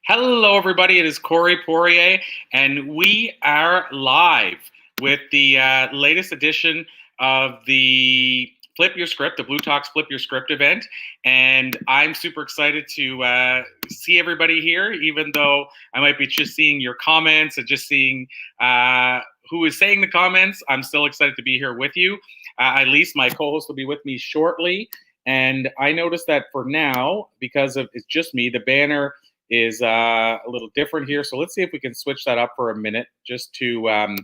Hello, everybody. It is Corey Poirier, and we are live with the latest edition of the Flip Your Script, the Blue Talks Flip Your Script event. And I'm super excited to see everybody here, even though I might be just seeing your comments and just seeing who is saying the comments. I'm still excited to be here with you. At least my co-host will be with me shortly. And I noticed that for now, because of it's just me, the banner is a little different here. So let's see if we can switch that up for a minute just to,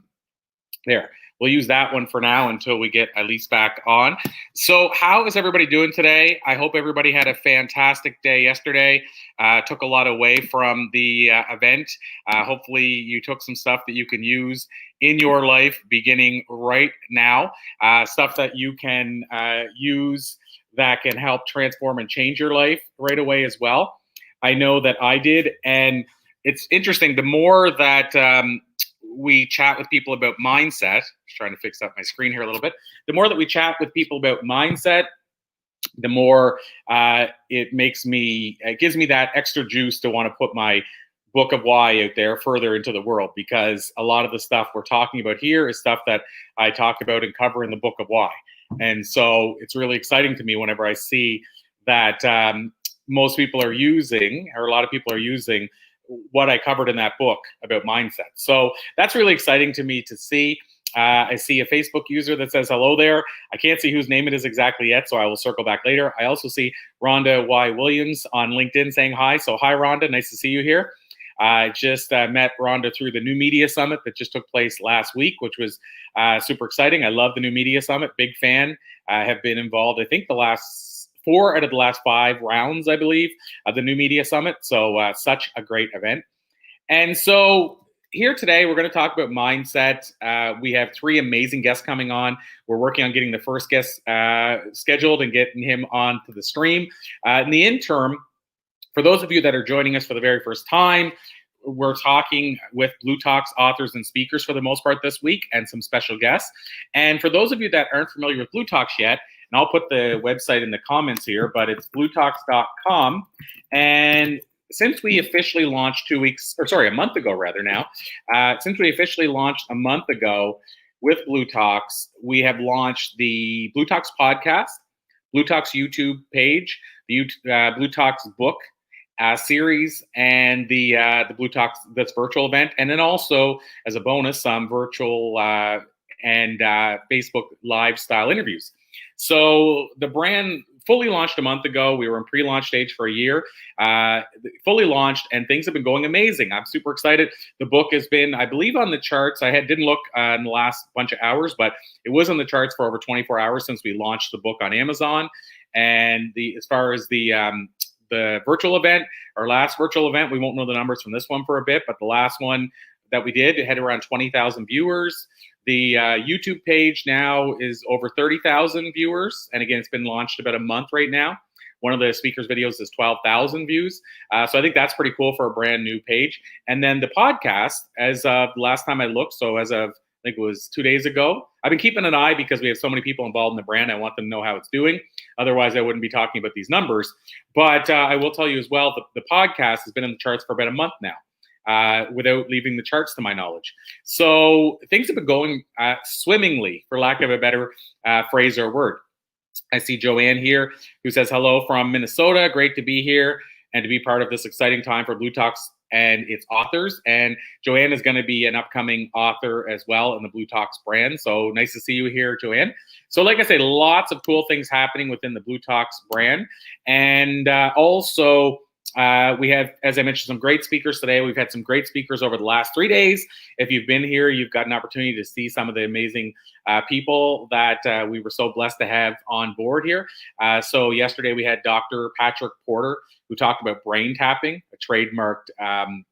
there. We'll use that one for now until we get Elise back on. So how is everybody doing today? I hope everybody had a fantastic day yesterday. Took a lot away from the event. Hopefully you took some stuff that you can use in your life beginning right now. Stuff that you can use that can help transform and change your life right away as well. I know that I did. And it's interesting. The more that we chat with people about mindset, just trying to fix up my screen here a little bit. The more that we chat with people about mindset, the more it gives me that extra juice to want to put my book of why out there further into the world, because a lot of the stuff we're talking about here is stuff that I talk about and cover in the book of why. And so it's really exciting to me whenever I see that most people are using, or a lot of people are using, what I covered in that book about mindset. So that's really exciting to me to see. I see a Facebook user that says hello there. I can't see whose name it is exactly yet, so I will circle back later. I also see Rhonda Y. Williams on LinkedIn saying hi. So hi, Rhonda. Nice to see you here. I just met Rhonda through the New Media Summit that just took place last week, which was super exciting. I love the New Media Summit. Big fan. I have been involved, I think, the last 4 out of the last 5 rounds, I believe, of the New Media Summit. So such a great event. And so here today, we're going to talk about mindset. We have 3 amazing guests coming on. We're working on getting the first guest scheduled and getting him onto the stream. In the interim, for those of you that are joining us for the very first time, we're talking with Blue Talks authors and speakers for the most part this week, and some special guests. And for those of you that aren't familiar with Blue Talks yet, and I'll put the website in the comments here, but it's bluetalks.com. And since we officially launched a month ago rather now, since we officially launched a month ago with Blue Talks, we have launched the Blue Talks podcast, Blue Talks YouTube page, the Blue Talks book series, and the Blue Talks that's virtual event, and then also as a bonus, some virtual and Facebook live style interviews. So the brand fully launched a month ago. We were in pre-launch stage for a year, fully launched, and things have been going amazing. I'm super excited. The book has been, I believe, on the charts. I didn't look in the last bunch of hours, but it was on the charts for over 24 hours since we launched the book on Amazon. And as far as the virtual event, our last virtual event, we won't know the numbers from this one for a bit, but the last one that we did, it had around 20,000 viewers. The YouTube page now is over 30,000 viewers. And again, it's been launched about a month right now. One of the speakers' videos is 12,000 views. So I think that's pretty cool for a brand new page. And then the podcast, as of last time I looked, so as of, I think it was 2 days ago, I've been keeping an eye because we have so many people involved in the brand. I want them to know how it's doing. Otherwise, I wouldn't be talking about these numbers. But I will tell you as well, the podcast has been in the charts for about a month now. Without leaving the charts, to my knowledge. So things have been going swimmingly, for lack of a better phrase or word. I see Joanne here, who says hello from Minnesota. Great to be here and to be part of this exciting time for Blue Talks and its authors. And Joanne is going to be an upcoming author as well in the Blue Talks brand. So nice to see you here, Joanne. So like I say, lots of cool things happening within the Blue Talks brand. And also, we have, as I mentioned, some great speakers today. We've had some great speakers over the last 3 days. If you've been here, you've got an opportunity to see some of the amazing people that we were so blessed to have on board here. So yesterday we had Dr. Patrick Porter, who talked about brain tapping, a trademarked, I'm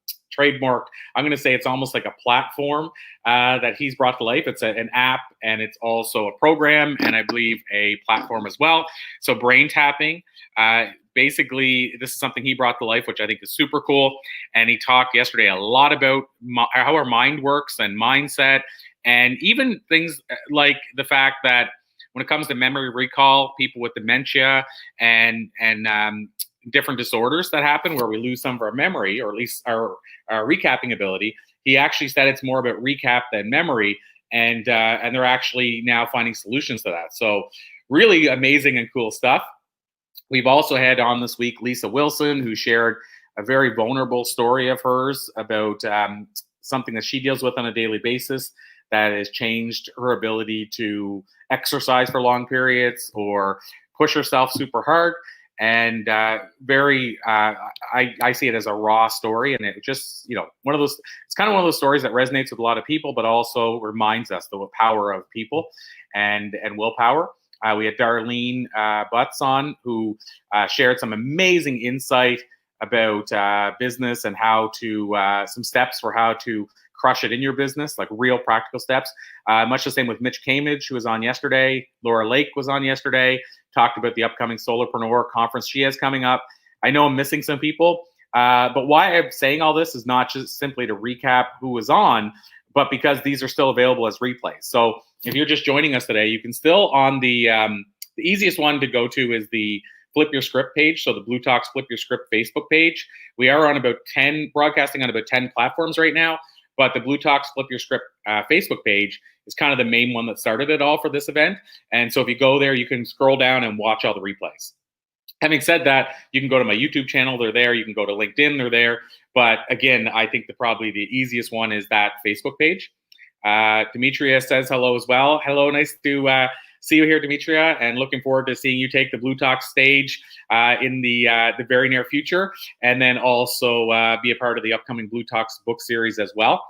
going to say it's almost like a platform that he's brought to life. It's an app, and it's also a program, and I believe a platform as well. So brain tapping, basically, this is something he brought to life, which I think is super cool. And he talked yesterday a lot about how our mind works and mindset, and even things like the fact that when it comes to memory recall, people with dementia and different disorders that happen where we lose some of our memory, or at least our recapping ability. He actually said it's more about recap than memory, and they're actually now finding solutions to that. So really amazing and cool stuff. We've also had on this week Lisa Wilson, who shared a very vulnerable story of hers about something that she deals with on a daily basis that has changed her ability to exercise for long periods or push herself super hard. And I see it as a raw story, and it just, one of those, it's kind of one of those stories that resonates with a lot of people, but also reminds us the power of people and willpower. We had Darlene Butts on, who shared some amazing insight about business and how to, some steps for how to crush it in your business, like real practical steps. Much the same with Mitch Camage, who was on yesterday. Laura Lake was on yesterday, talked about the upcoming Solopreneur conference she has coming up. I know I'm missing some people, but why I'm saying all this is not just simply to recap who was on, but because these are still available as replays. So if you're just joining us today, you can still on the easiest one to go to is the Flip Your Script page. So the bLU Talks Flip Your Script Facebook page. We are on broadcasting on about 10 platforms right now. But the bLU Talks Flip Your Script Facebook page is kind of the main one that started it all for this event. And so if you go there, you can scroll down and watch all the replays. Having said that, you can go to my YouTube channel. They're there. You can go to LinkedIn. They're there. But again, I think probably the easiest one is that Facebook page. Demetria says hello as well. Hello, nice to see you here, Demetria, and looking forward to seeing you take the bLU Talks stage in the very near future, and then also be a part of the upcoming bLU Talks book series as well.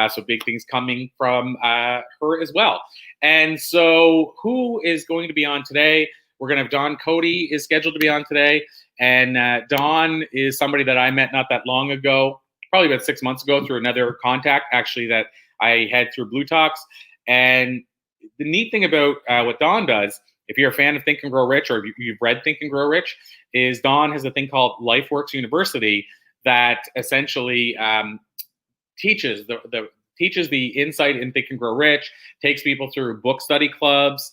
So big things coming from her as well. And so who is going to be on today? We're going to have Don Cote is scheduled to be on today. And Don is somebody that I met not that long ago, probably about 6 months ago, through another contact actually that I had through bLU Talks. And the neat thing about what Don does, if you're a fan of Think and Grow Rich, or if you've read Think and Grow Rich, is Don has a thing called LifeWorks University that essentially teaches the insight in Think and Grow Rich, takes people through book study clubs,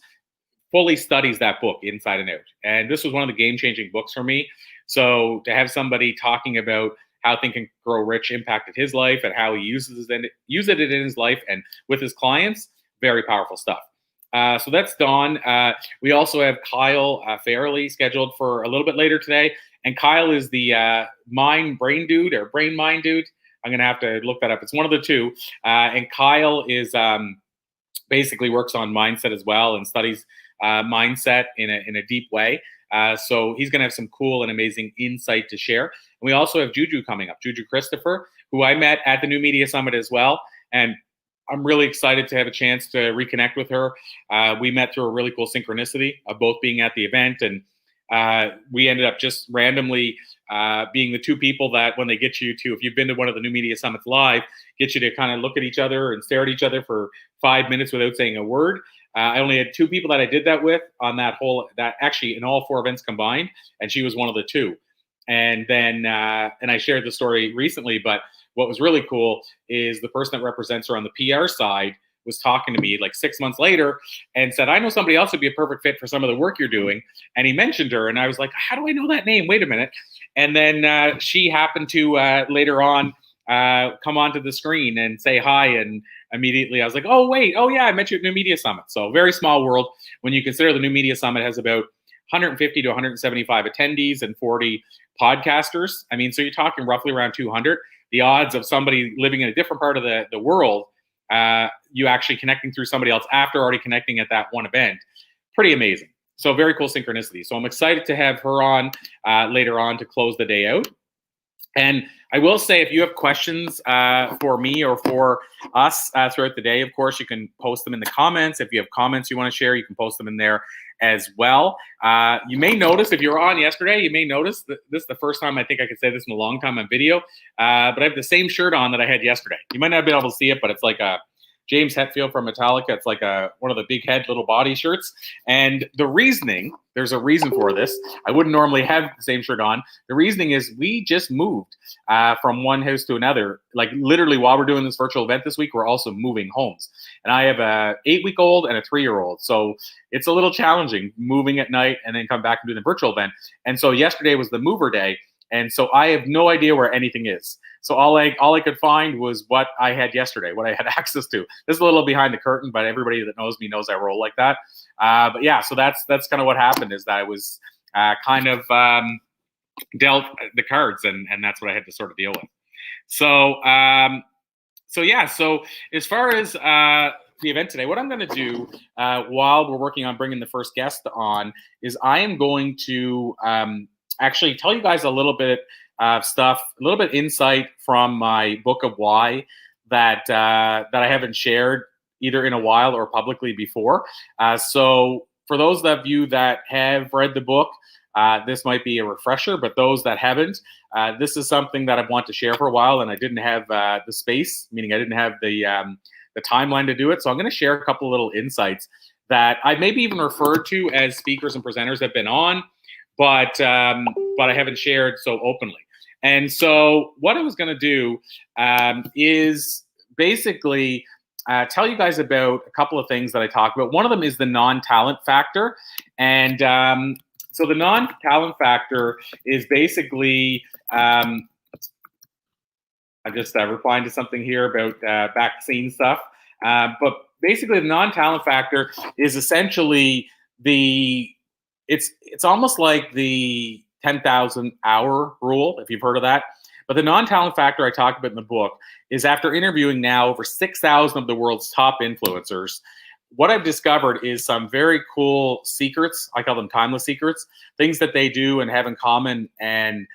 fully studies that book inside and out. And this was one of the game-changing books for me. So to have somebody talking about how Think and Grow Rich impacted his life and how he uses it in his life and with his clients, very powerful stuff. So that's Don. We also have Kyle Ferroly scheduled for a little bit later today. And Kyle is the brain dude. I'm going to have to look that up. It's one of the two. And Kyle is basically works on mindset as well and studies mindset in a deep way. So he's going to have some cool and amazing insight to share. And we also have JuJu coming up, JuJu Christopher, who I met at the New Media Summit as well. And I'm really excited to have a chance to reconnect with her. We met through a really cool synchronicity of both being at the event. And we ended up just randomly being the two people that when they get you to, if you've been to one of the New Media Summits live, get you to kind of look at each other and stare at each other for 5 minutes without saying a word. I only had two people that I did that with on that actually in all 4 events combined, and she was one of the two. And then, and I shared the story recently, but what was really cool is the person that represents her on the PR side was talking to me like 6 months later and said, I know somebody else would be a perfect fit for some of the work you're doing. And he mentioned her, and I was like, how do I know that name? Wait a minute. And then she happened to later on come onto the screen and say hi. And immediately I was like, oh, wait. Oh, yeah, I met you at New Media Summit. So very small world when you consider the New Media Summit has about 150 to 175 attendees and 40 podcasters. I mean, so you're talking roughly around 200. The odds of somebody living in a different part of the world, you actually connecting through somebody else after already connecting at that one event, pretty amazing. So very cool synchronicity. So I'm excited to have her on later on to close the day out. And I will say, if you have questions for me or for us throughout the day, of course, you can post them in the comments. If you have comments you want to share, you can post them in there as well. You may notice, if you were on yesterday, you may notice that this is the first time I think I could say this in a long time on video, but I have the same shirt on that I had yesterday. You might not be able to see it, but it's like a James Hetfield from Metallica. It's like one of the big head, little body shirts. And the reasoning, there's a reason for this. I wouldn't normally have the same shirt on. The reasoning is we just moved from one house to another. Like literally while we're doing this virtual event this week, we're also moving homes. And I have a 8-week-old and a 3-year-old. So it's a little challenging moving at night and then come back and do the virtual event. And so yesterday was the mover day. And so I have no idea where anything is. So all I could find was what I had yesterday, what I had access to. This is a little behind the curtain, but everybody that knows me knows I roll like that. But yeah, so that's kind of what happened, is that I was kind of dealt the cards, and that's what I had to sort of deal with. So yeah, so as far as the event today, what I'm going to do while we're working on bringing the first guest on is I am going to actually tell you guys a little bit of stuff, a little bit insight from my book of why that I haven't shared either in a while or publicly before. So for those of you that have read the book, this might be a refresher, but those that haven't, this is something that I want to share for a while, and I didn't have the space, meaning I didn't have the timeline to do it. So I'm going to share a couple of little insights that I maybe even referred to as speakers and presenters that have been on, but I haven't shared so openly. And so what I was going to do is basically tell you guys about a couple of things that I talk about. One of them is the non-talent factor. And so the non-talent factor is basically, I'm just replying to something here about vaccine stuff. But basically the non-talent factor is essentially it's almost like the 10,000 hour rule, if you've heard of that. But the non-talent factor I talk about in the book is, after interviewing now over 6,000 of the world's top influencers, what I've discovered is some very cool secrets. I call them timeless secrets, things that they do and have in common, and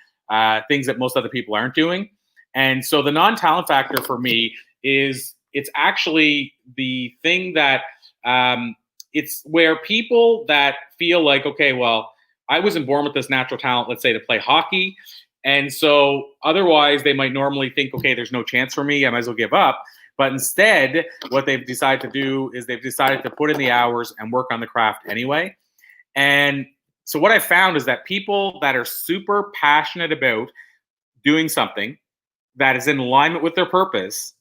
things that most other people aren't doing. And so the non-talent factor for me is, it's actually the thing that it's where people that feel like, okay, well, I wasn't born with this natural talent, let's say, to play hockey. And so otherwise they might normally think, okay, there's no chance for me, I might as well give up. But instead, what they've decided to do is they've decided to put in the hours and work on the craft anyway. And so what I found is that people that are super passionate about doing something that is in alignment with their purpose,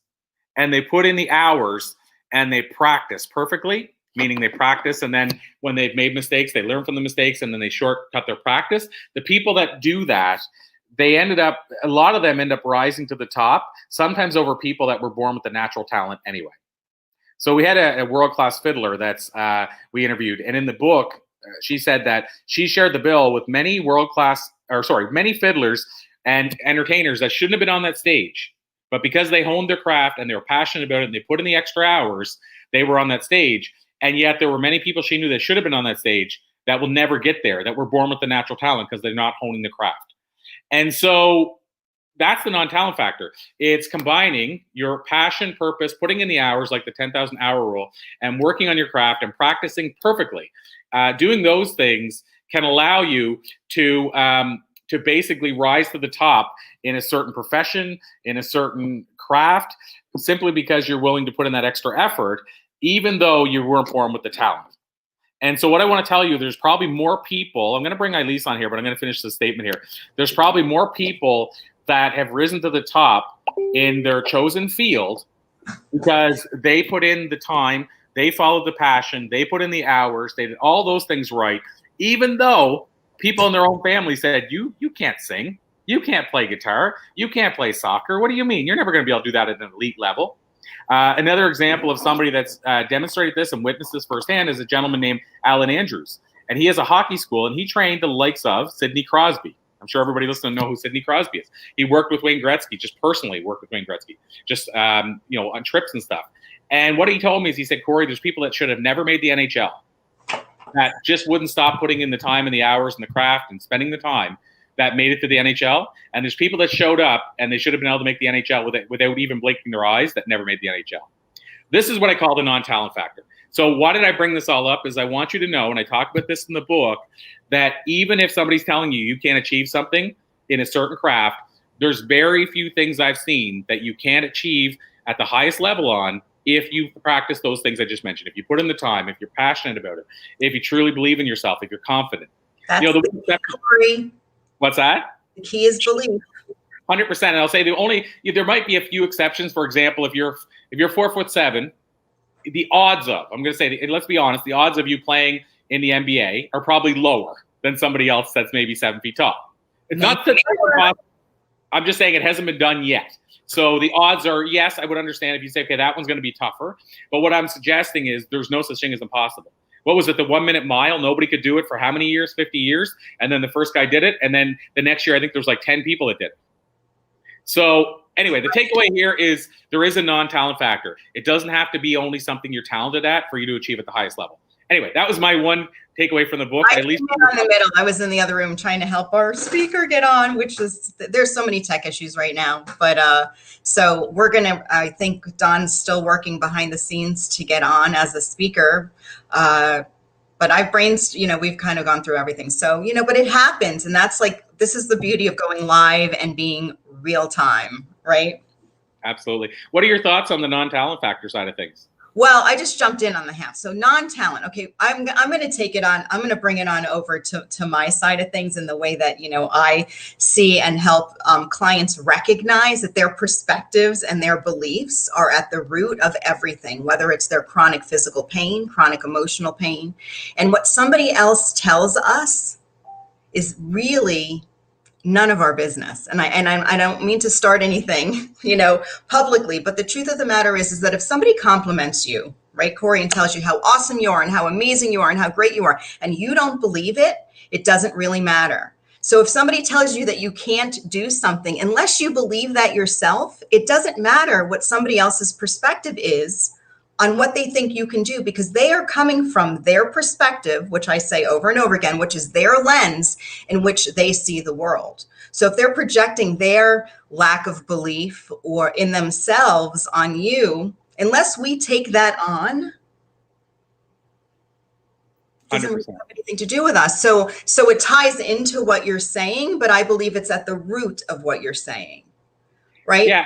and they put in the hours and they practice perfectly, meaning they practice, and then when they've made mistakes, they learn from the mistakes, and then they shortcut their practice. The people that do that, a lot of them end up rising to the top, sometimes over people that were born with the natural talent anyway. So we had a world-class fiddler that's we interviewed, and in the book, she said that she shared the bill with many many fiddlers and entertainers that shouldn't have been on that stage. But because they honed their craft and they were passionate about it and they put in the extra hours, they were on that stage. And yet there were many people she knew that should have been on that stage that will never get there, that were born with the natural talent because they're not honing the craft. And so that's the non-talent factor. It's combining your passion, purpose, putting in the hours, like the 10,000 hour rule, and working on your craft and practicing perfectly. Doing those things can allow you to basically rise to the top in a certain profession, in a certain craft, simply because you're willing to put in that extra effort, even though you weren't born with the talent. And so what I want to tell you, there's probably more people, I'm going to bring Elise on here, but I'm going to finish the statement here. There's probably more people that have risen to the top in their chosen field because they put in the time, they followed the passion, they put in the hours, they did all those things right, even though people in their own family said, you can't sing, you can't play guitar, you can't play soccer. What do you mean? You're never going to be able to do that at an elite level. Another example of somebody that's demonstrated this and witnessed this firsthand is a gentleman named Alan Andrews. And he has a hockey school, and he trained the likes of Sidney Crosby. I'm sure everybody listening know who Sidney Crosby is. He worked with Wayne Gretzky, just personally worked with Wayne Gretzky, just on trips and stuff. And what he told me is, he said, Corey, there's people that should have never made the NHL, that just wouldn't stop putting in the time and the hours and the craft and spending the time, that made it to the NHL. And there's people that showed up and they should have been able to make the NHL without even blinking their eyes, that never made the NHL. This is what I call the non-talent factor. So why did I bring this all up? Is I want you to know, and I talk about this in the book, that even if somebody's telling you you can't achieve something in a certain craft, there's very few things I've seen that you can't achieve at the highest level on if you practice those things I just mentioned, if you put in the time, if you're passionate about it, if you truly believe in yourself, if you're confident. That's the key, Corey. What's that? The key is belief. 100%. And I'll say there might be a few exceptions. For example, if you're 4'7", the odds of, I'm going to say, let's be honest, the odds of you playing in the NBA are probably lower than somebody else that's maybe 7 feet tall. Not that I'm just saying it hasn't been done yet. So the odds are, yes, I would understand if you say, okay, that one's going to be tougher. But what I'm suggesting is there's no such thing as impossible. What was it, the 1 minute mile? Nobody could do it for how many years? 50 years. And then the first guy did it. And then the next year, I think there was like 10 people that did it. So anyway, the takeaway here is there is a non-talent factor. It doesn't have to be only something you're talented at for you to achieve at the highest level. Anyway, that was my one takeaway from the book. At least in the middle. I was in the other room trying to help our speaker get on, which is, there's so many tech issues right now. But so we're going to, I think Don's still working behind the scenes to get on as a speaker. But I've we've kind of gone through everything. So, but it happens. And that's like, this is the beauty of going live and being real time, right? Absolutely. What are your thoughts on the non-talent factor side of things? Well, I just jumped in on the half. So non-talent. Okay, I'm going to take it on. I'm going to bring it on over to my side of things in the way that, I see and help clients recognize that their perspectives and their beliefs are at the root of everything, whether it's their chronic physical pain, chronic emotional pain. And what somebody else tells us is really none of our business. And I don't mean to start anything, publicly, but the truth of the matter is that if somebody compliments you, right, Corey, and tells you how awesome you are and how amazing you are and how great you are, and you don't believe it, it doesn't really matter. So if somebody tells you that you can't do something, unless you believe that yourself, it doesn't matter what somebody else's perspective is on what they think you can do, because they are coming from their perspective, which I say over and over again, which is their lens in which they see the world. So if they're projecting their lack of belief or in themselves on you, unless we take that on, it doesn't really have anything to do with us. So it ties into what you're saying, but I believe it's at the root of what you're saying, right? Yeah,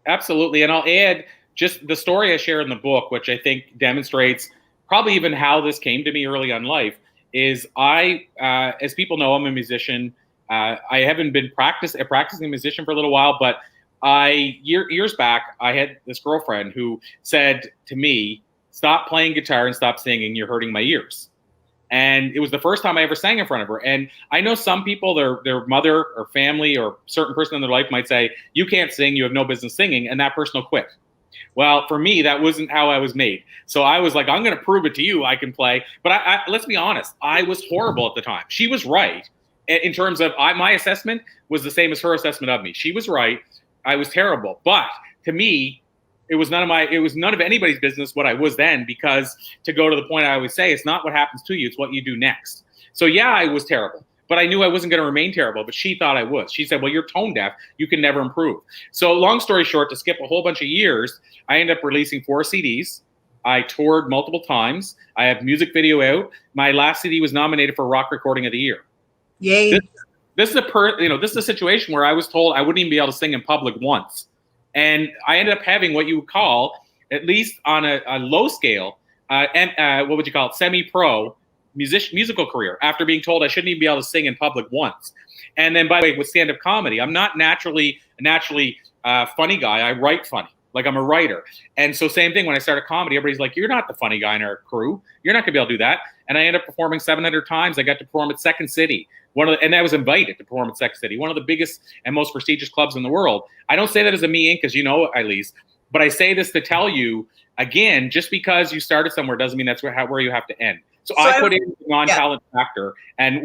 absolutely. And I'll add, just the story I share in the book, which I think demonstrates probably even how this came to me early on in life, is as people know, I'm a musician. I haven't been practicing musician for a little while, but years back, I had this girlfriend who said to me, "Stop playing guitar and stop singing. You're hurting my ears." And it was the first time I ever sang in front of her. And I know some people, their mother or family or certain person in their life might say, "You can't sing. You have no business singing," and that person will quit. Well, for me, that wasn't how I was made. So I was like, I'm going to prove it to you. I can play. But let's be honest. I was horrible at the time. She was right in terms of my assessment was the same as her assessment of me. She was right. I was terrible. But to me, it was none of anybody's business what I was then, because to go to the point I always say, it's not what happens to you. It's what you do next. So yeah, I was terrible. But I knew I wasn't going to remain terrible, but she thought I was. She said, well, you're tone deaf. You can never improve. So long story short, to skip a whole bunch of years, I ended up releasing 4 CDs. I toured multiple times. I have music video out. My last CD was nominated for Rock Recording of the Year. Yay. This is a situation where I was told I wouldn't even be able to sing in public once. And I ended up having what you would call, at least on a low scale, what would you call it, semi-pro musical career, after being told I shouldn't even be able to sing in public once. And then, by the way, with stand-up comedy, I'm not naturally funny guy. I write funny. Like, I'm a writer. And so same thing, when I started comedy, everybody's like, you're not the funny guy in our crew. You're not going to be able to do that. And I ended up performing 700 times. I got to perform at Second City. And I was invited to perform at Second City, one of the biggest and most prestigious clubs in the world. I don't say that as a me, because Elise, but I say this to tell you, again, just because you started somewhere doesn't mean that's where you have to end. So I put in the non-talent factor. And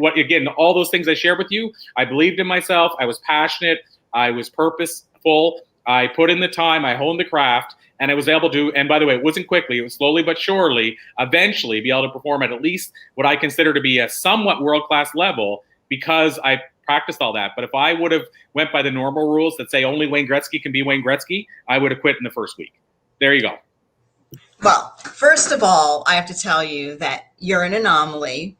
all those things I shared with you, I believed in myself. I was passionate. I was purposeful. I put in the time. I honed the craft. And I was able to, and by the way, it wasn't quickly. It was slowly but surely, eventually be able to perform at least what I consider to be a somewhat world-class level, because I practiced all that. But if I would have went by the normal rules that say only Wayne Gretzky can be Wayne Gretzky, I would have quit in the first week. There you go. Well, first of all, I have to tell you that you're an anomaly.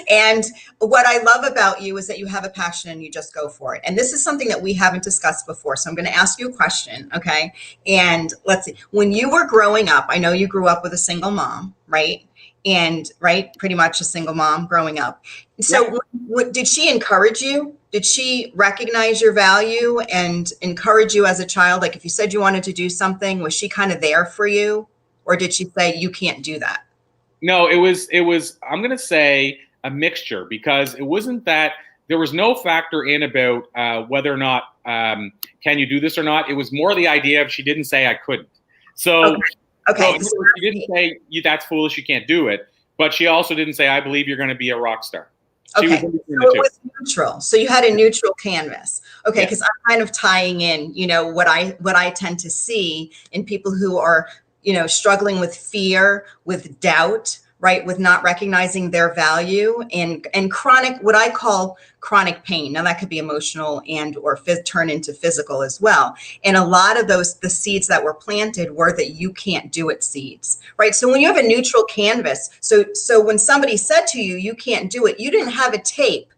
And what I love about you is that you have a passion and you just go for it. And this is something that we haven't discussed before. So I'm going to ask you a question. Okay. And let's see, when you were growing up, I know you grew up with a single mom, right? And right, pretty much a single mom growing up. So did she encourage you? Did she recognize your value and encourage you as a child? Like if you said you wanted to do something, was she kind of there for you? Or did she say you can't do that? No, it was I'm going to say a mixture, because it wasn't that there was no factor in about whether or not can you do this or not. It was more the idea of she didn't say I couldn't. So, Okay. so she didn't say that's foolish, you can't do it, but she also didn't say I believe you're going to be a rock star. She Okay, so it was neutral. So you had a neutral canvas. Okay, because I'm kind of tying in, what I tend to see in people who are, struggling with fear, with doubt, right, with not recognizing their value, and chronic, what I call chronic pain. Now that could be emotional and or turn into physical as well. And a lot of the seeds that were planted were that you can't do it seeds, right? So when you have a neutral canvas, so when somebody said to you, you can't do it, you didn't have a tape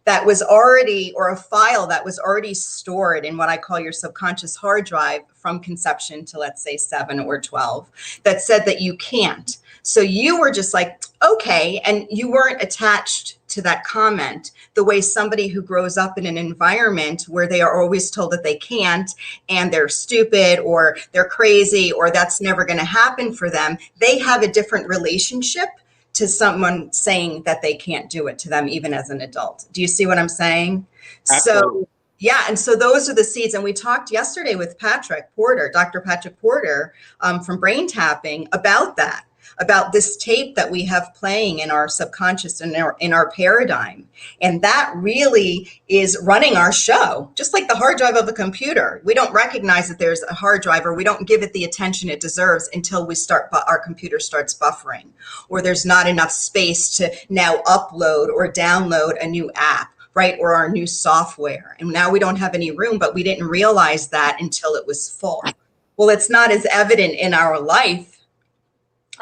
that was already, or a file that was already stored in what I call your subconscious hard drive from conception to, let's say, 7 or 12, that said that you can't. So you were just like, okay, and you weren't attached to that comment the way somebody who grows up in an environment where they are always told that they can't and they're stupid or they're crazy or that's never going to happen for them, they have a different relationship to someone saying that they can't do it to them, even as an adult. Do you see what I'm saying? Absolutely. So, yeah. And so those are the seeds. And we talked yesterday with Patrick Porter, Dr. Patrick Porter from Brain Tapping about that, about this tape that we have playing in our subconscious and in our paradigm. And that really is running our show, just like the hard drive of a computer. We don't recognize that there's a hard drive, or we don't give it the attention it deserves until our computer starts buffering, or there's not enough space to now upload or download a new app, right? Or our new software. And now we don't have any room, but we didn't realize that until it was full. Well, it's not as evident in our life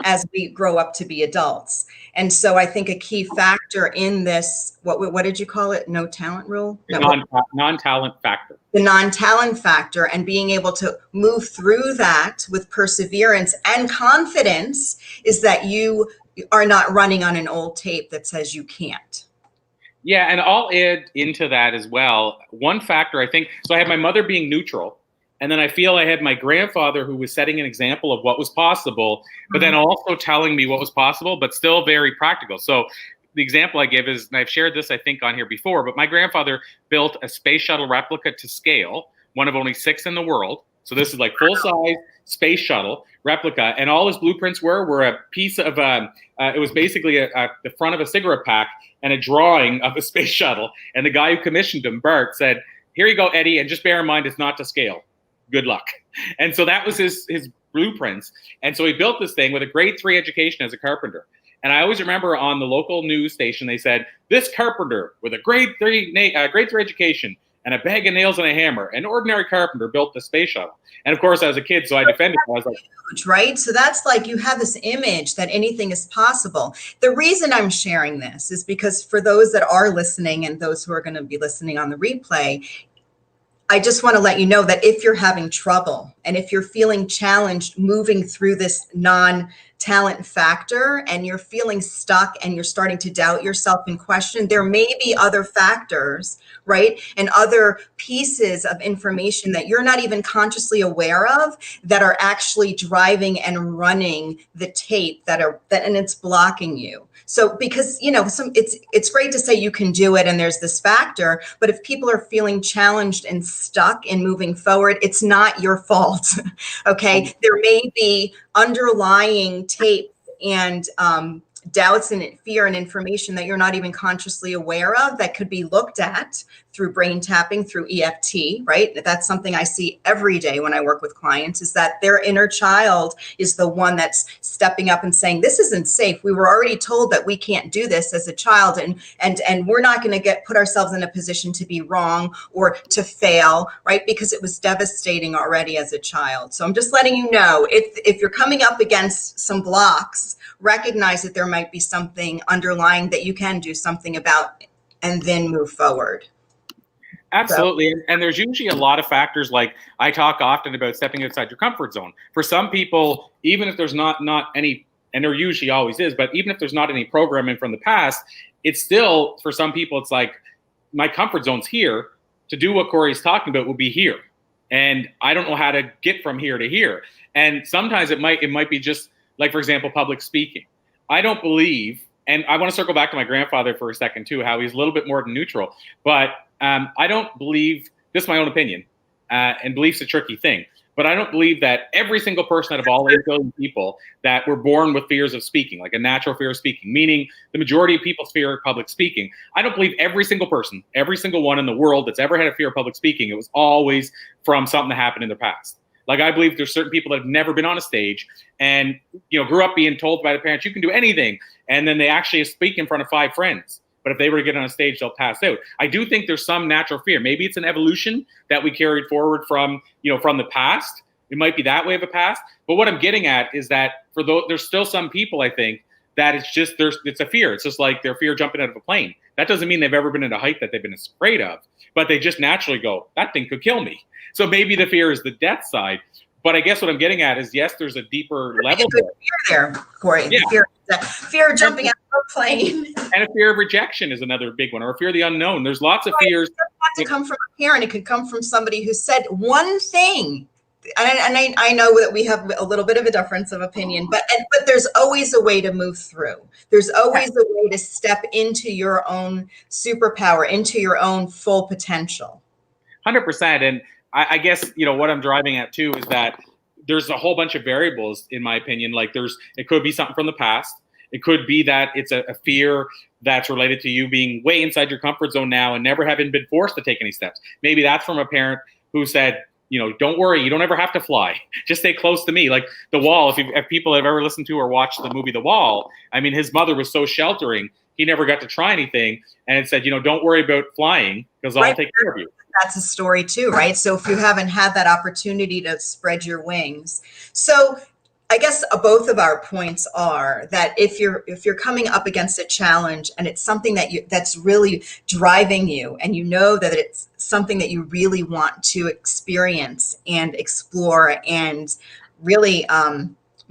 as we grow up to be adults. And so I think a key factor in this, what did you call it? No talent rule? Non-talent factor. The non-talent factor, and being able to move through that with perseverance and confidence, is that you are not running on an old tape that says you can't. Yeah, and I'll add into that as well. One factor, I think, so I had my mother being neutral, and then I feel I had my grandfather who was setting an example of what was possible, but then also telling me what was possible, but still very practical. So the example I give is, and I've shared this, I think, on here before, but my grandfather built a space shuttle replica to scale, one of only 6 in the world. So this is like full-size space shuttle replica, and all his blueprints were a piece of, it was basically the front of a cigarette pack and a drawing of a space shuttle. And the guy who commissioned him, Bart, said, "Here you go, Eddie, and just bear in mind it's not to scale. Good luck." And so that was his blueprints. And so he built this thing with a grade 3 education as a carpenter. And I always remember on the local news station, they said, "This carpenter with a grade 3 education and a bag of nails and a hammer, an ordinary carpenter, built the space shuttle." And of course, I was a kid, so I defended it. I was like, huge, right? So that's like, you have this image that anything is possible. The reason I'm sharing this is because for those that are listening and those who are going to be listening on the replay, I just want to let you know that if you're having trouble and if you're feeling challenged moving through this non-talent factor and you're feeling stuck and you're starting to doubt yourself and question, there may be other factors, right? And other pieces of information that you're not even consciously aware of that are actually driving and running the tape and it's blocking you. So because, it's great to say you can do it and there's this factor, but if people are feeling challenged and stuck in moving forward, it's not your fault. Okay. There may be underlying tape and doubts and fear and information that you're not even consciously aware of that could be looked at through brain tapping, through EFT, right? That's something I see every day when I work with clients, is that their inner child is the one that's stepping up and saying, this isn't safe. We were already told that we can't do this as a child, and we're not going to put ourselves in a position to be wrong or to fail, right? Because it was devastating already as a child. So I'm just letting you know, if you're coming up against some blocks, recognize that there might be something underlying that you can do something about and then move forward. Absolutely. And there's usually a lot of factors, like I talk often about stepping outside your comfort zone. For some people, even if there's not any, and there usually always is, but even if there's not any programming from the past, it's still, for some people, it's like, my comfort zone's here. To do what Corey's talking about will be here. And I don't know how to get from here to here. And sometimes it might be just, like, for example, public speaking. I don't believe, and I want to circle back to my grandfather for a second too, how he's a little bit more than neutral, but I don't believe, this is my own opinion, and belief's a tricky thing, but I don't believe that every single person out of all 8 billion people that were born with fears of speaking, like a natural fear of speaking, meaning the majority of people fear public speaking. I don't believe every single person, every single one in the world that's ever had a fear of public speaking, it was always from something that happened in their past. Like, I believe there's certain people that have never been on a stage and, grew up being told by the parents, you can do anything. And then they actually speak in front of 5 friends. But if they were to get on a stage, they'll pass out. I do think there's some natural fear. Maybe it's an evolution that we carried forward from the past. It might be that way of a past. But what I'm getting at is that there's still some people, I think, that it's a fear. It's just like their fear jumping out of a plane. That doesn't mean they've ever been at a height that they've been afraid of, but they just naturally go, that thing could kill me. So maybe the fear is the death side. But I guess what I'm getting at is, yes, there's a deeper level there, Corey. Yeah. Fear of jumping out of a plane. And a fear of rejection is another big one, or a fear of the unknown. There's lots of fears. It doesn't have to come from a parent. It could come from somebody who said one thing. And I know that we have a little bit of a difference of opinion, but there's always a way to move through. There's always a way to step into your own superpower, into your own full potential. 100%. And I guess, what I'm driving at too is that there's a whole bunch of variables, in my opinion. Like, it could be something from the past. It could be that it's a fear that's related to you being way inside your comfort zone now and never having been forced to take any steps. Maybe that's from a parent who said, don't worry, you don't ever have to fly. Just stay close to me. Like The Wall, if people have ever listened to or watched the movie The Wall, I mean, his mother was so sheltering, he never got to try anything. And it said, don't worry about flying because I'll take care of you. That's a story too, right? So if you haven't had that opportunity to spread your wings. So I guess both of our points are that if you're coming up against a challenge and it's something that's really driving you, and that it's something that you really want to experience and explore and really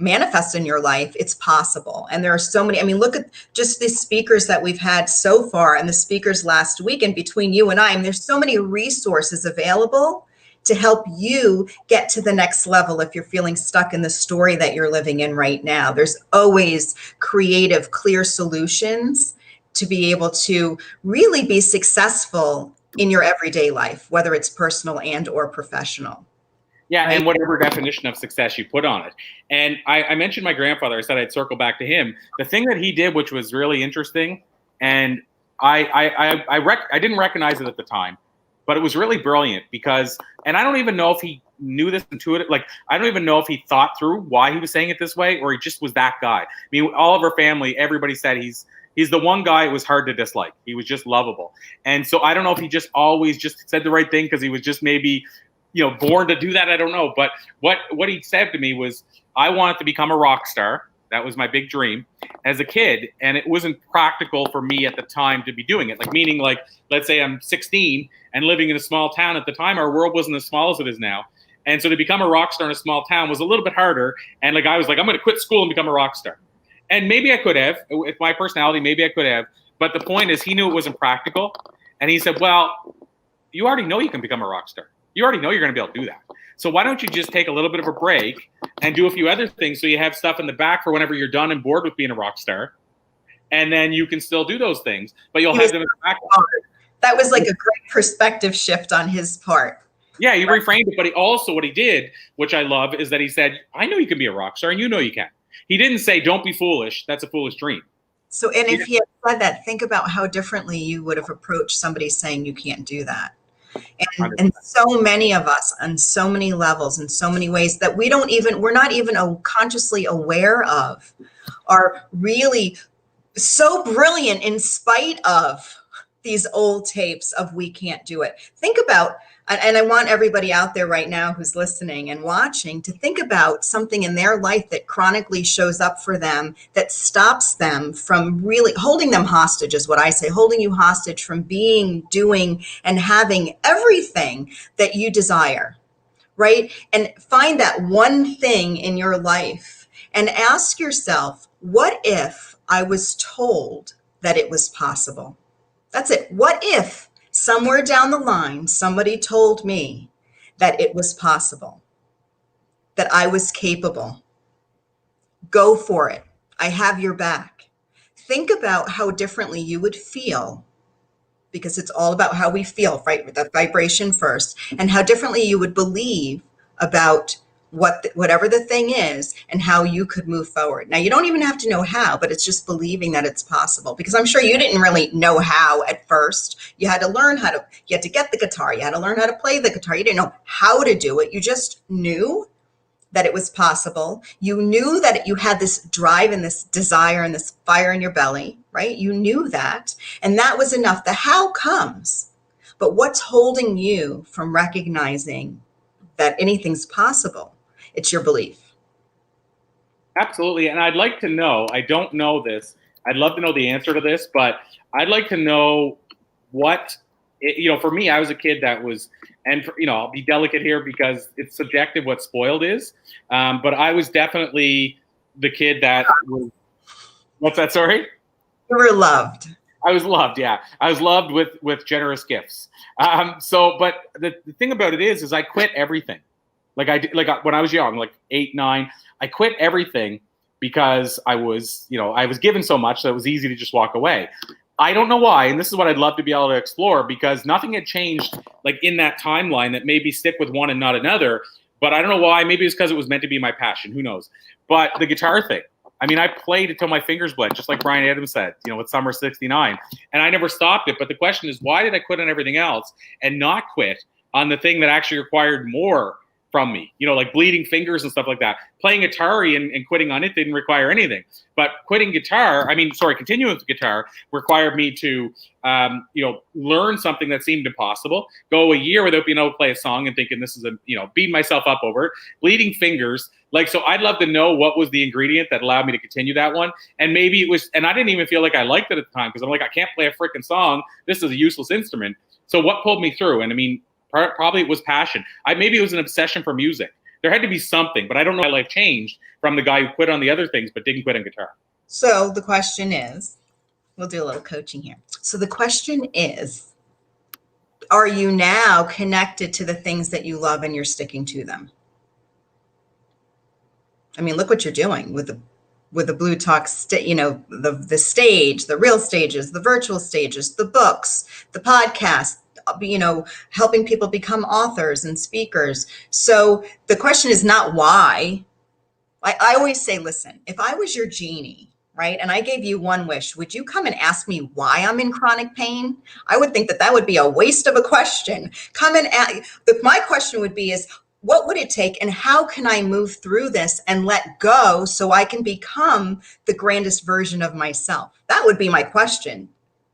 manifest in your life, it's possible. And there are so many, look at just the speakers that we've had so far and the speakers last week, and between you and I, there's so many resources available to help you get to the next level if you're feeling stuck in the story that you're living in right now. There's always creative, clear solutions to be able to really be successful in your everyday life, whether it's personal and or professional. Yeah, right? And whatever definition of success you put on it. And I mentioned my grandfather. I said I'd circle back to him. The thing that he did, which was really interesting, and I didn't recognize it at the time, but it was really brilliant because, and I don't even know if he knew this intuitive, like, I don't even know if he thought through why he was saying it this way, or he just was that guy. All of our family, everybody said he's the one guy it was hard to dislike. He was just lovable. And so I don't know if he just always just said the right thing because he was just maybe, born to do that. I don't know. But what he said to me was, I wanted to become a rock star. That was my big dream as a kid. And it wasn't practical for me at the time to be doing it. Meaning, let's say I'm 16 and living in a small town. At the time, our world wasn't as small as it is now. And so to become a rock star in a small town was a little bit harder. And I was like, I'm going to quit school and become a rock star. And maybe I could have, with my personality, maybe I could have. But the point is, he knew it wasn't practical. And he said, well, you already know you can become a rock star. You already know you're going to be able to do that. So why don't you just take a little bit of a break and do a few other things so you have stuff in the back for whenever you're done and bored with being a rock star. And then you can still do those things, but you'll have them in the back. That was like a great perspective shift on his part. Yeah, he reframed it, but what he did, which I love, is that he said, I know you can be a rock star and you know you can. He didn't say, don't be foolish. That's a foolish dream. So, and if he had said that, think about how differently you would have approached somebody saying you can't do that. And so many of us on so many levels, in so many ways that we're not even consciously aware of, are really so brilliant in spite of these old tapes of we can't do it. Think about, and I want everybody out there right now who's listening and watching to think about something in their life that chronically shows up for them that stops them from really holding them hostage, is what I say, holding you hostage from being, doing, and having everything that you desire, right? And find that one thing in your life and ask yourself, what if I was told that it was possible? That's it. What if somewhere down the line, somebody told me that it was possible, that I was capable? Go for it. I have your back. Think about how differently you would feel, because it's all about how we feel, right? With the vibration first, and how differently you would believe about whatever the thing is and how you could move forward. Now, you don't even have to know how, but it's just believing that it's possible, because I'm sure you didn't really know how at first. You had to learn you had to get the guitar. You had to learn how to play the guitar. You didn't know how to do it. You just knew that it was possible. You knew that you had this drive and this desire and this fire in your belly, right? You knew that, and that was enough. The how comes, but what's holding you from recognizing that anything's possible? It's your belief. Absolutely. And I'd like to know, I don't know this, I'd love to know the answer to this, but I'd like to know for me, I was a kid that was, and I'll be delicate here because it's subjective what spoiled is, but I was definitely the kid that was, what's that, sorry? You were loved. I was loved, yeah. I was loved with generous gifts. But the thing about it is I quit everything. When I was young, like 8, 9, I quit everything because I was given so much that it was easy to just walk away. I don't know why, and this is what I'd love to be able to explore, because nothing had changed like in that timeline that made me stick with one and not another. But I don't know why. Maybe it's because it was meant to be my passion. Who knows? But the guitar thing. I mean, I played until my fingers bled, just like Brian Adams said, with Summer '69. And I never stopped it. But the question is, why did I quit on everything else and not quit on the thing that actually required more from me? Like bleeding fingers and stuff like that. Playing Atari and quitting on it didn't require anything. But continuing with guitar required me to, learn something that seemed impossible, go a year without being able to play a song and thinking this is beating myself up over it, bleeding fingers. So I'd love to know what was the ingredient that allowed me to continue that one. And maybe it was, and I didn't even feel like I liked it at the time, because I'm like, I can't play a freaking song. This is a useless instrument. So what pulled me through? And I mean, probably it was passion. Maybe it was an obsession for music. There had to be something, but I don't know how my life changed from the guy who quit on the other things but didn't quit on guitar. So the question is, we'll do a little coaching here. So the question is, are you now connected to the things that you love and you're sticking to them? I mean, look what you're doing with the Blue Talk, the stage, the real stages, the virtual stages, the books, the podcast, helping people become authors and speakers. So the question is not why. I always say, listen, if I was your genie, right, and I gave you one wish, would you come and ask me why I'm in chronic pain? I would think that would be a waste of a question. My question would be what would it take, and how can I move through this and let go so I can become the grandest version of myself? That would be my question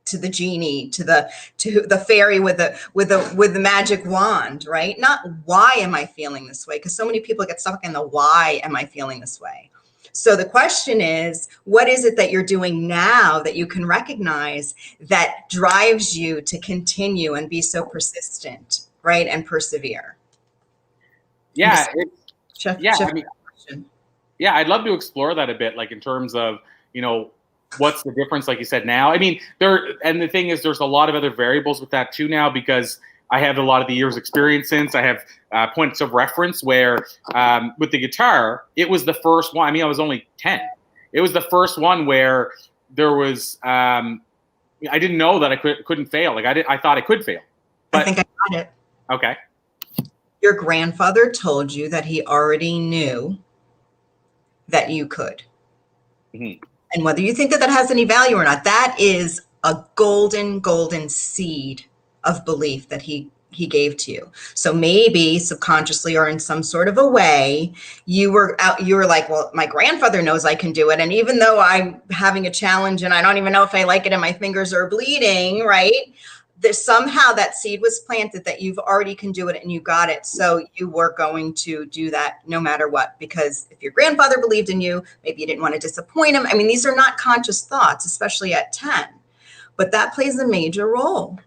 to the genie, to the fairy with the magic wand, right? Not why am I feeling this way? Because so many people get stuck in the why am I feeling this way. So the question is, what is it that you're doing now that you can recognize that drives you to continue and be so persistent, right? And persevere. Yeah. I'd love to explore that a bit, like in terms of, what's the difference, like you said, now? I mean, and the thing is, there's a lot of other variables with that too now, because I have a lot of the years experience since. I have points of reference where with the guitar, it was the first one. I mean, I was only 10. It was the first one where there was, I didn't know that I couldn't fail. Like I thought I could fail. But, I think I got it. Okay. Your grandfather told you that he already knew that you could. Mm-hmm. And whether you think that that has any value or not, that is a golden, golden seed of belief that he gave to you. So maybe subconsciously or in some sort of a way, you were like, well, my grandfather knows I can do it. And even though I'm having a challenge and I don't even know if I like it and my fingers are bleeding, right? There's somehow that seed was planted that you've already can do it and you got it. So you were going to do that no matter what, because if your grandfather believed in you, maybe you didn't want to disappoint him. I mean, these are not conscious thoughts, especially at 10, but that plays a major role.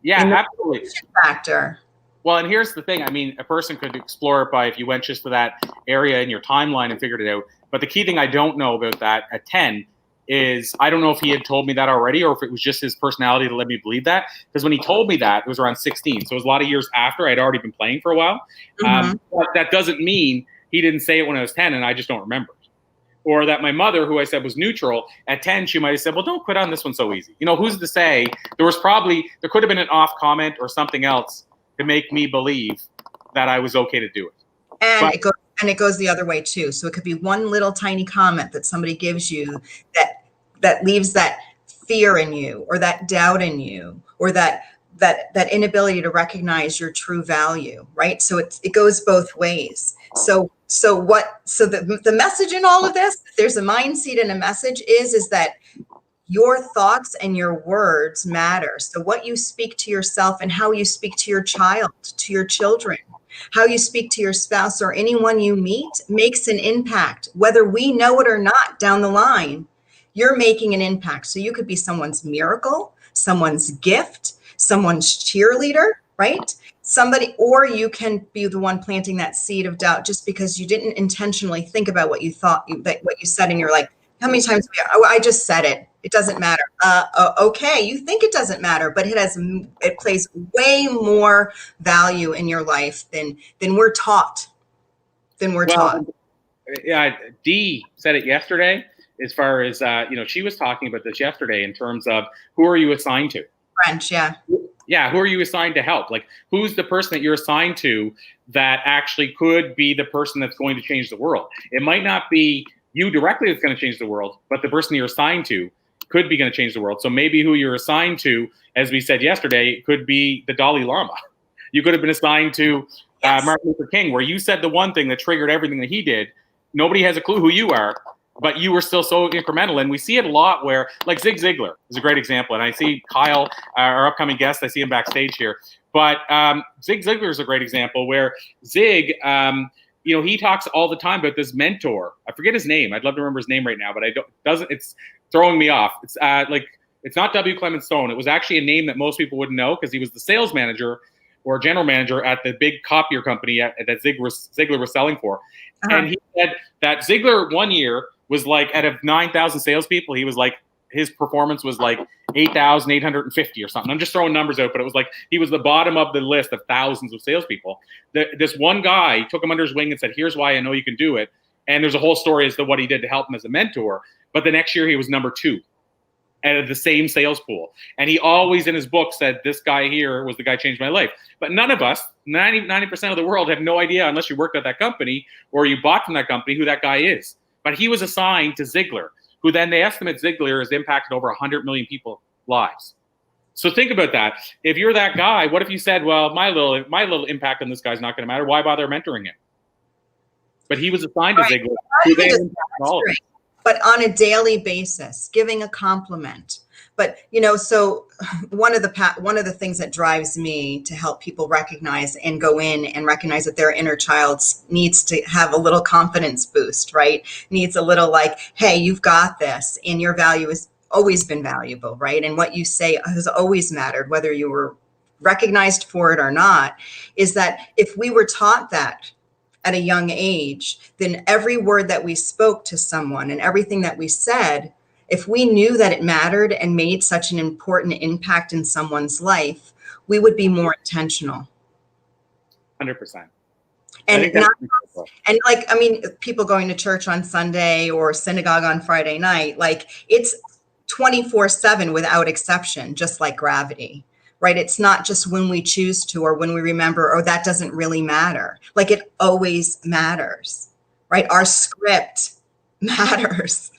Yeah, absolutely. Factor. Well, and here's the thing. I mean, a person could explore it by if you went just to that area in your timeline and figured it out. But the key thing I don't know about that at 10 is I don't know if he had told me that already or if it was just his personality to let me believe that. Because when he told me that, it was around 16. So it was a lot of years after I'd already been playing for a while. But that doesn't mean he didn't say it when I was 10 and I just don't remember. Or that my mother, who I said was neutral, at 10, she might have said, well, don't quit on this one so easy. You know, who's to say? There could have been an off comment or something else to make me believe that I was okay to do it. And it goes the other way too. So it could be one little tiny comment that somebody gives you that leaves that fear in you or that doubt in you or that inability to recognize your true value, right? So it goes both ways. So the message in all of this, there's a mind seed and a message is that your thoughts and your words matter. So what you speak to yourself and how you speak to your child, to your children, how you speak to your spouse or anyone you meet makes an impact, whether we know it or not down the line. You're making an impact. So you could be someone's miracle, someone's gift, someone's cheerleader, right? Or you can be the one planting that seed of doubt just because you didn't intentionally think about what you thought, what you said, and you're like, how many times? I just said it. It doesn't matter. Okay, you think it doesn't matter, but it plays way more value in your life than we're taught. Yeah, Dee said it yesterday. As far as she was talking about this yesterday in terms of who are you assigned to? French, yeah. Yeah, who are you assigned to help? Like, who's the person that you're assigned to that actually could be the person that's going to change the world? It might not be you directly that's going to change the world, but the person you're assigned to could be going to change the world. So maybe who you're assigned to, as we said yesterday, could be the Dalai Lama. You could have been assigned to Martin Luther King, where you said the one thing that triggered everything that he did. Nobody has a clue who you are, but you were still so incremental. And we see it a lot where, like Zig Ziglar is a great example. And I see Kyle, our upcoming guest, I see him backstage here. But Zig Ziglar is a great example where Zig, he talks all the time about this mentor. I forget his name. I'd love to remember his name right now, but it's throwing me off. It's it's not W. Clement Stone. It was actually a name that most people wouldn't know because he was the sales manager or general manager at the big copier company that Ziglar was selling for. And he said that Ziglar one year was like, out of 9,000 salespeople, he was like, his performance was like 8,850 or something. I'm just throwing numbers out, but it was like he was the bottom of the list of thousands of salespeople. This one guy took him under his wing and said, here's why I know you can do it. And there's a whole story as to what he did to help him as a mentor. But the next year he was number 2 out of the same sales pool. And he always in his book said, this guy here was the guy who changed my life. But none of us, 90% of the world, have no idea, unless you worked at that company or you bought from that company, who that guy is. But he was assigned to Ziglar, who then they estimate Ziglar has impacted over 100 million people's lives. So think about that. If you're that guy, what if you said, well, my little impact on this guy's not going to matter. Why bother mentoring him? But he was assigned to Ziglar, who then impacted all of it. But on a daily basis, giving a compliment. But, so one of the things that drives me to help people recognize and go in and recognize that their inner child needs to have a little confidence boost, right? Needs a little like, hey, you've got this, and your value has always been valuable, right? And what you say has always mattered, whether you were recognized for it or not, is that if we were taught that at a young age, then every word that we spoke to someone and everything that we said, if we knew that it mattered and made such an important impact in someone's life, we would be more intentional. 100%. People going to church on Sunday or synagogue on Friday night, like it's 24/7 without exception, just like gravity. Right? It's not just when we choose to or when we remember, or that doesn't really matter. Like it always matters, right? Our script matters.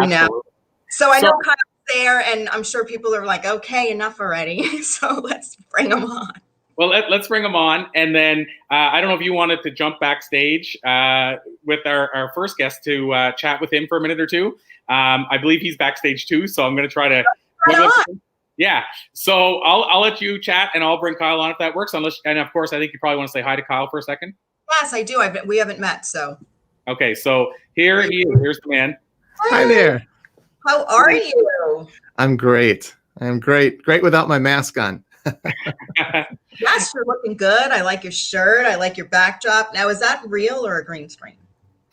You know. Absolutely. So I know Kyle's there, and I'm sure people are like, okay, enough already. So let's bring him on. Well, let's bring him on. And then I don't know if you wanted to jump backstage with our first guest to chat with him for a minute or two. I believe he's backstage too, so I'm going to try to. Yeah. So I'll let you chat, and I'll bring Kyle on if that works. And of course, I think you probably want to say hi to Kyle for a second. Yes, I do. We haven't met, so. Okay, so here he is. Here's the man. Hi there. How are you? I'm great. I'm great. Great without my mask on. Yes, you're looking good. I like your shirt. I like your backdrop. Now, is that real or a green screen?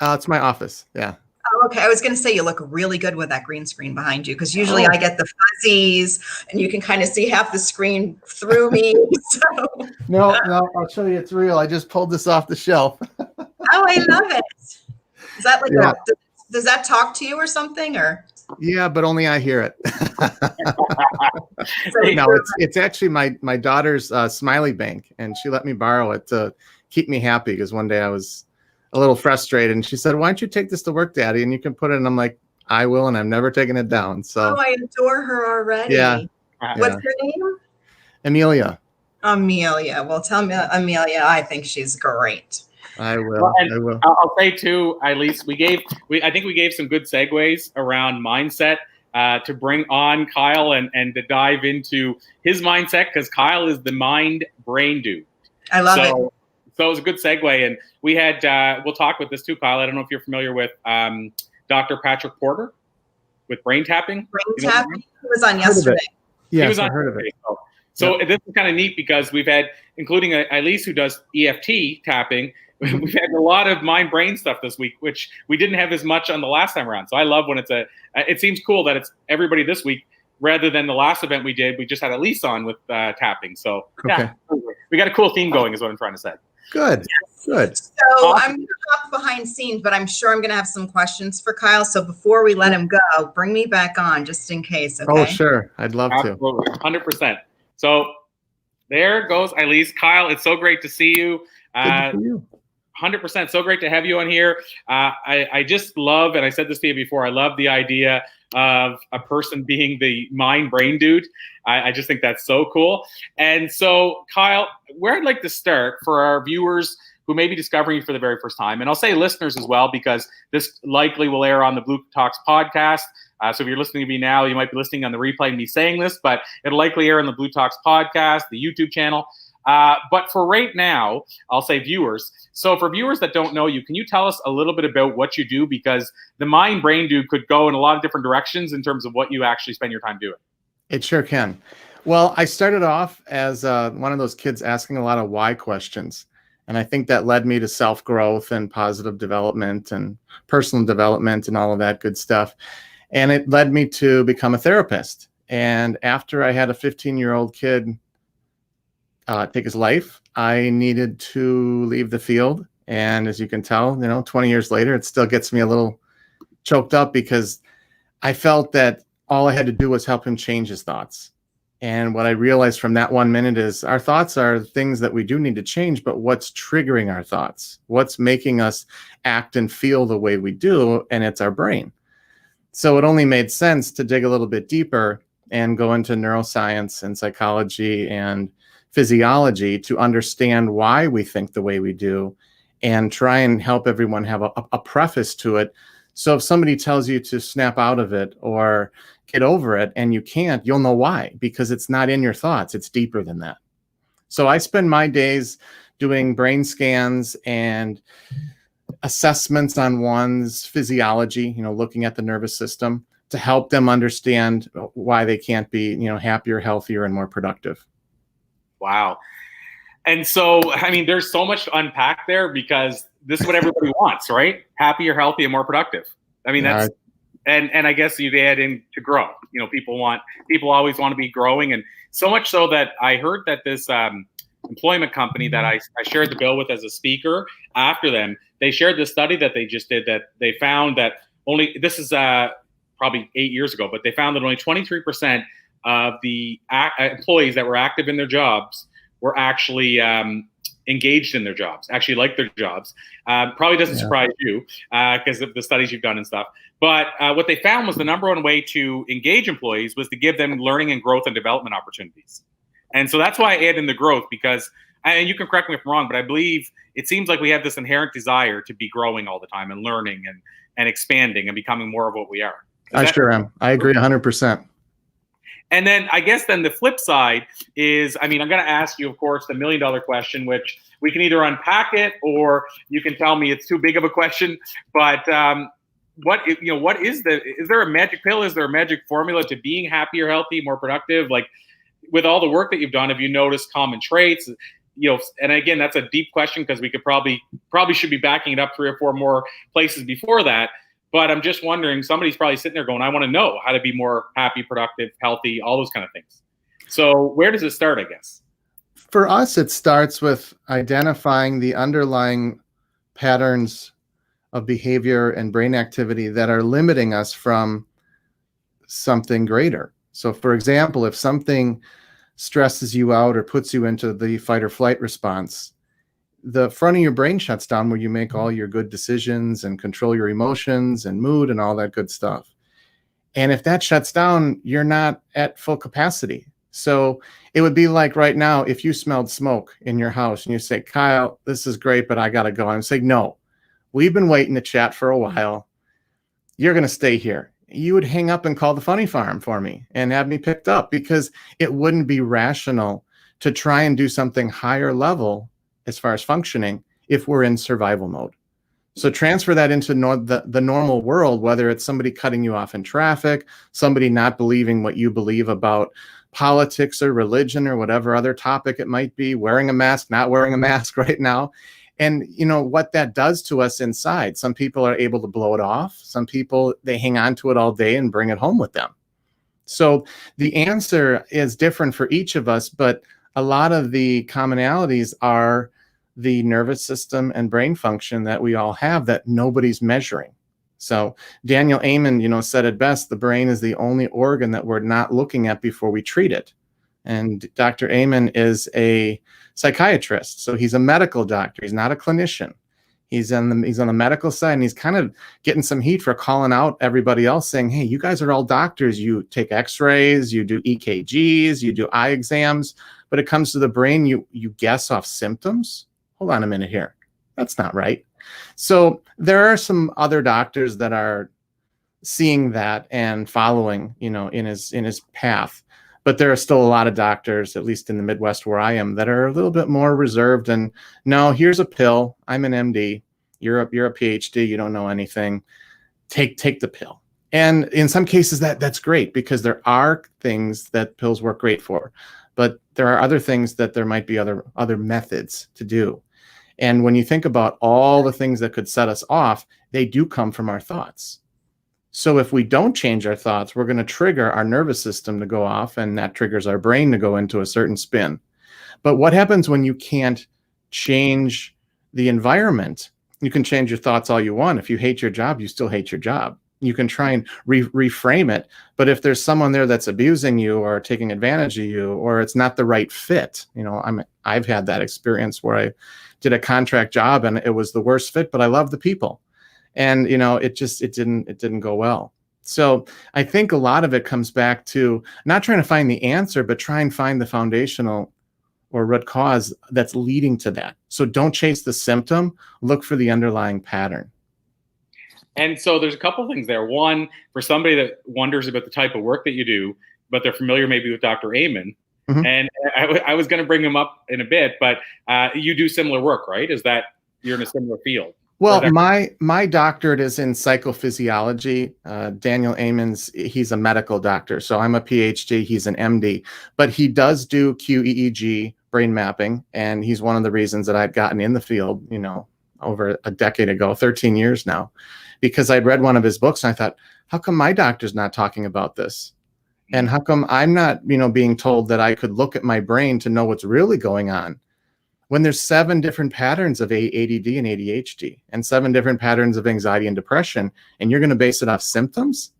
It's my office. Yeah. Oh, okay. I was going to say you look really good with that green screen behind you, because usually I get the fuzzies and you can kind of see half the screen through me. So. No, I'll show you it's real. I just pulled this off the shelf. Oh, I love it. Is that like does that talk to you or something, or? Yeah, but only I hear it. No, it's actually my daughter's Smiley Bank, and she let me borrow it to keep me happy, because one day I was a little frustrated, and she said, "Why don't you take this to work, Daddy, and you can put it?" And I'm like, "I will," and I'm never taking it down. So. Oh, I adore her already. Yeah. What's her name? Amelia. Amelia. Well, tell me, Amelia, I think she's great. I will. Well, I will. I'll say too, Elise, I think we gave some good segues around mindset to bring on Kyle and to dive into his mindset, because Kyle is the mind brain dude. I love it. So it was a good segue, and we had we'll talk with this too, Kyle. I don't know if you're familiar with Dr. Patrick Porter with brain tapping. Brain tapping. He was on yesterday. Yes, I heard of it. So This is kind of neat, because we've had, including Elise, who does EFT tapping, we've had a lot of mind brain stuff this week, which we didn't have as much on the last time around. So I love when it seems cool that it's everybody this week rather than the last event we did. We just had Elise on with tapping. So yeah, we got a cool theme going is what I'm trying to say. Good. Good. So I'm going to hop behind scenes, but I'm sure I'm going to have some questions for Kyle. So before we let him go, bring me back on just in case. Okay? Oh, sure. I'd love to. Absolutely. 100%. So there goes Elise. Kyle, it's so great to see you. Good to see you. 100%. So great to have you on here. I just love, and I said this to you before, I love the idea of a person being the mind brain dude. I just think that's so cool. And so, Kyle, where I'd like to start for our viewers who may be discovering you for the very first time, and I'll say listeners as well, because this likely will air on the bLU Talks podcast. So if you're listening to me now, you might be listening on the replay and me saying this, but it'll likely air on the bLU Talks podcast, the YouTube channel. But for right now, I'll say viewers. So for viewers that don't know you, can you tell us a little bit about what you do? Because the mind brain dude could go in a lot of different directions in terms of what you actually spend your time doing. It sure can. Well, I started off as one of those kids asking a lot of why questions. And I think that led me to self-growth and positive development and personal development and all of that good stuff. And it led me to become a therapist. And after I had a 15-year-old kid take his life, I needed to leave the field. And as you can tell, 20 years later, it still gets me a little choked up, because I felt that all I had to do was help him change his thoughts. And what I realized from that 1 minute is our thoughts are things that we do need to change, but what's triggering our thoughts? What's making us act and feel the way we do? And it's our brain. So it only made sense to dig a little bit deeper and go into neuroscience and psychology and physiology to understand why we think the way we do, and try and help everyone have a preface to it. So if somebody tells you to snap out of it or get over it and you can't, you'll know why, because it's not in your thoughts. It's deeper than that. So I spend my days doing brain scans and assessments on one's physiology, looking at the nervous system to help them understand why they can't be, happier, healthier, and more productive. Wow. And so, I mean, there's so much to unpack there, because this is what everybody wants, right? Happier, healthy, and more productive. I mean, that's, and I guess you'd add in to grow. People always want to be growing. And so much so that I heard that this employment company that I shared the bill with as a speaker after them, they shared this study that they just did, that they found that this is probably 8 years ago, but they found that only 23% of the employees that were active in their jobs were actually engaged in their jobs, actually like their jobs. Probably doesn't surprise you because of the studies you've done and stuff. But what they found was the number one way to engage employees was to give them learning and growth and development opportunities. And so that's why I add in the growth, because, and you can correct me if I'm wrong, but I believe it seems like we have this inherent desire to be growing all the time and learning and expanding and becoming more of what we are. I sure am. I agree 100%. And then I guess then the flip side is, I mean, I'm going to ask you, of course, the $1 million question, which we can either unpack it or you can tell me it's too big of a question. But is there a magic pill? Is there a magic formula to being happier, healthy, more productive? Like, with all the work that you've done, have you noticed common traits? And again, that's a deep question, because we could probably should be backing it up 3 or 4 more places before that. But I'm just wondering, somebody's probably sitting there going, I want to know how to be more happy, productive, healthy, all those kind of things. So where does it start, I guess? For us, it starts with identifying the underlying patterns of behavior and brain activity that are limiting us from something greater. So for example, if something stresses you out or puts you into the fight or flight response, the front of your brain shuts down where you make all your good decisions and control your emotions and mood and all that good stuff. And if that shuts down, you're not at full capacity. So it would be like right now, if you smelled smoke in your house and you say, Kyle, this is great, but I got to go. I'm saying, no, we've been waiting to chat for a while. You're going to stay here. You would hang up and call the funny farm for me and have me picked up, because it wouldn't be rational to try and do something higher level as far as functioning if we're in survival mode. So transfer that into the normal world, whether it's somebody cutting you off in traffic, somebody not believing what you believe about politics or religion or whatever other topic it might be, wearing a mask, not wearing a mask right now. And what that does to us inside. Some people are able to blow it off. Some people, they hang on to it all day and bring it home with them. So the answer is different for each of us, but a lot of the commonalities are the nervous system and brain function that we all have that nobody's measuring. So Daniel Amen, said it best: the brain is the only organ that we're not looking at before we treat it. And Dr. Amen is a psychiatrist, so he's a medical doctor. He's not a clinician. He's on the medical side, and he's kind of getting some heat for calling out everybody else, saying, hey, you guys are all doctors. You take x-rays, you do EKGs, you do eye exams, but it comes to the brain, you guess off symptoms. Hold on a minute here. That's not right. So there are some other doctors that are seeing that and following, in his path. But there are still a lot of doctors, at least in the Midwest where I am, that are a little bit more reserved. And no, here's a pill. I'm an MD. You're a PhD. You don't know anything. Take the pill. And in some cases, that's great, because there are things that pills work great for. But there are other things that there might be other methods to do. And when you think about all the things that could set us off, they do come from our thoughts. So if we don't change our thoughts, we're going to trigger our nervous system to go off, and that triggers our brain to go into a certain spin. But what happens when you can't change the environment? You can change your thoughts all you want. If you hate your job, you still hate your job. You can try and reframe it. But if there's someone there that's abusing you or taking advantage of you, or it's not the right fit, I've had that experience where I did a contract job and it was the worst fit, but I love the people. And, it didn't go well. So I think a lot of it comes back to not trying to find the answer, but try and find the foundational or root cause that's leading to that. So don't chase the symptom, look for the underlying pattern. And so there's a couple of things there. One, for somebody that wonders about the type of work that you do, but they're familiar maybe with Dr. Amen, mm-hmm. And I was going to bring him up in a bit, but you do similar work, right? Is that you're in a similar field? Well, my doctorate is in psychophysiology. Daniel Amen's, he's a medical doctor. So I'm a PhD, he's an MD. But he does do QEEG brain mapping. And he's one of the reasons that I'd gotten in the field, over a decade ago, 13 years now, because I'd read one of his books and I thought, how come my doctor's not talking about this? And how come I'm not, being told that I could look at my brain to know what's really going on? When there's 7 different patterns of ADD and ADHD and 7 different patterns of anxiety and depression, and you're going to base it off symptoms?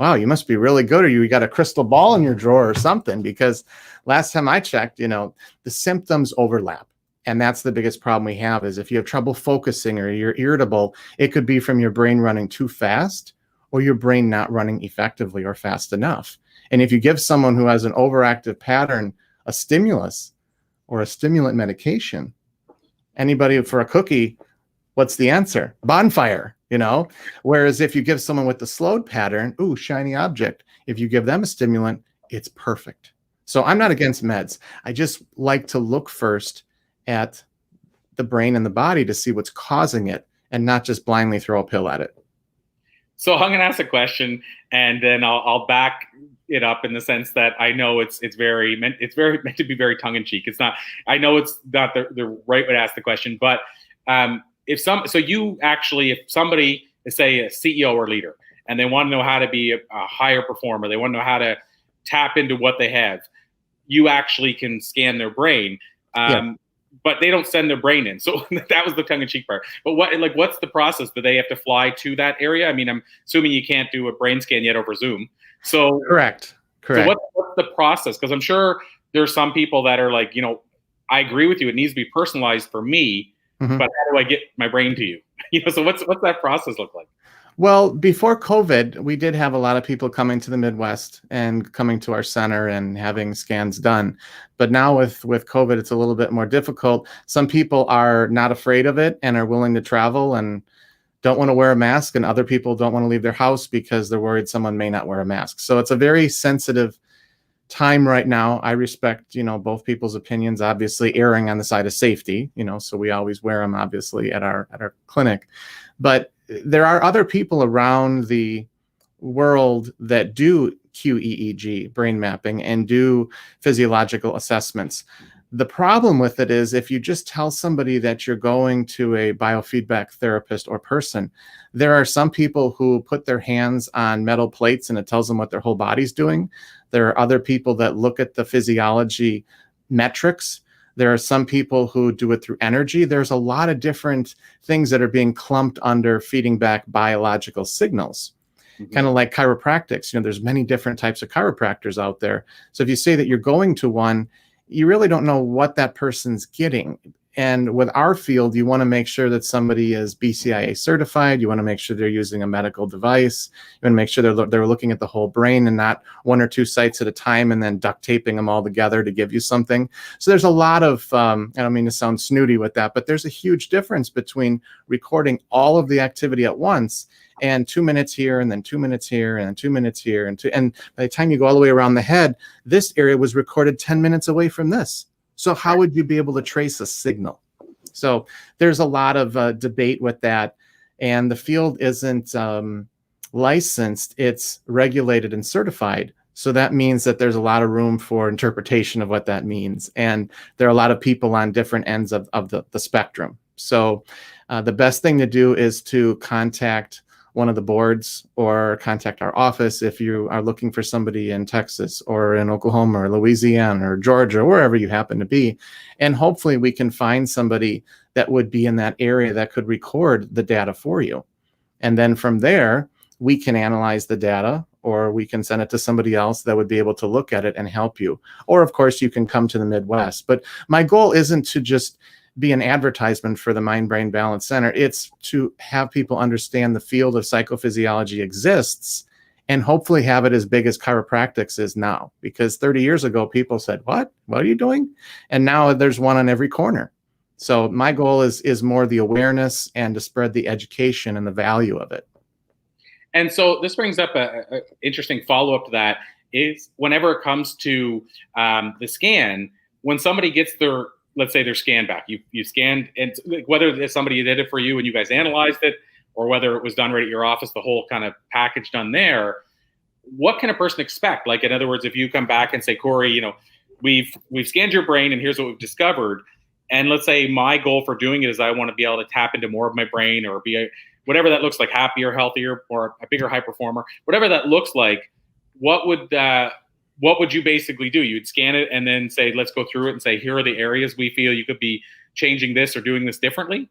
Wow, you must be really good, or you got a crystal ball in your drawer or something, because last time I checked, the symptoms overlap. And that's the biggest problem we have, is if you have trouble focusing or you're irritable, it could be from your brain running too fast or your brain not running effectively or fast enough. And if you give someone who has an overactive pattern a stimulus or a stimulant medication, anybody for a cookie, what's the answer? Bonfire, you know? Whereas if you give someone with the slowed pattern, ooh, shiny object. If you give them a stimulant, it's perfect. So I'm not against meds. I just like to look first at the brain and the body to see what's causing it and not just blindly throw a pill at it. So I'm going to ask a question, and then I'll back it up in the sense that I know it's very meant to be very tongue in cheek. It's not. I know it's not the right way to ask the question, but if somebody is, say, a CEO or leader, and they want to know how to be a higher performer, they want to know how to tap into what they have, you actually can scan their brain. Yeah. But they don't send their brain in. So that was the tongue-in-cheek part. But what's the process? Do they have to fly to that area? I mean, I'm assuming you can't do a brain scan yet over Zoom. So Correct. So what's the process? Because I'm sure there's some people that are like, I agree with you. It needs to be personalized for me. Mm-hmm. But how do I get my brain to you? So what's that process look like? Well, before COVID, we did have a lot of people coming to the Midwest and coming to our center and having scans done. But now with COVID, it's a little bit more difficult. Some people are not afraid of it and are willing to travel and don't want to wear a mask, and other people don't want to leave their house because they're worried someone may not wear a mask. So it's a very sensitive time right now. I respect, both people's opinions, obviously erring on the side of safety, so we always wear them obviously at our clinic. But there are other people around the world that do QEEG brain mapping and do physiological assessments. The problem with it is if you just tell somebody that you're going to a biofeedback therapist or person, there are some people who put their hands on metal plates and it tells them what their whole body's doing. There are other people that look at the physiology metrics. There are some people who do it through energy. There's a lot of different things that are being clumped under feeding back biological signals, kind of like chiropractics. There's many different types of chiropractors out there. So if you say that you're going to one, you really don't know what that person's getting. And with our field, you want to make sure that somebody is BCIA certified. You want to make sure they're using a medical device. You want to make sure they're looking at the whole brain and not one or two sites at a time and then duct taping them all together to give you something. So there's a lot of, I don't mean to sound snooty with that, but there's a huge difference between recording all of the activity at once and 2 minutes here and then 2 minutes here and then 2 minutes here. And by the time you go all the way around the head, this area was recorded 10 minutes away from this. So how would you be able to trace a signal? So there's a lot of debate with that. And the field isn't licensed, it's regulated and certified. So that means that there's a lot of room for interpretation of what that means. And there are a lot of people on different ends of the spectrum. So the best thing to do is to contact one of the boards or contact our office if you are looking for somebody in Texas or in Oklahoma or Louisiana or Georgia, or wherever you happen to be. And hopefully we can find somebody that would be in that area that could record the data for you. And then from there, we can analyze the data, or we can send it to somebody else that would be able to look at it and help you. Or of course, you can come to the Midwest. But my goal isn't to just be an advertisement for the Mind Brain Balance Center. It's to have people understand the field of psychophysiology exists and hopefully have it as big as chiropractics is now. Because 30 years ago, people said, what are you doing? And now there's one on every corner. So my goal is more the awareness and to spread the education and the value of it. And so this brings up a interesting follow-up to that is whenever it comes to the scan, when somebody gets let's say their scan back, you scanned, and whether somebody did it for you and you guys analyzed it, or whether it was done right at your office, the whole kind of package done there, what can a person expect? Like, in other words, if you come back and say, Corey, we've scanned your brain and here's what we've discovered. And let's say my goal for doing it is I want to be able to tap into more of my brain or be whatever that looks like, happier, healthier, or a bigger high performer, whatever that looks like. What would you basically do? You'd scan it and then say, let's go through it and say, here are the areas we feel you could be changing this or doing this differently?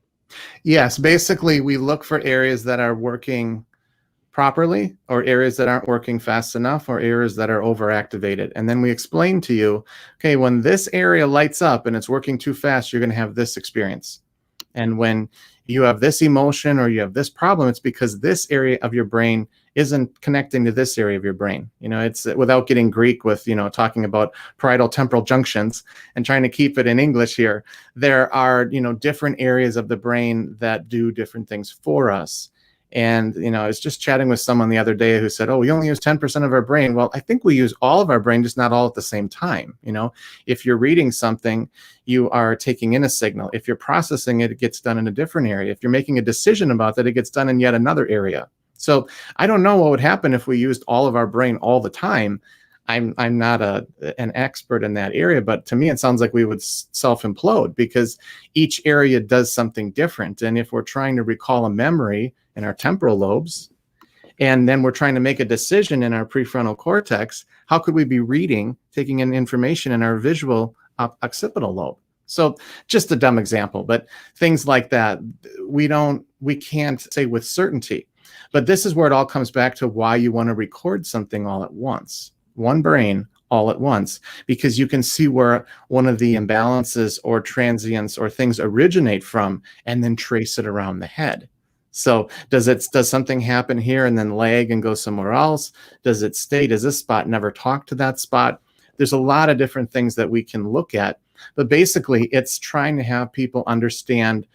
Yes, basically we look for areas that are working properly or areas that aren't working fast enough or areas that are overactivated. And then we explain to you, okay, when this area lights up and it's working too fast, you're going to have this experience. And when you have this emotion or you have this problem, it's because this area of your brain isn't connecting to this area of your brain. You know, it's without getting Greek with, you know, talking about parietal temporal junctions and trying to keep it in English here. There are, you know, different areas of the brain that do different things for us. And, you know, I was just chatting with someone the other day who said, oh, we only use 10% of our brain. Well, I think we use all of our brain, just not all at the same time. You know, if you're reading something, you are taking in a signal. If you're processing it, it gets done in a different area. If you're making a decision about that, it gets done in yet another area. So I don't know what would happen if we used all of our brain all the time. I'm not an expert in that area, but to me, it sounds like we would self-implode because each area does something different. And if we're trying to recall a memory in our temporal lobes, and then we're trying to make a decision in our prefrontal cortex, how could we be reading, taking in information in our visual occipital lobe? So just a dumb example, but things like that, we can't say with certainty. But this is where it all comes back to why you want to record something all at once. One brain all at once, because you can see where one of the imbalances or transients or things originate from and then trace it around the head. So does something happen here and then lag and go somewhere else? Does it stay? Does this spot never talk to that spot? There's a lot of different things that we can look at, but basically it's trying to have people understand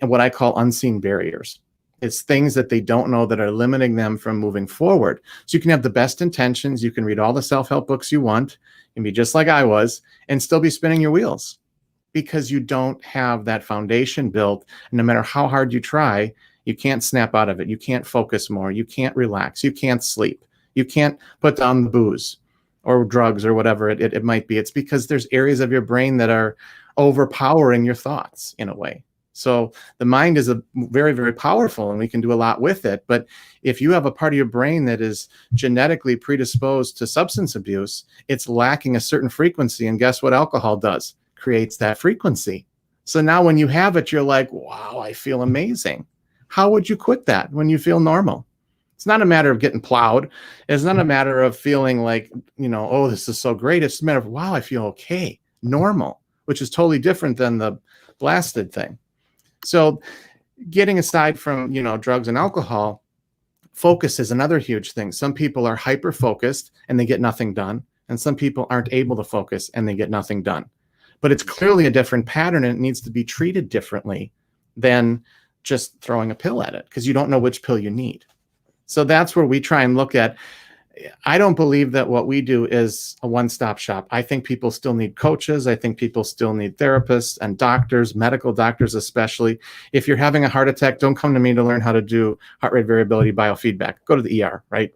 what I call unseen barriers. It's things that they don't know that are limiting them from moving forward. So you can have the best intentions. You can read all the self-help books you want. You can be just like I was and still be spinning your wheels because you don't have that foundation built. And no matter how hard you try, you can't snap out of it. You can't focus more. You can't relax. You can't sleep. You can't put down the booze or drugs or whatever it might be. It's because there's areas of your brain that are overpowering your thoughts in a way. So the mind is very, very powerful and we can do a lot with it. But if you have a part of your brain that is genetically predisposed to substance abuse, it's lacking a certain frequency. And guess what alcohol does? Creates that frequency. So now when you have it, you're like, wow, I feel amazing. How would you quit that when you feel normal? It's not a matter of getting plowed. It's not a matter of feeling like, you know, oh, this is so great. It's a matter of, wow, I feel okay, normal, which is totally different than the blasted thing. So getting aside from, you know, drugs and alcohol, focus is another huge thing. Some people are hyper-focused and they get nothing done. And some people aren't able to focus and they get nothing done. But it's clearly a different pattern and it needs to be treated differently than just throwing a pill at it because you don't know which pill you need. So that's where we try and look at. I don't believe that what we do is a one-stop shop. I think people still need coaches. I think people still need therapists and doctors, medical doctors especially. If you're having a heart attack, don't come to me to learn how to do heart rate variability biofeedback. Go to the ER, right?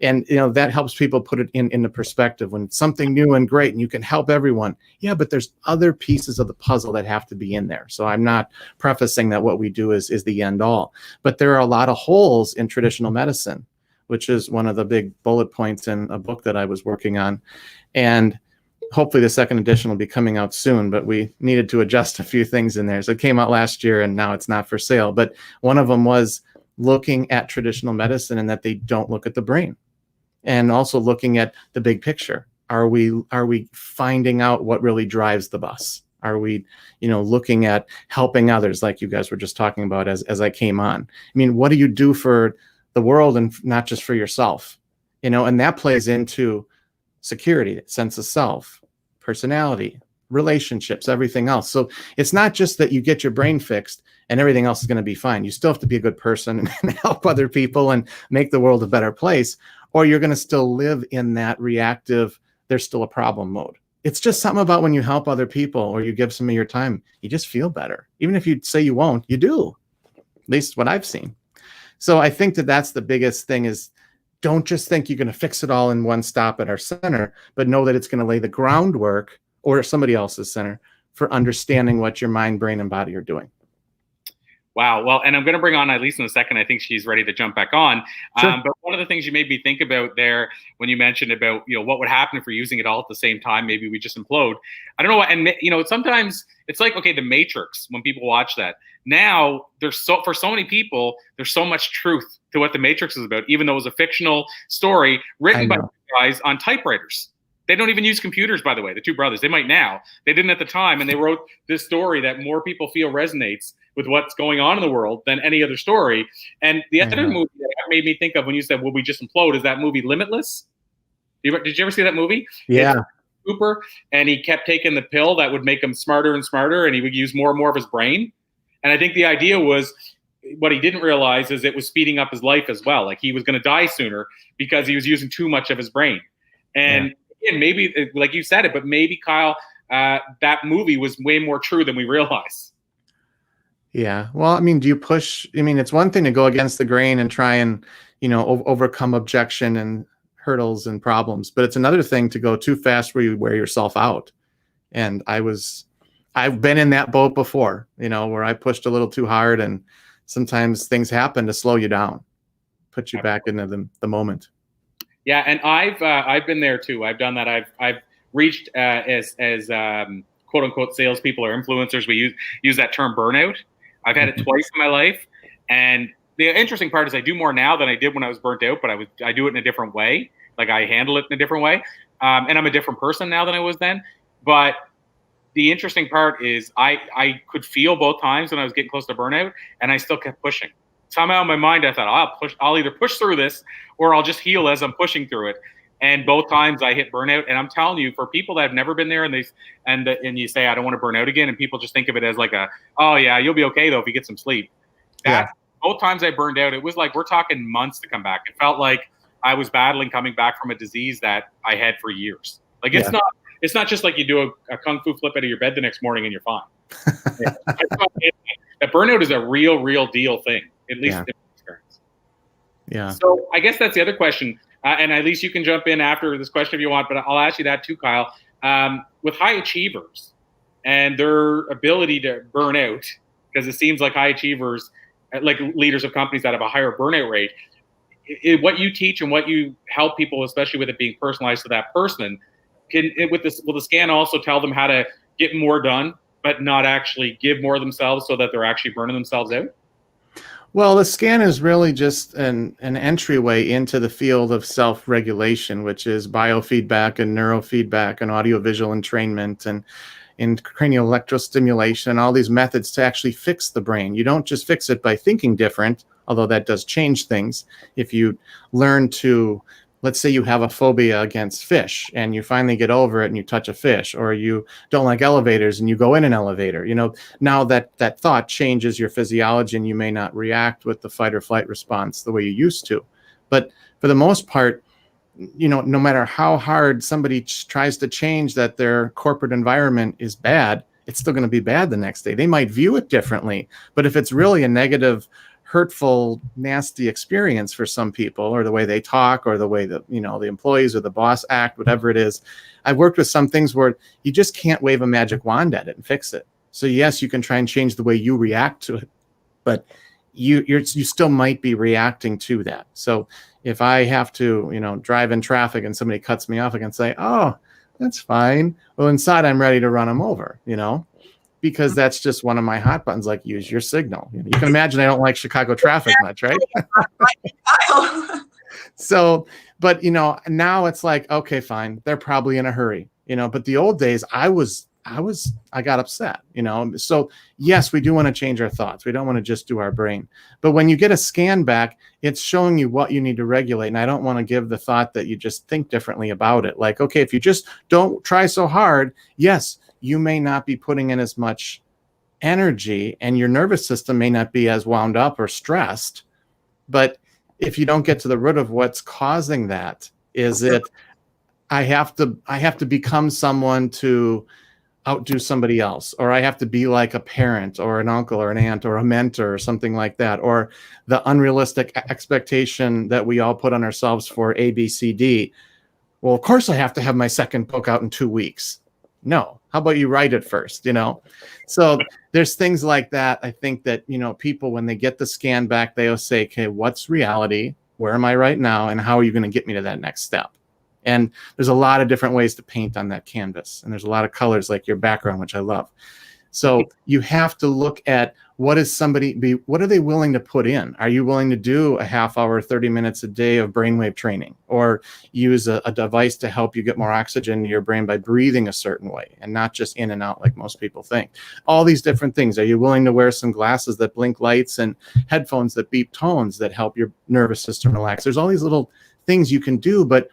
And you know that helps people put it into perspective when it's something new and great and you can help everyone. Yeah, but there's other pieces of the puzzle that have to be in there. So I'm not prefacing that what we do is the end all. But there are a lot of holes in traditional medicine, which is one of the big bullet points in a book that I was working on. And hopefully the second edition will be coming out soon, but we needed to adjust a few things in there. So it came out last year and now it's not for sale. But one of them was looking at traditional medicine and that they don't look at the brain. And also looking at the big picture. Are we finding out what really drives the bus? Are we, you know, looking at helping others like you guys were just talking about as I came on? I mean, what do you do for the world and not just for yourself? You know, and that plays into security, sense of self, personality, relationships, everything else. So it's not just that you get your brain fixed and everything else is going to be fine. You still have to be a good person and help other people and make the world a better place. Or you're going to still live in that reactive, there's still a problem mode. It's just something about when you help other people or you give some of your time, you just feel better. Even if you say you won't, you do. At least what I've seen. So I think that that's the biggest thing is don't just think you're going to fix it all in one stop at our center, but know that it's going to lay the groundwork or somebody else's center for understanding what your mind, brain, and body are doing. Wow. Well, and I'm going to bring on Elise in a second. I think she's ready to jump back on. Sure. But one of the things you made me think about there when you mentioned about, you know, what would happen if we're using it all at the same time, maybe we just implode. I don't know. And, you know, sometimes it's like, okay, The Matrix, when people watch that now, for so many people, there's so much truth to what The Matrix is about, even though it was a fictional story written by guys on typewriters. They don't even use computers, by the way, the two brothers. They might now. They didn't at the time, and they wrote this story that more people feel resonates with what's going on in the world than any other story. And the other movie that made me think of when you said, will we just implode, is that movie Limitless. Did you ever see that movie? Yeah. It's Cooper, and he kept taking the pill that would make him smarter and smarter, and he would use more and more of his brain. And I think the idea was, what he didn't realize is it was speeding up his life as well. Like, he was going to die sooner because he was using too much of his brain. And again, maybe, like you said it, but maybe, Kyle, that movie was way more true than we realize. Yeah. Well, I mean, do you push? I mean, it's one thing to go against the grain and try and, overcome objection and hurdles and problems, but it's another thing to go too fast where you wear yourself out. And I've been in that boat before, where I pushed a little too hard, and sometimes things happen to slow you down, put you back into the moment. Yeah, and I've been there too. I've done that. I've reached as quote unquote salespeople or influencers. We use that term burnout. I've had it twice in my life, and the interesting part is I do more now than I did when I was burnt out. But I do it in a different way. Like, I handle it in a different way, and I'm a different person now than I was then. But the interesting part is I could feel both times when I was getting close to burnout, and I still kept pushing. Somehow in my mind, I thought, I'll either push through this or I'll just heal as I'm pushing through it. And both times I hit burnout. And I'm telling you, for people that have never been there, and you say, I don't want to burn out again, and people just think of it as like oh yeah, you'll be okay though if you get some sleep. Both times I burned out, it was like, we're talking months to come back. It felt like I was battling coming back from a disease that I had for years. Like, it's not just like you do a kung fu flip out of your bed the next morning and you're fine. That burnout is a real deal thing, at least in my experience. Yeah. So I guess that's the other question. And at least you can jump in after this question if you want, but I'll ask you that too, Kyle. With high achievers and their ability to burn out, because it seems like high achievers, like leaders of companies that have a higher burnout rate, what you teach and what you help people, especially with it being personalized to that person, will the scan also tell them how to get more done, but not actually give more of themselves so that they're actually burning themselves out? Well, the scan is really just an entryway into the field of self-regulation, which is biofeedback and neurofeedback and audiovisual entrainment and cranial electrostimulation and all these methods to actually fix the brain. You don't just fix it by thinking different, although that does change things. If you learn to, let's say you have a phobia against fish and you finally get over it and you touch a fish, or you don't like elevators and you go in an elevator, now that thought changes your physiology and you may not react with the fight or flight response the way you used to. But for the most part, no matter how hard somebody tries to change that their corporate environment is bad, it's still going to be bad the next day. They might view it differently, but if it's really a negative, hurtful, nasty experience for some people, or the way they talk, or the way that the employees or the boss act, whatever it is, I've worked with some things where you just can't wave a magic wand at it and fix it. So yes, you can try and change the way you react to it, but you still might be reacting to that. So if I have to drive in traffic and somebody cuts me off, I can say, oh, that's fine. Well, inside I'm ready to run them over, because that's just one of my hot buttons, like use your signal. You can imagine I don't like Chicago traffic much, right? So, but now it's like, okay, fine, they're probably in a hurry, but the old days I got upset, so yes, we do want to change our thoughts. We don't want to just do our brain, but when you get a scan back, it's showing you what you need to regulate. And I don't want to give the thought that you just think differently about it. Like, okay, if you just don't try so hard, yes, you may not be putting in as much energy and your nervous system may not be as wound up or stressed. But if you don't get to the root of what's causing that, is it, I have to become someone to outdo somebody else, or I have to be like a parent or an uncle or an aunt or a mentor or something like that, or the unrealistic expectation that we all put on ourselves for A, B, C, D. Well, of course I have to have my second book out in 2 weeks. No, how about you write it first, So there's things like that. I think that, people, when they get the scan back, they'll say, okay, what's reality? Where am I right now? And how are you going to get me to that next step? And there's a lot of different ways to paint on that canvas. And there's a lot of colors like your background, which I love. So you have to look at what are they willing to put in? Are you willing to do a half hour, 30 minutes a day of brainwave training, or use a device to help you get more oxygen to your brain by breathing a certain way and not just in and out like most people think? All these different things. Are you willing to wear some glasses that blink lights and headphones that beep tones that help your nervous system relax? There's all these little things you can do, but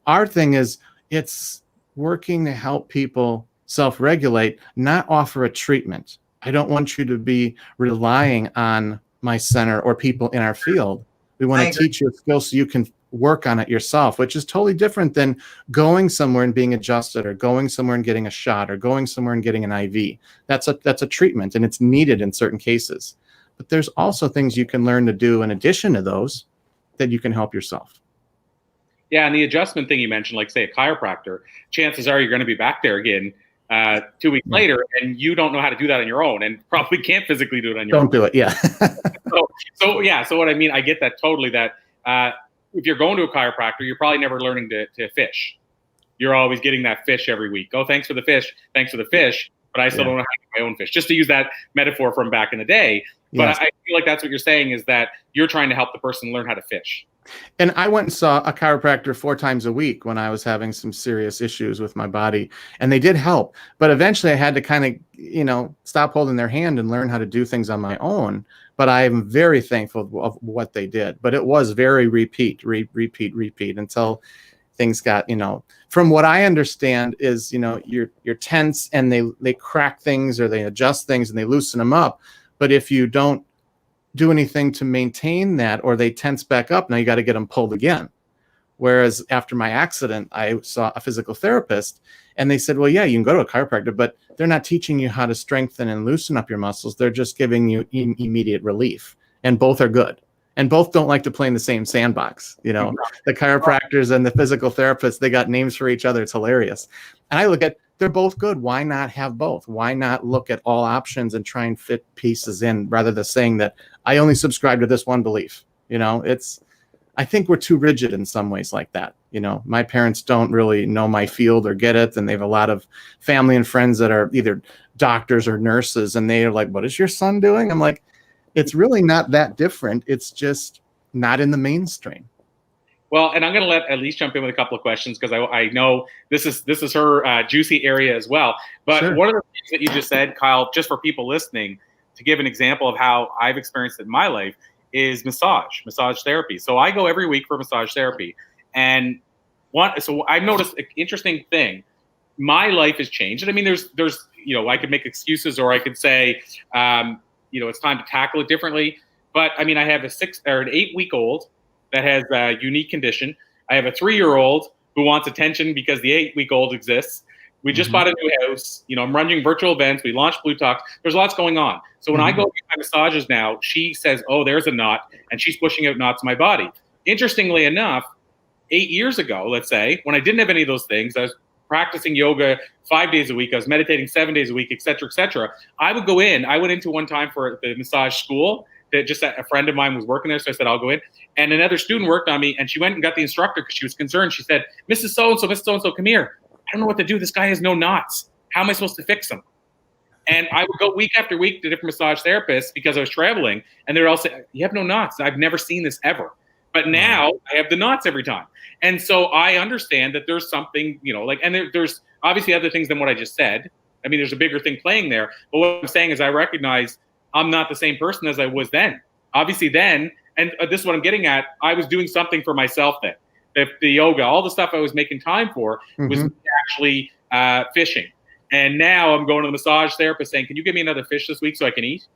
our thing is it's working to help people self-regulate, not offer a treatment. I don't want you to be relying on my center or people in our field. We want to teach you skills so you can work on it yourself, which is totally different than going somewhere and being adjusted, or going somewhere and getting a shot, or going somewhere and getting an IV. That's a treatment, and it's needed in certain cases. But there's also things you can learn to do in addition to those that you can help yourself. Yeah, and the adjustment thing you mentioned, like say a chiropractor, chances are you're going to be back there again 2 weeks later, and you don't know how to do that on your own, and probably can't physically do it on your own. Don't do it, yeah. So what I mean, I get that totally, that if you're going to a chiropractor, you're probably never learning to fish. You're always getting that fish every week. Oh, thanks for the fish, but I still don't know how to get my own fish, just to use that metaphor from back in the day. But I feel like that's what you're saying, is that you're trying to help the person learn how to fish. And I went and saw a chiropractor 4 times a week when I was having some serious issues with my body, and they did help. But eventually I had to kind of, stop holding their hand and learn how to do things on my own. But I am very thankful of what they did. But it was very repeat until things got, from what I understand is, you're tense and they crack things or they adjust things and they loosen them up. But if you don't do anything to maintain that, or they tense back up, now you got to get them pulled again. Whereas after my accident, I saw a physical therapist, and they said, well, yeah, you can go to a chiropractor, but they're not teaching you how to strengthen and loosen up your muscles. They're just giving you immediate relief. And both are good. And both don't like to play in the same sandbox. The chiropractors and the physical therapists, they got names for each other. It's hilarious. And I look at, they're both good. Why not have both? Why not look at all options and try and fit pieces in, rather than saying that I only subscribe to this one belief? I think we're too rigid in some ways like that. My parents don't really know my field or get it. And they have a lot of family and friends that are either doctors or nurses. And they are like, what is your son doing? I'm like, it's really not that different. It's just not in the mainstream. Well, and I'm going to let Elise jump in with a couple of questions, because I know this is her juicy area as well. But Sure. One of the things that you just said, Kyle, just for people listening, to give an example of how I've experienced it in my life, is massage therapy. So I go every week for massage therapy. And so I've noticed an interesting thing. My life has changed. And I mean, there's I could make excuses, or I could say, it's time to tackle it differently. But I mean, I have an 8-week-old that has a unique condition. I have a 3-year-old who wants attention because the 8-week-old exists. We just bought a new house. I'm running virtual events. We launched bLU Talks. There's lots going on. So when I go get my massages now, she says, oh, there's a knot, and she's pushing out knots in my body. Interestingly enough, 8 years ago, let's say, when I didn't have any of those things, I was practicing yoga 5 days a week. I was meditating 7 days a week, et cetera, et cetera. I went into one time for the massage school. Just a friend of mine was working there, so I said, I'll go in. And another student worked on me, and she went and got the instructor because she was concerned. She said, Mrs. So-and-so, come here. I don't know what to do. This guy has no knots. How am I supposed to fix them? And I would go week after week to different massage therapists because I was traveling, and they'd all say, you have no knots. I've never seen this ever. But now I have the knots every time. And so I understand that there's something, and there's obviously other things than what I just said. I mean, there's a bigger thing playing there. But what I'm saying is I recognize I'm not the same person as I was then. Obviously then, and this is what I'm getting at, I was doing something for myself then. The yoga, all the stuff I was making time for was actually fishing. And now I'm going to the massage therapist saying, can you give me another fish this week so I can eat?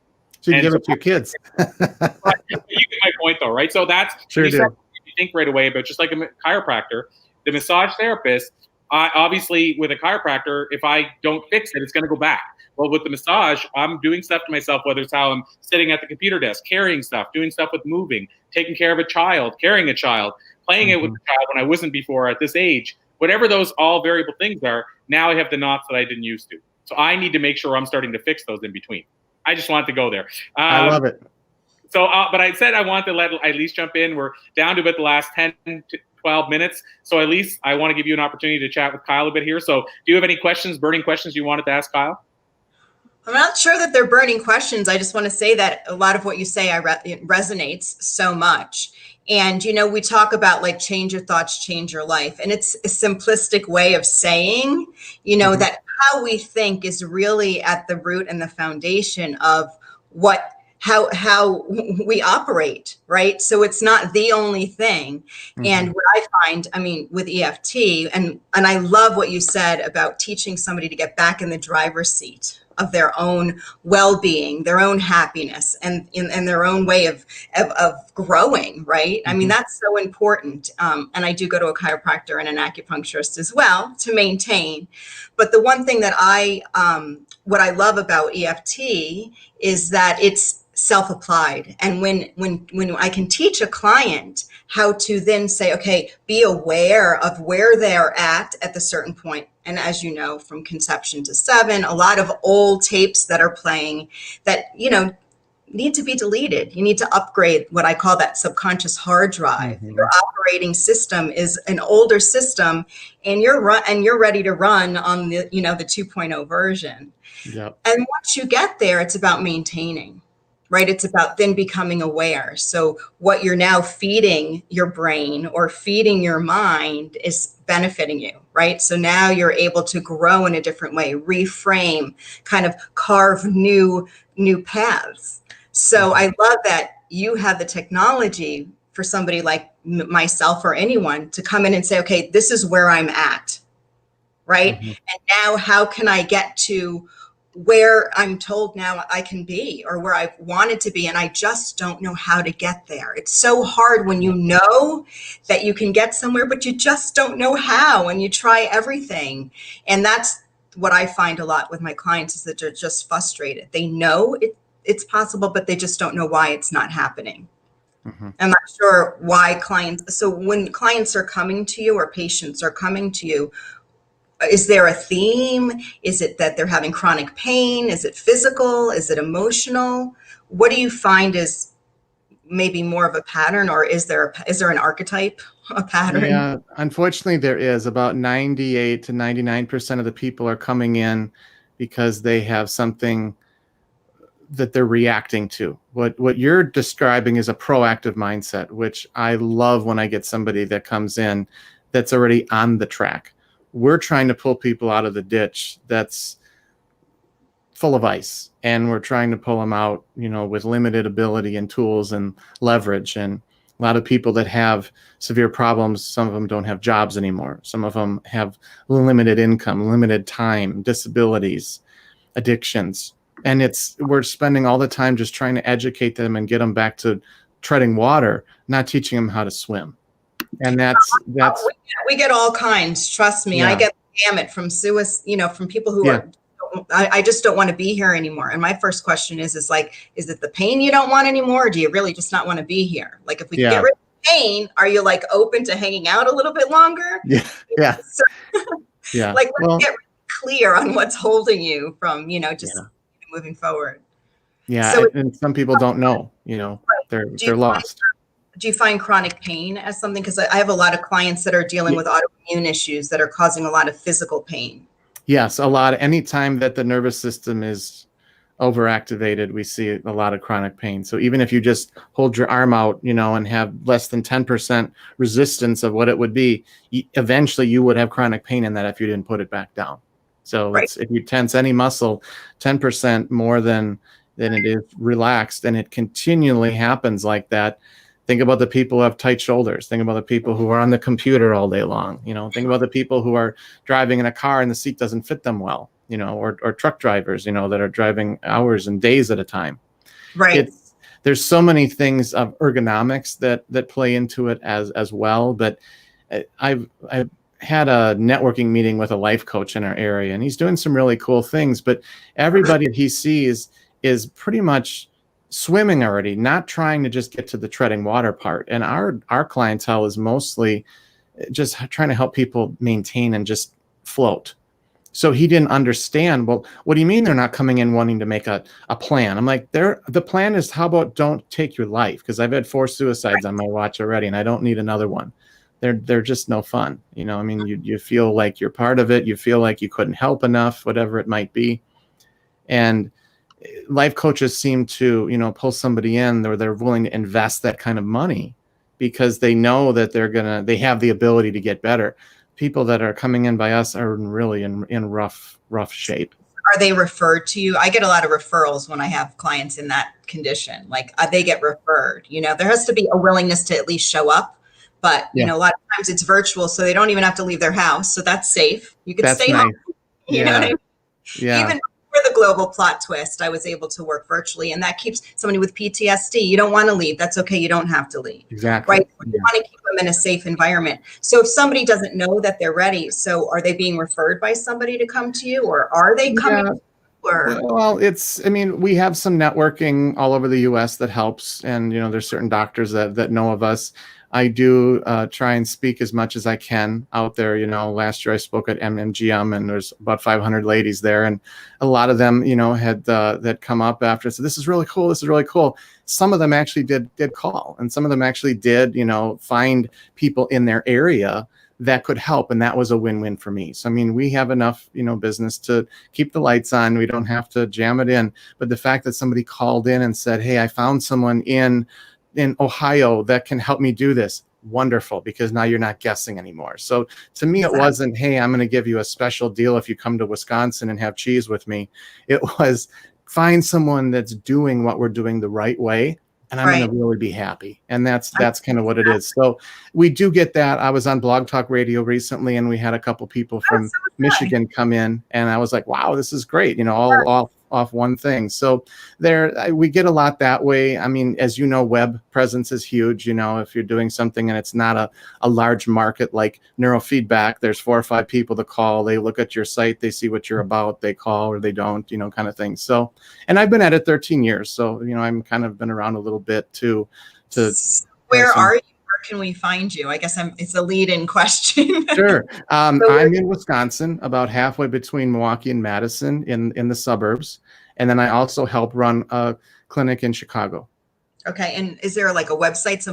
So you give it to your kids. You get my point though, right? So that's sure you think right away, but just like a chiropractor, the massage therapist, obviously with a chiropractor, if I don't fix it, it's going to go back. Well, with the massage, I'm doing stuff to myself, whether it's how I'm sitting at the computer desk, carrying stuff, doing stuff with moving, taking care of a child, carrying a child, playing it with the child when I wasn't before at this age. Whatever those all variable things are, now I have the knots that I didn't used to. So I need to make sure I'm starting to fix those in between. I just wanted to go there. I love it. So, but I said I wanted to let Elise jump in. We're down to about the last 10 to 12 minutes. So Elise, I want to give you an opportunity to chat with Kyle a bit here. So do you have any questions, burning questions you wanted to ask Kyle? I'm not sure that they're burning questions. I just want to say that a lot of what you say it resonates so much. And, we talk about like change your thoughts, change your life. And it's a simplistic way of saying, that how we think is really at the root and the foundation of how we operate, right? So it's not the only thing. And what I find, with EFT, and I love what you said about teaching somebody to get back in the driver's seat of their own well-being, their own happiness, and their own way of growing, right? That's so important. And I do go to a chiropractor and an acupuncturist as well to maintain. But the one thing that what I love about EFT is that it's self-applied. And when I can teach a client how to then say, okay, be aware of where they're at the certain point. And as you know, from conception to 7, a lot of old tapes that are playing that, need to be deleted. You need to upgrade what I call that subconscious hard drive. Your operating system is an older system, and you're ready to run on the 2.0 version. Yep. And once you get there, it's about maintaining. Right? It's about then becoming aware. So what you're now feeding your brain or feeding your mind is benefiting you, right? So now you're able to grow in a different way, reframe, kind of carve new paths. So I love that you have the technology for somebody like myself or anyone to come in and say, okay, this is where I'm at, right? And now how can I get to where I'm told now I can be, or where I've wanted to be, and I just don't know how to get there. It's so hard when you know that you can get somewhere, but you just don't know how, and you try everything. And that's what I find a lot with my clients, is that they're just frustrated. They know it's possible, but they just don't know why it's not happening. I'm not sure why clients. So when clients are coming to you or patients are coming to you, is there a theme? Is it that they're having chronic pain? Is it physical? Is it emotional? What do you find is maybe more of a pattern, or is there an archetype, a pattern? Yeah, unfortunately there is. About 98 to 99% of the people are coming in because they have something that they're reacting to. What you're describing is a proactive mindset, which I love when I get somebody that comes in that's already on the track. We're trying to pull people out of the ditch that's full of ice, and we're trying to pull them out, with limited ability and tools and leverage. And a lot of people that have severe problems, some of them don't have jobs anymore. Some of them have limited income, limited time, disabilities, addictions. And we're spending all the time just trying to educate them and get them back to treading water, not teaching them how to swim. And that's we get all kinds. Trust me, I get the gamut from suicide, from people who are. I just don't want to be here anymore. And my first question is it the pain you don't want anymore, or do you really just not want to be here? Like, if we can get rid of pain, are you like open to hanging out a little bit longer? Yeah. So, Like, let's get clear on what's holding you from moving forward. Yeah. So, and some people don't know. They're lost. Do you find chronic pain as something? Because I have a lot of clients that are dealing with autoimmune issues that are causing a lot of physical pain. Yes, a lot. Anytime that the nervous system is overactivated, we see a lot of chronic pain. So even if you just hold your arm out, and have less than 10% resistance of what it would be, eventually you would have chronic pain in that if you didn't put it back down. So if you tense any muscle 10% more than it is relaxed, and it continually happens like that. Think about the people who have tight shoulders. Think about the people who are on the computer all day long. Think about the people who are driving in a car and the seat doesn't fit them well, or truck drivers, that are driving hours and days at a time. Right. There's so many things of ergonomics that play into it as well. But I've had a networking meeting with a life coach in our area, and he's doing some really cool things. But everybody he sees is pretty much swimming already, not trying to just get to the treading water part. And our clientele is mostly just trying to help people maintain and just float. So he didn't understand, well, what do you mean they're not coming in wanting to make a plan? I'm like, the plan is, how about don't take your life? Because I've had 4 suicides on my watch already, and I don't need another one. They're just no fun. You feel like you're part of it. You feel like you couldn't help enough, whatever it might be. And life coaches seem to, pull somebody in or they're willing to invest that kind of money because they know that they have the ability to get better. People that are coming in by us are really in rough shape. Are they referred to you? I get a lot of referrals when I have clients in that condition. Like they get referred. There has to be a willingness to at least show up. But, a lot of times it's virtual, so they don't even have to leave their house. So that's safe. You can stay nice. home. You know what I mean? Yeah. Even before the global plot twist, I was able to work virtually. And that keeps somebody with PTSD. You don't want to leave. That's okay. You don't have to leave. Exactly. Right? You want to keep them in a safe environment. So if somebody doesn't know that they're ready, so are they being referred by somebody to come to you, or are they coming? Yeah. Well, we have some networking all over the US that helps. And, there's certain doctors that know of us. I do try and speak as much as I can out there. Last year I spoke at MMGM and there's about 500 ladies there. And a lot of them, had that come up after. So this is really cool. This is really cool. Some of them actually did call, and some of them actually did, find people in their area that could help. And that was a win-win for me. So, we have enough, business to keep the lights on. We don't have to jam it in. But the fact that somebody called in and said, hey, I found someone in Ohio that can help me do this. Wonderful, because now you're not guessing anymore. So to me, it wasn't, hey, I'm going to give you a special deal if you come to Wisconsin and have cheese with me. It was find someone that's doing what we're doing the right way, and I'm going to really be happy. And that's kind of what it is. So we do get that. I was on Blog Talk Radio recently, and we had a couple people from Michigan come in, and I was like, wow, this is great. All off one thing. So we get a lot that way. As web presence is huge. If you're doing something and it's not a large market like neurofeedback, there's 4 or 5 people to call. They look at your site, they see what you're about, they call or they don't, kind of thing. So, and I've been at it 13 years. So, I'm kind of been around a little bit too. Where are you? Where can we find you? I guess it's a lead-in question. Sure. I'm in Wisconsin, about halfway between Milwaukee and Madison in the suburbs. And then I also help run a clinic in Chicago. Okay. And is there like a website?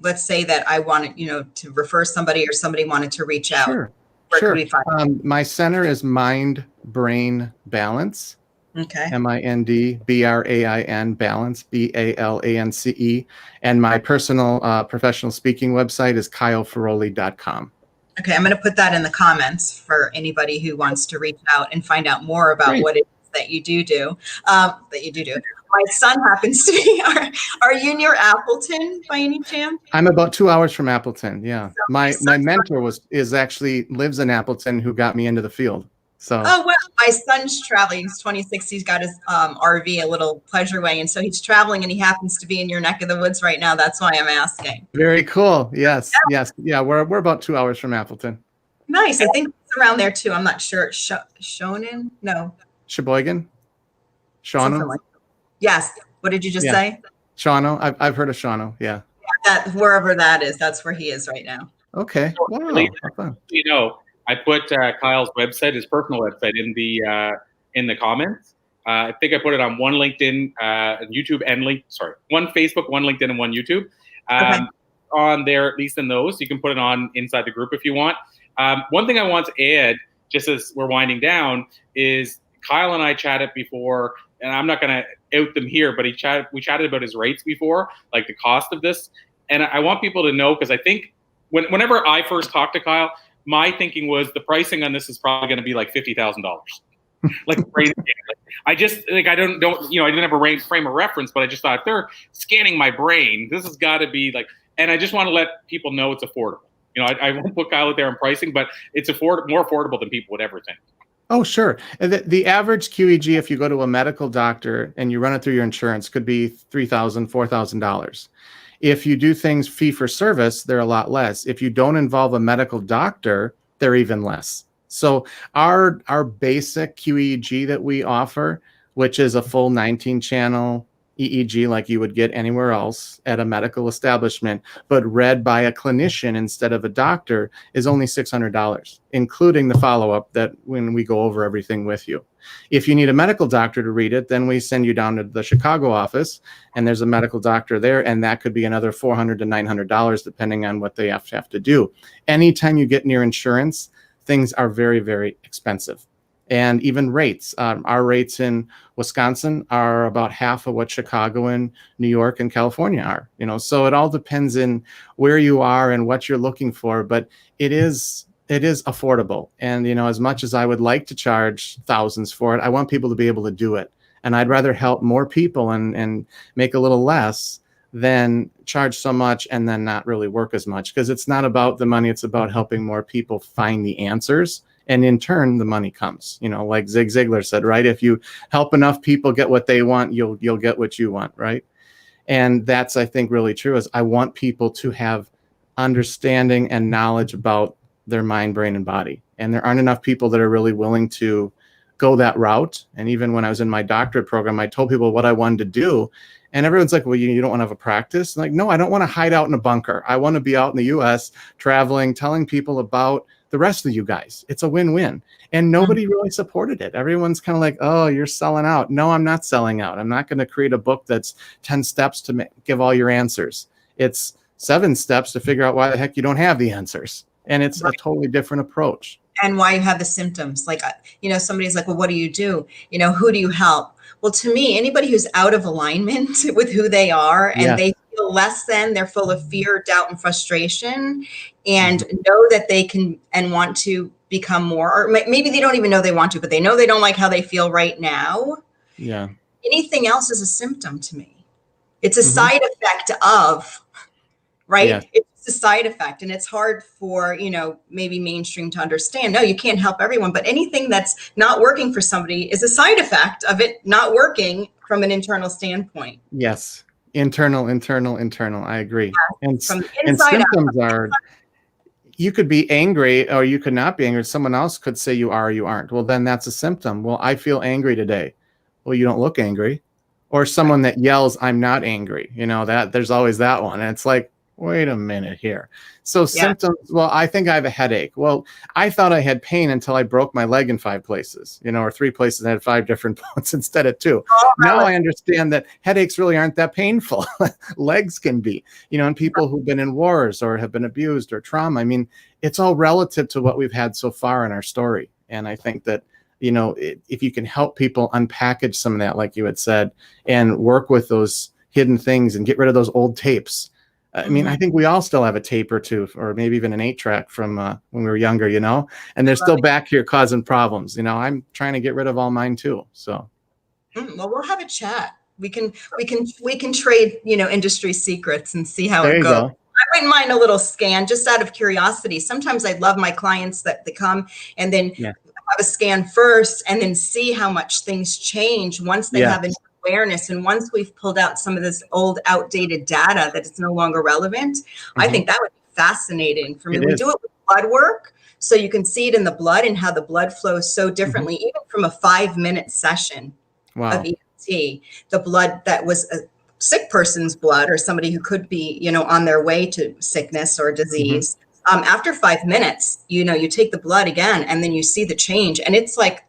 Let's say that I wanted, to refer somebody or somebody wanted to reach out. Sure. Where can we find my center is Mind Brain Balance. Okay. MindBrain Balance, BALANCE. And my personal professional speaking website is KyleFerroly.com. Okay, I'm going to put that in the comments for anybody who wants to reach out and find out more about what it is that you do. My son happens to be. Are you near Appleton by any chance? I'm about 2 hours from Appleton. Yeah, so my mentor lives in Appleton, who got me into the field. So. Oh, well, my son's traveling. He's 26. He's got his RV, a little pleasure way. And so he's traveling, and he happens to be in your neck of the woods right now. That's why I'm asking. Very cool. Yes. Yeah, we're about 2 hours from Appleton. Nice. I think it's around there, too. I'm not sure. Shonan? No. Sheboygan? Shawano? Like yes. What did you just say? Shawano. I've heard of Shawano. Yeah. Wherever that is, that's where he is right now. Okay. Wow. I put Kyle's website, his personal website, in the comments. I think I put it on one LinkedIn, YouTube, and one Facebook, one LinkedIn, and one YouTube. On there, at least in those, you can put it on inside the group if you want. One thing I want to add, just as we're winding down, is Kyle and I chatted before, and I'm not going to out them here, but we chatted about his rates before, like the cost of this. And I want people to know, because I think whenever I first talked to Kyle, my thinking was the pricing on this is probably going to be like $50,000. Like crazy. I didn't have a frame of reference, but I just thought, if they're scanning my brain, this has got to be like, and I just want to let people know it's affordable. I won't put Kyle out there on pricing, but it's more affordable than people would ever think. Oh, sure. The average QEG, if you go to a medical doctor and you run it through your insurance, could be $3,000, $4,000. If you do things fee for service, they're a lot less. If you don't involve a medical doctor, they're even less. So our basic QEEG that we offer, which is a full 19-channel EEG like you would get anywhere else at a medical establishment, but read by a clinician instead of a doctor, is only $600, including the follow-up that when we go over everything with you. If you need a medical doctor to read it, then we send you down to the Chicago office, and there's a medical doctor there, and that could be another $400 to $900, depending on what they have to do. Anytime you get near insurance, things are very, very expensive. And even rates. Our rates in Wisconsin are about half of what Chicago and New York and California are. So it all depends in where you are and what you're looking for. But it is affordable. And as much as I would like to charge thousands for it, I want people to be able to do it. And I'd rather help more people and make a little less than charge so much and then not really work as much, because it's not about the money. It's about helping more people find the answers. And in turn, the money comes, like Zig Ziglar said, right? If you help enough people get what they want, you'll get what you want, right? And that's, I think, really true, is I want people to have understanding and knowledge about their mind, brain, and body. And there aren't enough people that are really willing to go that route. And even when I was in my doctorate program, I told people what I wanted to do. And everyone's like, well, you don't want to have a practice? I'm like, no, I don't want to hide out in a bunker. I want to be out in the US traveling, telling people about the rest of you guys. It's a win-win. And nobody really supported it. Everyone's kind of like, oh, you're selling out. No, I'm not selling out. I'm not going to create a book that's 10 steps to give all your answers. It's 7 steps to figure out why the heck you don't have the answers. And it's a totally different approach. And why you have the symptoms. Like, somebody's like, well, what do you do? Who do you help? Well, to me, anybody who's out of alignment with who they are and they feel less than, they're full of fear, doubt, and frustration, and know that they can and want to become more, or maybe they don't even know they want to, but they know they don't like how they feel right now. Yeah. Anything else is a symptom to me. It's a side effect of, right? Yeah. It's a side effect, and it's hard for, maybe mainstream to understand. No, you can't help everyone, but anything that's not working for somebody is a side effect of it not working from an internal standpoint. Yes. Internal. I agree. Yeah. And From the inside symptoms out. are, you could be angry or you could not be angry. Someone else could say you are or you aren't. Well, then that's a symptom. Well, I feel angry today. Well, you don't look angry. Or someone that yells, I'm not angry. That there's always that one. And it's like, wait a minute here. So symptoms, well, I think I have a headache. Well, I thought I had pain until I broke my leg in 5 places, or 3 places and had 5 different bones instead of 2. Now I understand that headaches really aren't that painful. Legs can be, and people who've been in wars or have been abused or trauma. I mean, it's all relative to what we've had so far in our story. And I think that, if you can help people unpackage some of that, like you had said, and work with those hidden things and get rid of those old tapes. I mean, I think we all still have a tape or 2, or maybe even an 8-track from when we were younger, and they're still back here causing problems. I'm trying to get rid of all mine too. So, well, we'll have a chat. We can trade, industry secrets and see how it goes. Go. I wouldn't mind a little scan just out of curiosity. Sometimes I love my clients that they come and then have a scan first and then see how much things change once they have an awareness. And once we've pulled out some of this old outdated data that it's no longer relevant, I think that would be fascinating for me. We do it with blood work. So you can see it in the blood and how the blood flows so differently, even from a 5-minute session of EFT, the blood that was a sick person's blood or somebody who could be, on their way to sickness or disease. After 5 minutes, you take the blood again and then you see the change, and it's like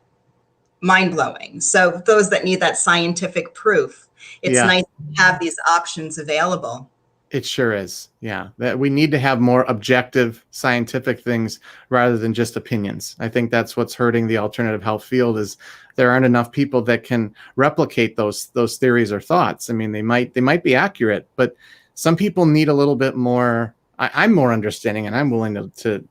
mind-blowing. So those that need that scientific proof, it's nice to have these options available. It sure is. Yeah. That we need to have more objective scientific things rather than just opinions. I think that's what's hurting the alternative health field, is there aren't enough people that can replicate those theories or thoughts. I mean, they might be accurate, but some people need a little bit more. I'm more understanding, and I'm willing to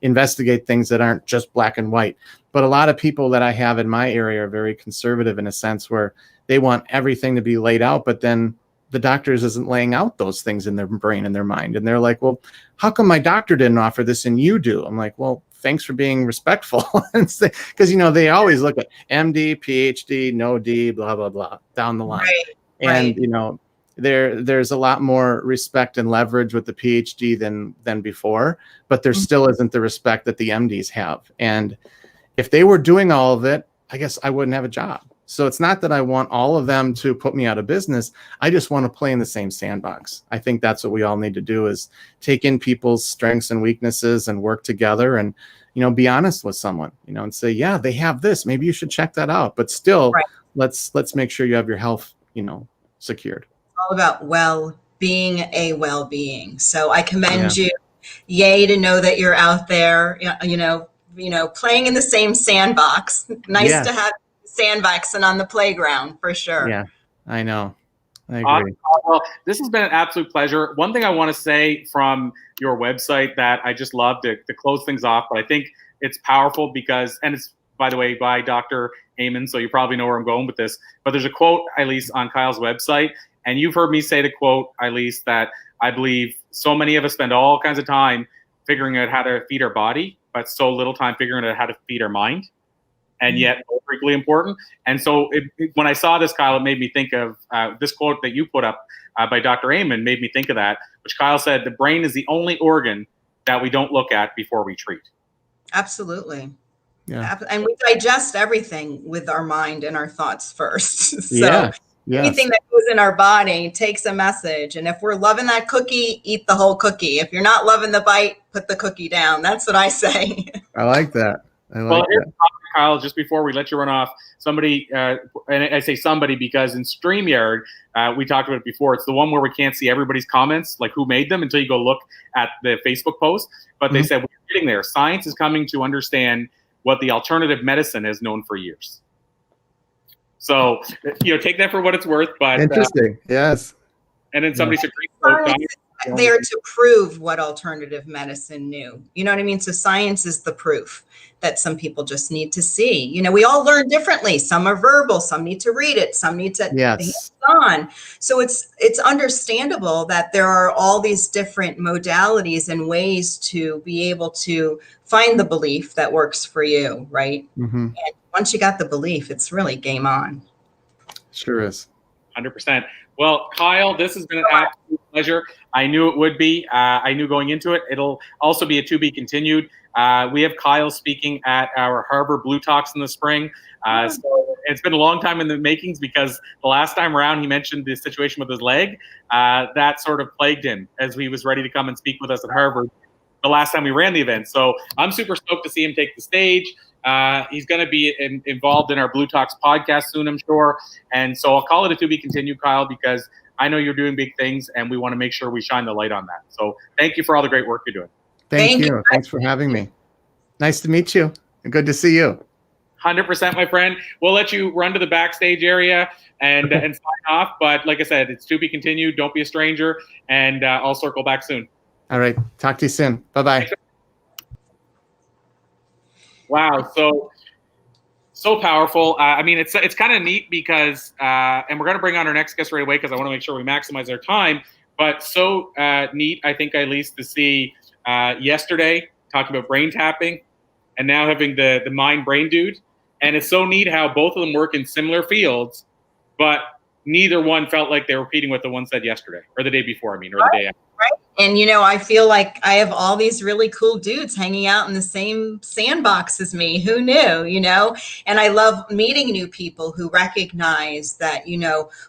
investigate things that aren't just black and white. But a lot of people that I have in my area are very conservative in a sense, where they want everything to be laid out, but then the doctors isn't laying out those things in their brain and their mind. And they're like, well, how come my doctor didn't offer this and you do? I'm like, well, thanks for being respectful. Because, they always look at MD, PhD, no D, blah, blah, blah, down the line. And, there's a lot more respect and leverage with the PhD than before, but there still isn't the respect that the MDs have. And if they were doing all of it, I guess I wouldn't have a job. So it's not that I want all of them to put me out of business. I just want to play in the same sandbox. I think that's what we all need to do, is take in people's strengths and weaknesses and work together and, be honest with someone, and say, yeah, they have this. Maybe you should check that out. But still, let's make sure you have your health, secured. It's all about well-being. So I commend you. Yay to know that you're out there, playing in the same sandbox. Nice Yes. to have sandbox and on the playground for sure. Yeah, I know. I agree. Awesome. Well, this has been an absolute pleasure. One thing I want to say from your website that I just love to close things off, but I think it's powerful because, and it's, by the way, by Dr. Amen, so you probably know where I'm going with this, but there's a quote, Eileen, on Kyle's website, and you've heard me say the quote, Eileen, that I believe so many of us spend all kinds of time figuring out how to feed our body, but so little time figuring out how to feed our mind. And yet equally important. And so when I saw this, Kyle, it made me think of this quote that you put up by Dr. Amen made me think of that, which Kyle said, the brain is the only organ that we don't look at before we treat. Absolutely. Yeah. And we digest everything with our mind and our thoughts first. So Yes. anything that goes in our body takes a message. And if we're loving that cookie, eat the whole cookie. If you're not loving the bite, put the cookie down. That's what I say. I like that. Well, here's Kyle, just before we let you run off, somebody, and I say somebody because in StreamYard, we talked about it before, it's the one where we can't see everybody's comments, like who made them, until you go look at the Facebook post. But they said, we're getting there. Science is coming to understand what the alternative medicine has known for years. So, take that for what it's worth. But interesting. Yes. And then somebody said, there to prove what alternative medicine knew. You know what I mean? So science is the proof that some people just need to see. We all learn differently. Some are verbal, some need to read it, some need to hands on. So it's understandable that there are all these different modalities and ways to be able to find the belief that works for you, right? And once you got the belief, it's really game on. Sure is. 100%. Well, Kyle, this has been an absolute pleasure. I knew it would be. I knew going into it. It'll also be a to be continued. We have Kyle speaking at our Harvard bLU Talks in the spring. So it's been a long time in the makings because the last time around he mentioned the situation with his leg. That sort of plagued him as he was ready to come and speak with us at Harvard the last time we ran the event. So I'm super stoked to see him take the stage. He's going to be involved in our bLU Talks podcast soon, I'm sure. And so I'll call it a to be continued, Kyle, because I know you're doing big things and we want to make sure we shine the light on that. So thank you for all the great work you're doing. Thank you. Thanks for having me. Nice to meet you and good to see you. 100%, my friend. We'll let you run to the backstage area and sign off. But like I said, it's to be continued. Don't be a stranger. And I'll circle back soon. All right. Talk to you soon. Bye-bye. Wow, so powerful. I mean, it's kind of neat because, and we're going to bring on our next guest right away because I want to make sure we maximize our time. But so neat, I think, at least to see yesterday talking about brain tapping, and now having the mind brain dude. And it's so neat how both of them work in similar fields, but neither one felt like they were repeating what the one said yesterday or the day before. Or the day after. Right. And, I feel like I have all these really cool dudes hanging out in the same sandbox as me. Who knew, and I love meeting new people who recognize that,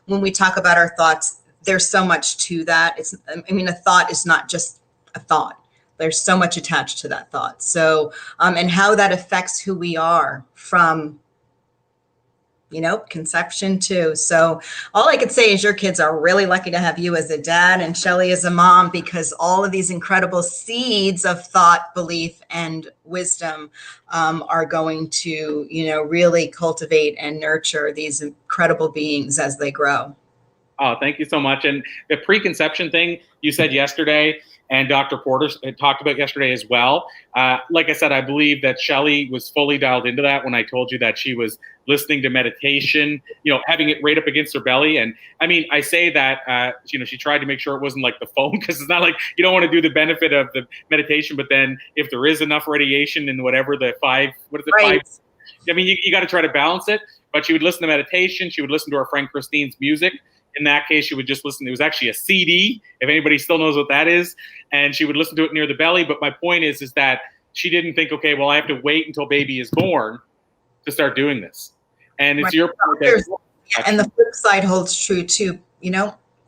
when we talk about our thoughts, there's so much to that. A thought is not just a thought. There's so much attached to that thought. So, and how that affects who we are from conception too. So all I could say is your kids are really lucky to have you as a dad and Shelly as a mom, because all of these incredible seeds of thought, belief, and wisdom are going to, really cultivate and nurture these incredible beings as they grow. Oh, thank you so much. And the preconception thing you said yesterday, and Dr. Porter talked about yesterday as well. Like I said, I believe that Shelly was fully dialed into that when I told you that she was listening to meditation, having it right up against her belly. And I mean, I say that, she tried to make sure it wasn't like the phone, because it's not like you don't want to do the benefit of the meditation, but then if there is enough radiation in whatever the five, right. I mean, you got to try to balance it. But she would listen to meditation. She would listen to our friend Christine's music. In that case, she would just listen. It was actually a CD, if anybody still knows what that is. And she would listen to it near the belly. But my point is that she didn't think, okay, well, I have to wait until baby is born to start doing this. And it's your point. And the flip side holds true too.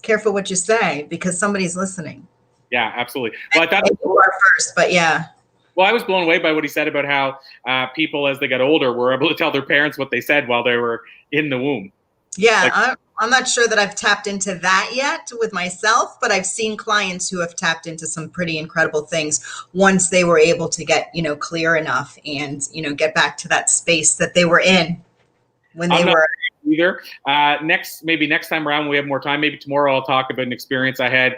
Careful what you say, because somebody's listening. Yeah, absolutely. Well, I thought you are first, but yeah. Well, I was blown away by what he said about how people, as they got older, were able to tell their parents what they said while they were in the womb. Yeah, Like, I'm not sure that I've tapped into that yet with myself, but I've seen clients who have tapped into some pretty incredible things once they were able to get, clear enough and, get back to that space that they were in when they I'm not were. either. Maybe next time around when we have more time, maybe tomorrow I'll talk about an experience I had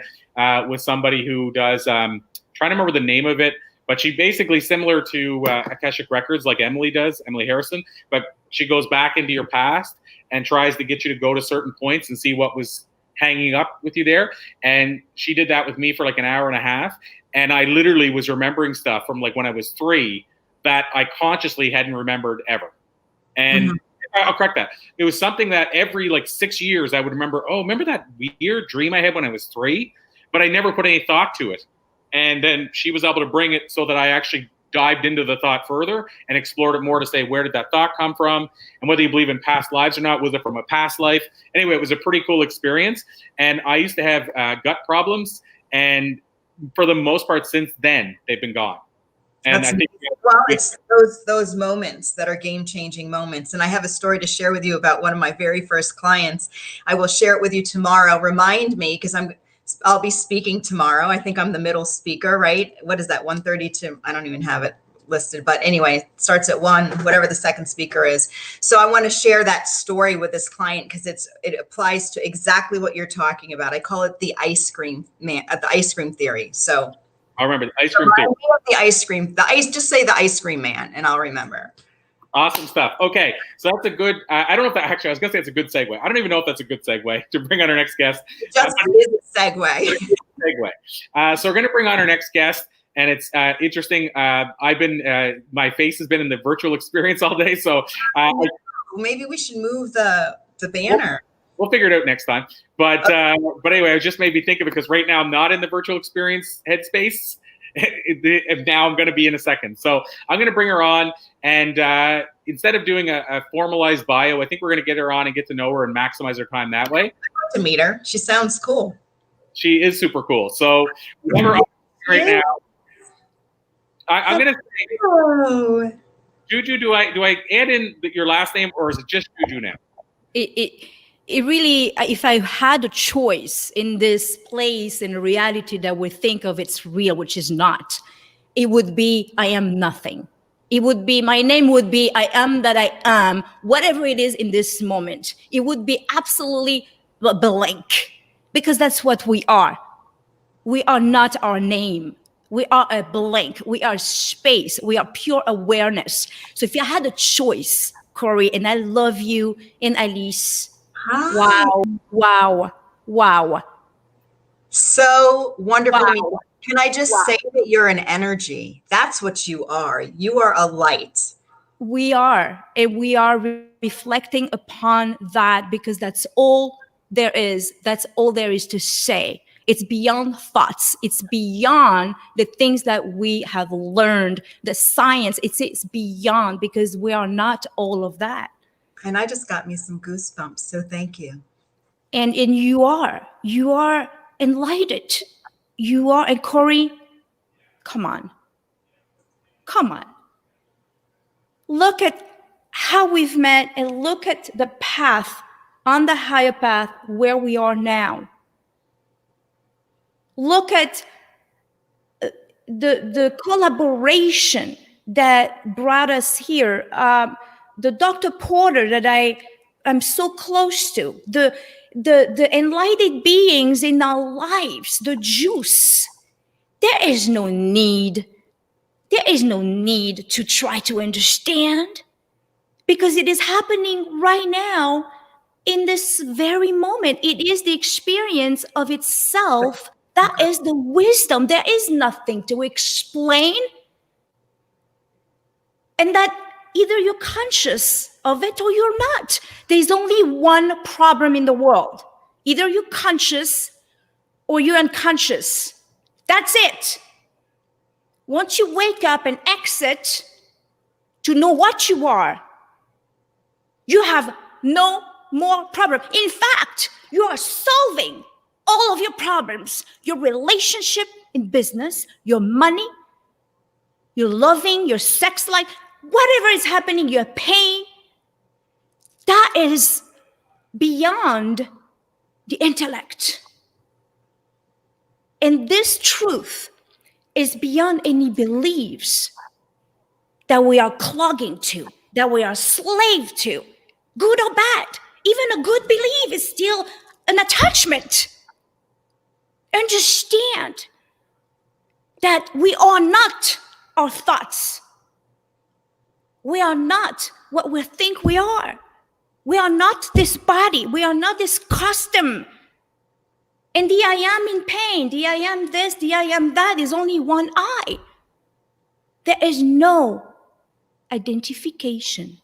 with somebody who does, trying to remember the name of it, but she basically similar to Akashic Records like Emily does, Emily Harrison, but she goes back into your past and tries to get you to go to certain points and see what was hanging up with you there. And she did that with me for like an hour and a half. And I literally was remembering stuff from like when I was 3 that I consciously hadn't remembered ever. And I'll correct that. It was something that every like 6 years I would remember, oh, remember that weird dream I had when I was 3? But I never put any thought to it. And then she was able to bring it so that I actually dived into the thought further and explored it more to say, where did that thought come from? And whether you believe in past lives or not, was it from a past life? Anyway, it was a pretty cool experience. And I used to have gut problems. And for the most part, since then, they've been gone. And I think it's those moments that are game-changing moments. And I have a story to share with you about one of my very first clients. I will share it with you tomorrow. Remind me, because I'll be speaking tomorrow. I think I'm the middle speaker, right? What is that? 1:30 to, I don't even have it listed, but anyway, it starts at 1, whatever the second speaker is. So I want to share that story with this client because it applies to exactly what you're talking about. I call it the ice cream theory. So I remember the ice cream thing. Just say the ice cream man and I'll remember. Awesome stuff. Okay, so that's a good, I don't know if that, actually, I was going to say it's a good segue. I don't even know if that's a good segue to bring on our next guest. Just is a segue. So we're going to bring on our next guest, and it's interesting. I've been, my face has been in the virtual experience all day, so. Maybe we should move the banner. We'll figure it out next time. But anyway, it just made me think of it because right now I'm not in the virtual experience headspace. Now I'm going to be in a second. So I'm going to bring her on. And instead of doing a formalized bio, I think we're going to get her on and get to know her and maximize her time that way. I'd like to meet her. She sounds cool. She is super cool. So we have her on right now. I'm going to say, JuJu, do I add in your last name or is it just JuJu now? It really, if I had a choice in this place in reality that we think of it's real, which is not, it would be I am nothing. It would be, my name would be I am that I am, whatever it is in this moment. It would be absolutely blank because that's what we are. We are not our name. We are a blank. We are space. We are pure awareness. So if you had a choice, Corey, and I love you, and Alice, wow. So wonderful. Wow. Can I just say that you're an energy? That's what you are. You are a light. We are, and we are reflecting upon that because that's all there is. That's all there is to say. It's beyond thoughts. It's beyond the things that we have learned, the science. It's beyond because we are not all of that. And I just got me some goosebumps. So thank you. And you are enlightened. You are, and Corey, come on. Look at how we've met and look at the path, on the higher path where we are now. Look at the collaboration that brought us here. The Dr. Porter that I'm so close to, the enlightened beings in our lives, the juice. There is no need to try to understand because it is happening right now in this very moment. It is the experience of itself. That is the wisdom. There is nothing to explain. And that either you're conscious of it or you're not. There's only one problem in the world. Either you're conscious or you're unconscious. That's it. Once you wake up and exit to know what you are, you have no more problem. In fact, you are solving all of your problems, your relationship in business, your money, your loving, your sex life, whatever is happening, your pain. That is beyond the intellect. And this truth is beyond any beliefs that we are clogging to, that we are slave to, good or bad. Even a good belief is still an attachment. Understand that we are not our thoughts. We are not what we think we are. We are not this body. We are not this costume. And the I am in pain, the I am this, the I am that is only one I. There is no identification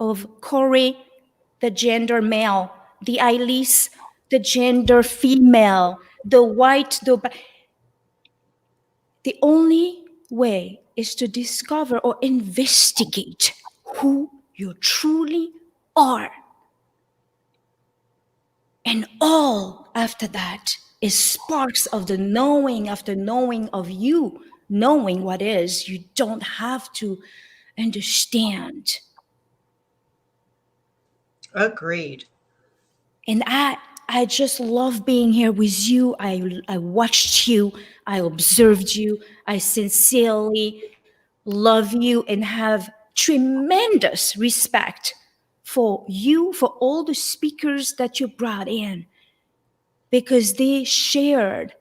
of Cote, the gender male, the Elise, the gender female, the white, the only way is to discover or investigate who you truly are. And all after that is sparks of the knowing after knowing of you, knowing what is. You don't have to understand. Agreed. And I just love being here with you. I watched you. I observed you. I sincerely love you and have tremendous respect for you, for all the speakers that you brought in, because they shared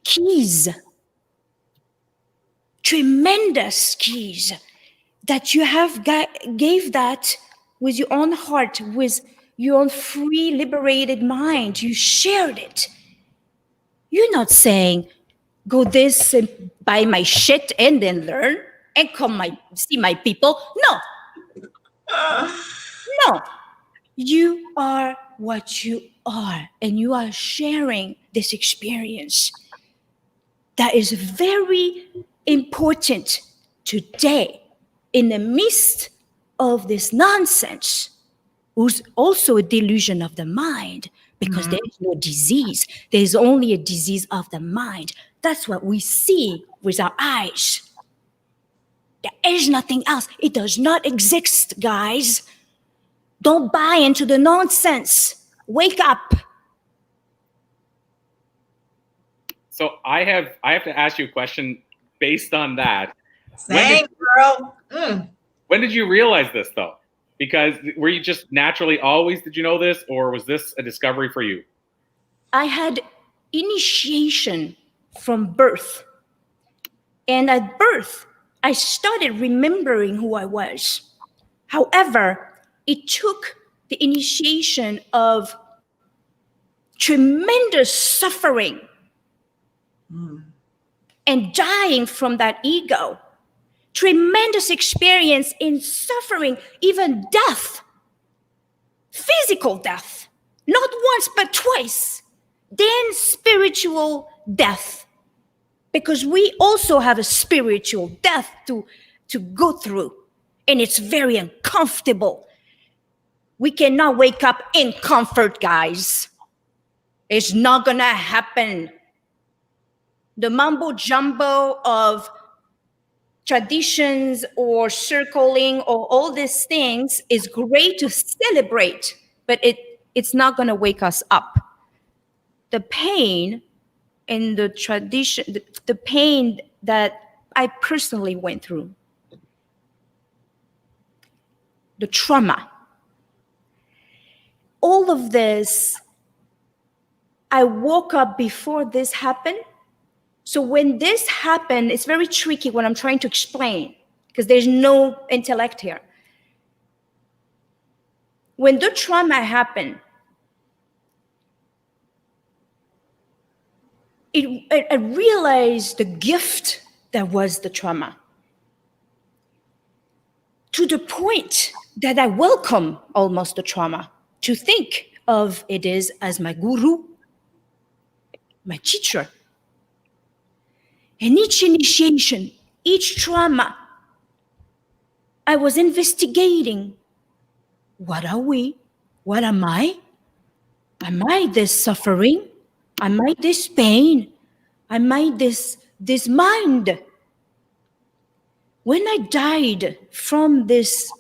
keys, tremendous keys that you have gave that with your own heart, with your own free, liberated mind. You shared it. You're not saying, go this and buy my shit and then learn and come see my people. No. No. You are what you are, and you are sharing this experience that is very important today in the midst of this nonsense, who's also a delusion of the mind, because there is no disease. There is only a disease of the mind. That's what we see with our eyes. There is nothing else. It does not exist, guys. Don't buy into the nonsense. Wake up. So I have to ask you a question based on that. Same, girl. When did you realize this, though? Because were you just naturally always, did you know this, or was this a discovery for you? I had initiation from birth. And at birth, I started remembering who I was. However, it took the initiation of tremendous suffering and dying from that ego. Tremendous experience in suffering, even death, physical death, not once but twice, then spiritual death, because we also have a spiritual death to go through, and it's very uncomfortable. We cannot wake up in comfort, guys. It's not gonna happen. The mumbo jumbo of traditions or circling or all these things is great to celebrate, but it's not going to wake us up. The pain and the tradition, the pain that I personally went through, the trauma, all of this, I woke up before this happened. So when this happened, it's very tricky what I'm trying to explain, because there's no intellect here. When the trauma happened, I realized the gift that was the trauma, to the point that I welcome almost the trauma, to think of it is as my guru, my teacher. And each initiation, each trauma, I was investigating, what are we? What am I? Am I this suffering? Am I this pain? Am I this mind? When I died from this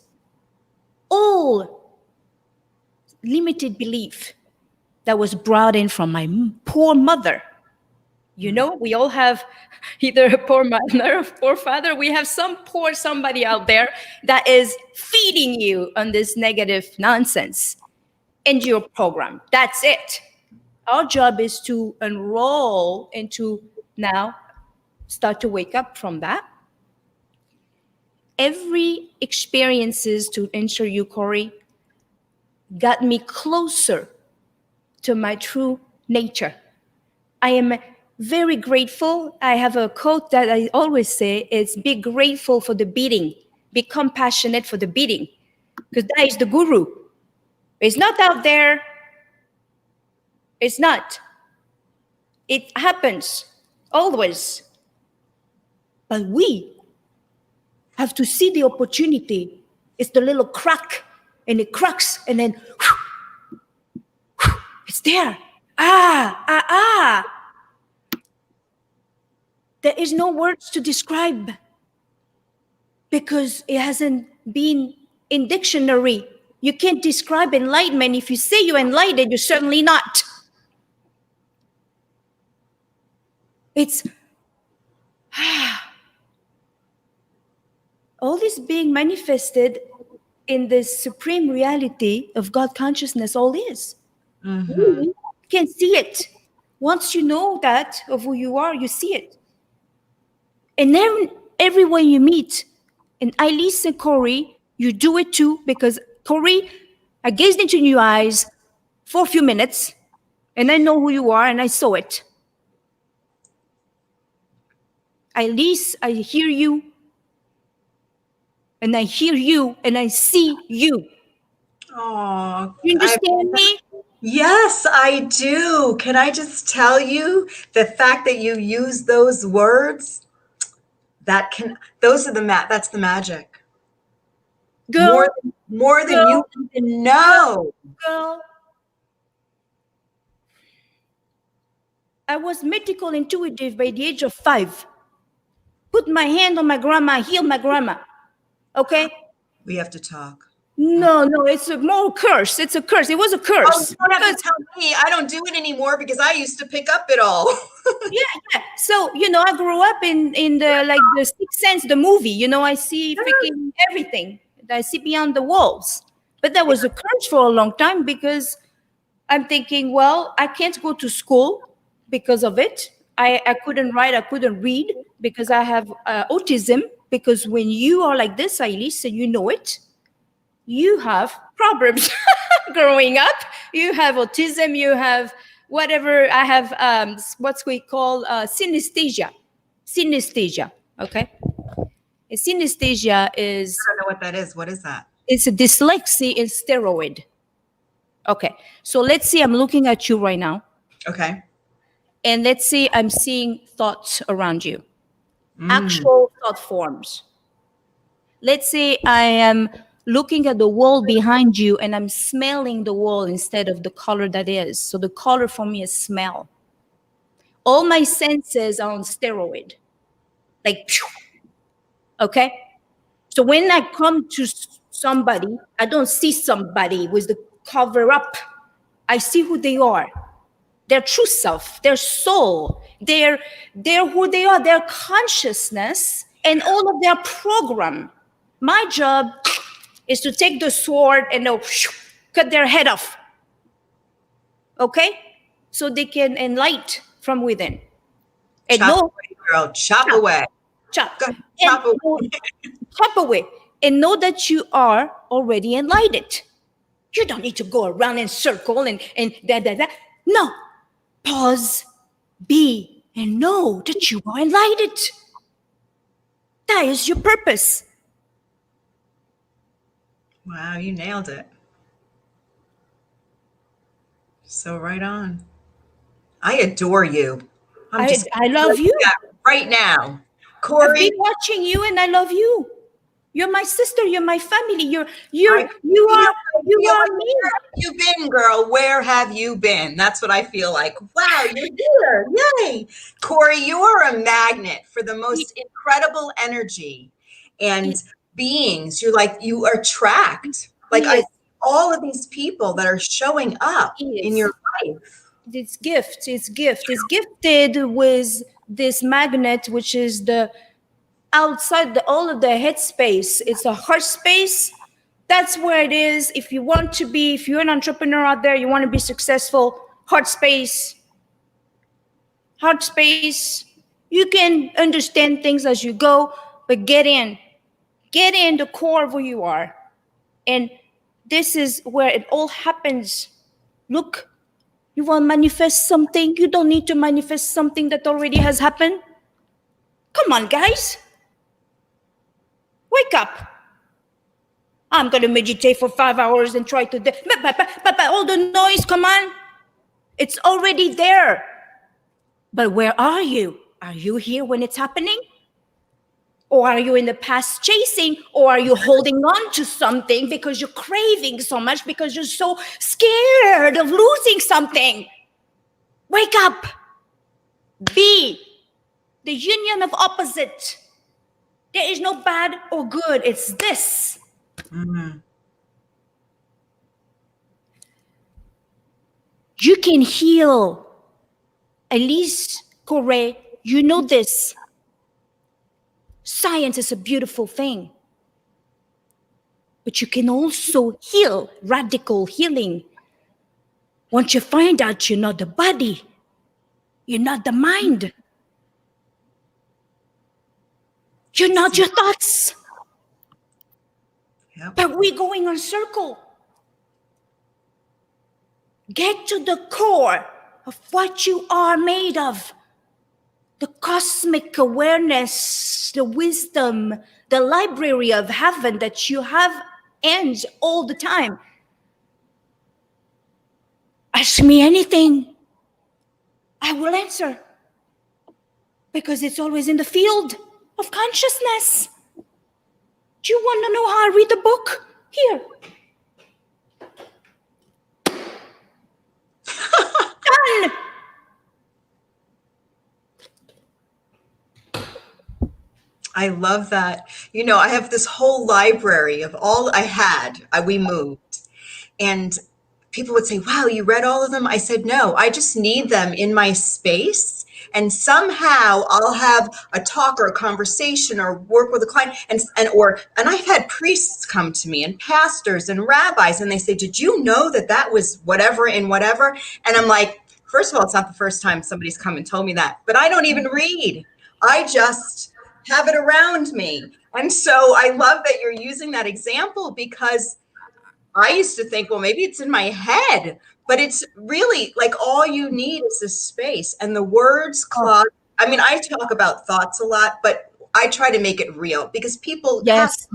all limited belief that was brought in from my poor mother. You know, we all have either a poor mother or poor father. We have some poor somebody out there that is feeding you on this negative nonsense into your program. That's it. Our job is to enroll and to now start to wake up from that. Every experiences, to answer you, Corey, got me closer to my true nature. I am very grateful. I have a quote that I always say is be grateful for the beating, be compassionate for the beating, because that is the guru. It's not out there. It's not. It happens always. But we have to see the opportunity. It's the little crack, and it cracks, and then it's there. There is no words to describe because it hasn't been in dictionary. You can't describe enlightenment. If you say you're enlightened, you're certainly not. It's all this being manifested in this supreme reality of God consciousness, all is. Mm-hmm. You can see it. Once you know that of who you are, you see it. And then everyone you meet, and I listen, Corey, you do it too, because Corey, I gazed into your eyes for a few minutes, and I know who you are, and I saw it. At least I hear you, and I hear you, and I see you. Oh, You understand me? Yes, I do. Can I just tell you the fact that you use those words? That's the magic. Girl, More than you even know. girl. I was medical intuitive by the age of 5. Put my hand on my grandma, heal my grandma. Okay? We have to talk. No, it's a more curse. It's a curse. It was a curse. Oh, you don't have to tell me. I don't do it anymore because I used to pick up it all. Yeah. So, I grew up in the Sixth Sense, the movie. I see freaking everything. I see beyond the walls. But that was a curse for a long time because I'm thinking, well, I can't go to school because of it. I couldn't write, I couldn't read because I have autism. Because when you are like this, Ailis, and you know it, you have problems growing up. You have autism, you have whatever. I have what we call synesthesia. Synesthesia, okay? And synesthesia is... I don't know what that is. What is that? It's a dyslexia in steroid. Okay, so let's see, I'm looking at you right now. Okay. And let's say I'm seeing thoughts around you. Actual thought forms. Let's say I am looking at the wall behind you and I'm smelling the wall instead of the color that is. So the color for me is smell. All my senses are on steroid. Like, okay? So when I come to somebody, I don't see somebody with the cover up. I see who they are. Their true self, their soul, they're who they are, their consciousness, and all of their program. My job is to take the sword and cut their head off. Okay? So they can enlighten from within. And Chop away, girl. Chop away. Chop. Chop away. Chop away. And know that you are already enlightened. You don't need to go around in circle and that. No. Pause, be, and know that you are enlightened. That is your purpose. Wow, you nailed it. So right on. I adore you. I love you. Right now. I've Corey. been watching you and I love you. You're my sister. You're my family. You are me. Where have you been, girl? Where have you been? That's what I feel like. Wow, you're here. Yay. Corey, you are a magnet for the most incredible energy and beings. You attract. Like all of these people that are showing up in your life. It's gift. It's gift. It's gifted with this magnet, which is the outside all of the headspace. It's a heart space. That's where it is. If you want to be, if you're an entrepreneur out there, you want to be successful, heart space. Heart space. You can understand things as you go, but get in the core of who you are. And this is where it all happens. Look, you want to manifest something, you don't need to manifest something that already has happened. Come on, guys. Wake up. I'm going to meditate for 5 hours and try to... But all the noise, come on. It's already there. But where are you? Are you here when it's happening? Or are you in the past chasing? Or are you holding on to something because you're craving so much, because you're so scared of losing something? Wake up. Be the union of opposite. There is no bad or good. It's this. Mm-hmm. You can heal. Elise Correa, you know this. Science is a beautiful thing. But you can also heal, radical healing. Once you find out you're not the body, you're not the mind, you're not your thoughts. Yep. But we're going on circle. Get to the core of what you are made of. The cosmic awareness, the wisdom, the library of heaven that you have ends all the time. Ask me anything, I will answer. Because it's always in the field of consciousness. Do you want to know how I read the book? Here. Done. I love that. You know, I have this whole library of all I had. We moved. And people would say, wow, you read all of them? I said, no, I just need them in my space. And somehow I'll have a talk or a conversation or work with a client. And I've had priests come to me and pastors and rabbis, and they say, did you know that was whatever and whatever? And I'm like, first of all, it's not the first time somebody's come and told me that, but I don't even read. I just have it around me. And so I love that you're using that example, because I used to think, well, maybe it's in my head, but it's really like all you need is this space. And the words, Claude, I mean, I talk about thoughts a lot, but I try to make it real, because people. Yes.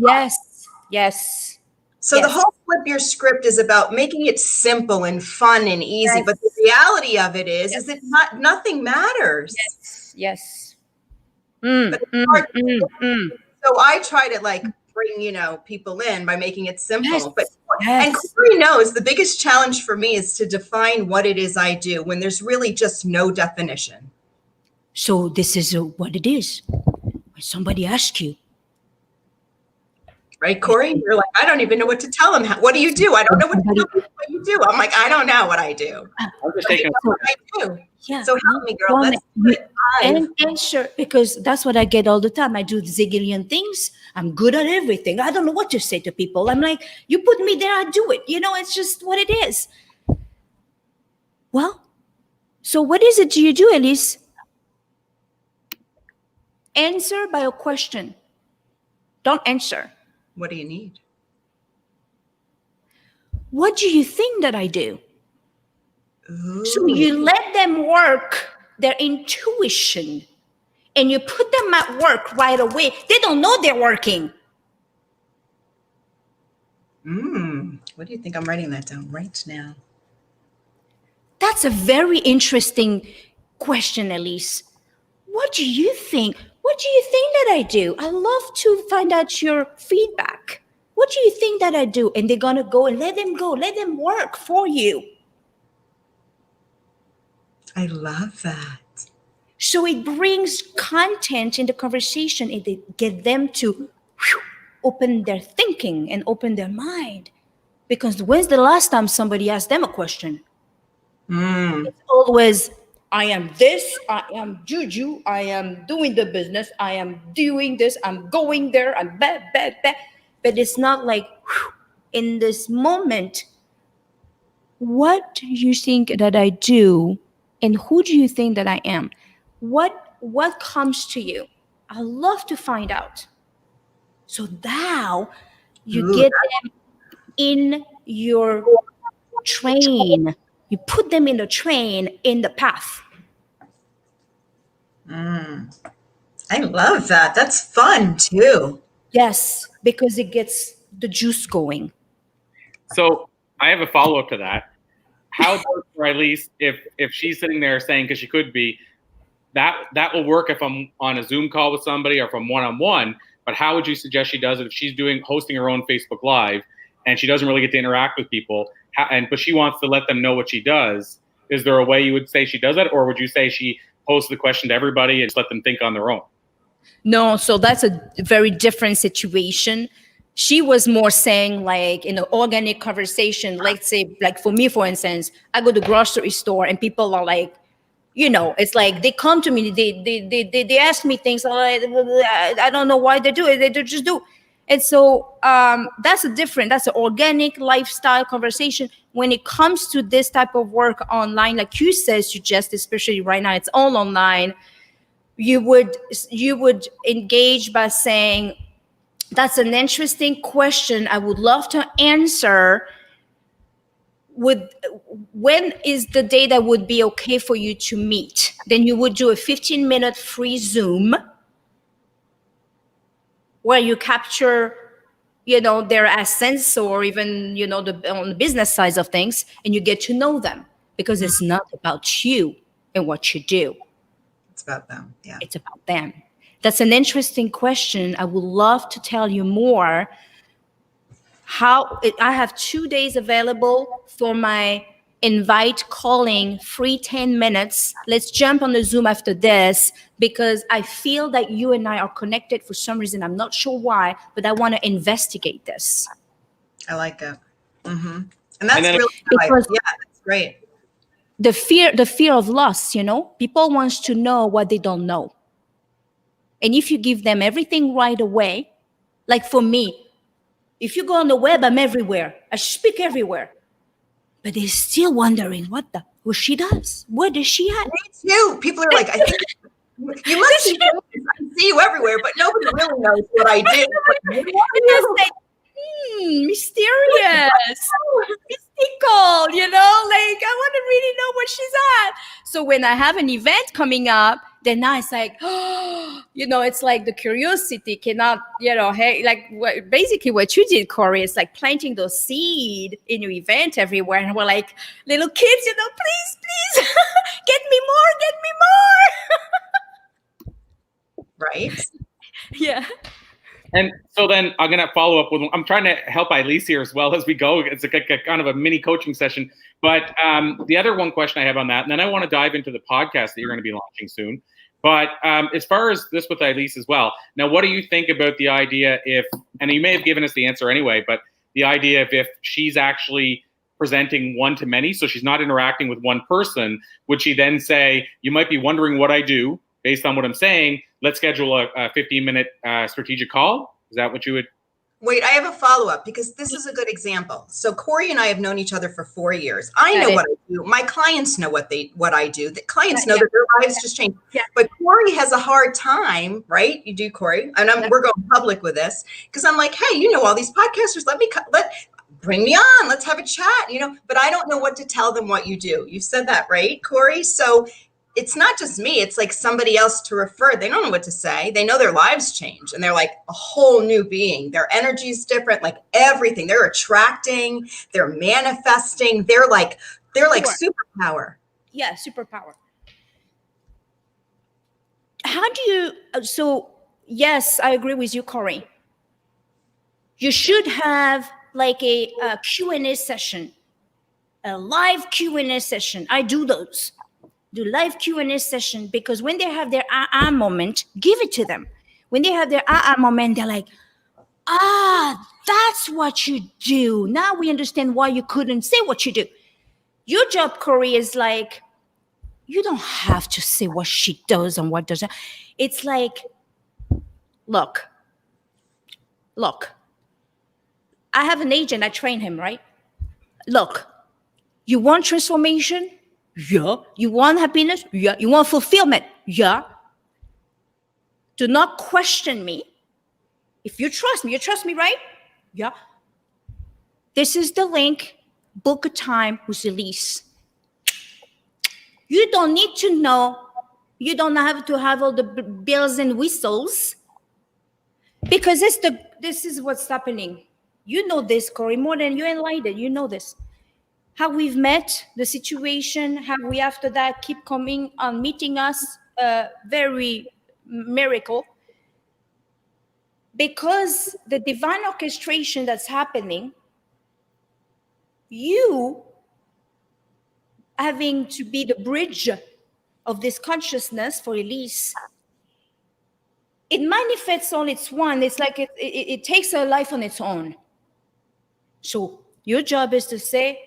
So the whole Flip Your Script is about making it simple and fun and easy. But the reality of it is that nothing matters. Yes. But it's hard to. So I try to bring, people in by making it simple. And Corey knows the biggest challenge for me is to define what it is I do when there's really just no definition. So this is what it is. When somebody asks you. Right, Corey? You're like, I don't even know what to tell them. What do you do? I don't know what you do. I'm like, I don't know what I do. I'm just taking what I do. Yeah. So help me, girl. Let's do it. And answer, because that's what I get all the time. I do zillion things. I'm good at everything. I don't know what to say to people. I'm like, you put me there, I do it. It's just what it is. Well, so what is it you do, Elise? Answer by a question. Don't answer. What do you need? What do you think that I do? Ooh. So you let them work their intuition, and you put them at work right away. They don't know they're working. What do you think? I'm writing that down right now. That's a very interesting question, Elise. What do you think? What do you think that I do? I love to find out your feedback. What do you think that I do? And they're going to go and let them go. Let them work for you. I love that. So it brings content in the conversation, and they get them to open their thinking and open their mind. Because when's the last time somebody asked them a question? Mm. It's always, I am this, I am JuJu, I am doing the business, I am doing this, I'm going there, I'm bad. But it's not like, whew, in this moment, what do you think that I do, and who do you think that I am? What comes to you? I love to find out. So now you Ooh, get them in your train. You put them in the train, in the path. I love that. That's fun too. Yes, because it gets the juice going. So I have a follow up to that. How does, or at least if she's sitting there saying, because she could be, that will work if I'm on a Zoom call with somebody or if I'm one on one. But how would you suggest she does it if she's hosting her own Facebook Live and she doesn't really get to interact with people, but she wants to let them know what she does? Is there a way you would say she does that, or would you say she poses the question to everybody and just let them think on their own? No, so that's a very different situation. She was more saying, like, in an organic conversation, let's say, like for me, for instance, I go to the grocery store and people are like, it's like they come to me, they ask me things, like, I don't know why they do it, they just do. And so that's an organic lifestyle conversation. When it comes to this type of work online, like you suggest, especially right now, it's all online. You would engage by saying, that's an interesting question, I would love to answer. When is the day that would be okay for you to meet? Then you would do a 15-minute free Zoom where you capture, their essence, or even, on the business side of things, and you get to know them, because it's not about you and what you do. It's about them. Yeah. It's about them. That's an interesting question. I would love to tell you more. I have 2 days available for my invite calling, free 10 minutes. Let's jump on the Zoom after this, because I feel that you and I are connected for some reason. I'm not sure why, but I want to investigate this. I like it. Mm-hmm. And that's then, really because yeah, that's great. The fear of loss, people wants to know what they don't know. And if you give them everything right away, like for me, if you go on the web, I'm everywhere. I speak everywhere. But they're still wondering what she does. Where does she at? Me too. People are like, I think you must see you everywhere, but nobody really knows what I do. It's like, mysterious, mystical, like I want to really know where she's at. So when I have an event coming up, then now it's like, it's like the curiosity cannot, hey, like basically what you did, Corey, is like planting those seed in your event everywhere. And we're like little kids, please, get me more. Right? Yeah. And so then I'm going to follow up with, I'm trying to help Elise here as well as we go. It's a kind of a mini coaching session. But the other one question I have on that, and then I want to dive into the podcast that you're going to be launching soon. But as far as this with Elise as well, now, what do you think about the idea and you may have given us the answer anyway, but the idea of if she's actually presenting one-to-many, so she's not interacting with one person, would she then say, you might be wondering what I do based on what I'm saying, let's schedule a 15-minute strategic call? Is that what you would? Wait, I have a follow-up, because this is a good example. So Corey and I have known each other for 4 years. I know what I do. My clients know what I do. The clients know that their lives just changed. Yeah. But Corey has a hard time, right? You do, Corey? And we're going public with this, because I'm like, hey, all these podcasters, bring me on. Let's have a chat, but I don't know what to tell them what you do. You said that, right, Corey? So it's not just me. It's like somebody else to refer. They don't know what to say. They know their lives change and they're like a whole new being. Their energy is different, like everything. They're attracting, they're manifesting. They're like superpower. Yeah, superpower. How do you, so yes, I agree with you, Corey. You should have like a Q&A session, a live Q&A session. I do those. Do live Q&A session, because when they have their moment, give it to them. When they have their moment, they're like, That's what you do. Now we understand why you couldn't say what you do. Your job, Corey, is like, you don't have to say what she does and what doesn't. It's like, look, I have an agent, I train him, right? Look, you want transformation? Yeah. You want happiness? Yeah. You want fulfillment? Yeah. Do not question me. If you trust me, right? Yeah. This is the link. Book a time with Elise. You don't need to know. You don't have to have all the bells and whistles, because this is what's happening. You know this, Corey, more than you enlightened. You know this. How we've met, the situation, how we after that keep coming on meeting us, very miracle. Because the divine orchestration that's happening, you having to be the bridge of this consciousness for Elise, it manifests on its own. It's like it takes a life on its own. So your job is to say,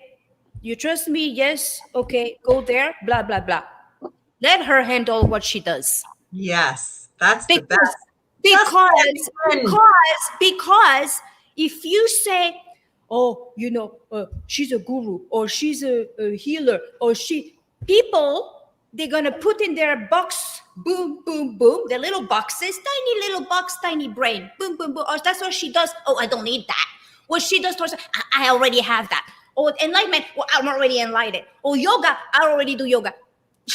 you trust me? Yes. Okay, go there, blah, blah, blah. Let her handle what she does. Yes, that's the best. Because if you say, oh, she's a guru, or she's a healer, or people, they're going to put in their box, boom, boom, boom, their little boxes, tiny little box, tiny brain, boom, boom, boom. Oh, that's what she does. Oh, I don't need that. What she does, I already have that. Or enlightenment, well, I'm already enlightened. Or yoga, I already do yoga.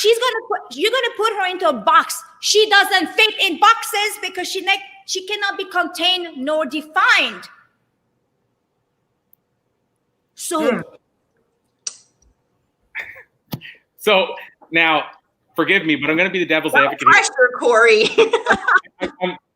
You're gonna put her into a box. She doesn't fit in boxes because she cannot be contained nor defined. So now, forgive me, but I'm going to be the devil's advocate. Pressure, Corey.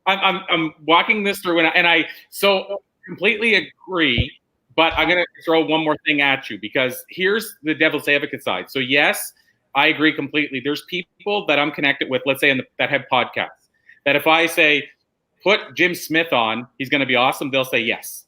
I'm walking this through, and I so completely agree. But I'm going to throw one more thing at you, because here's the devil's advocate side. So yes, I agree completely. There's people that I'm connected with, let's say that have podcasts, that if I say, put Jim Smith on, he's going to be awesome, they'll say yes.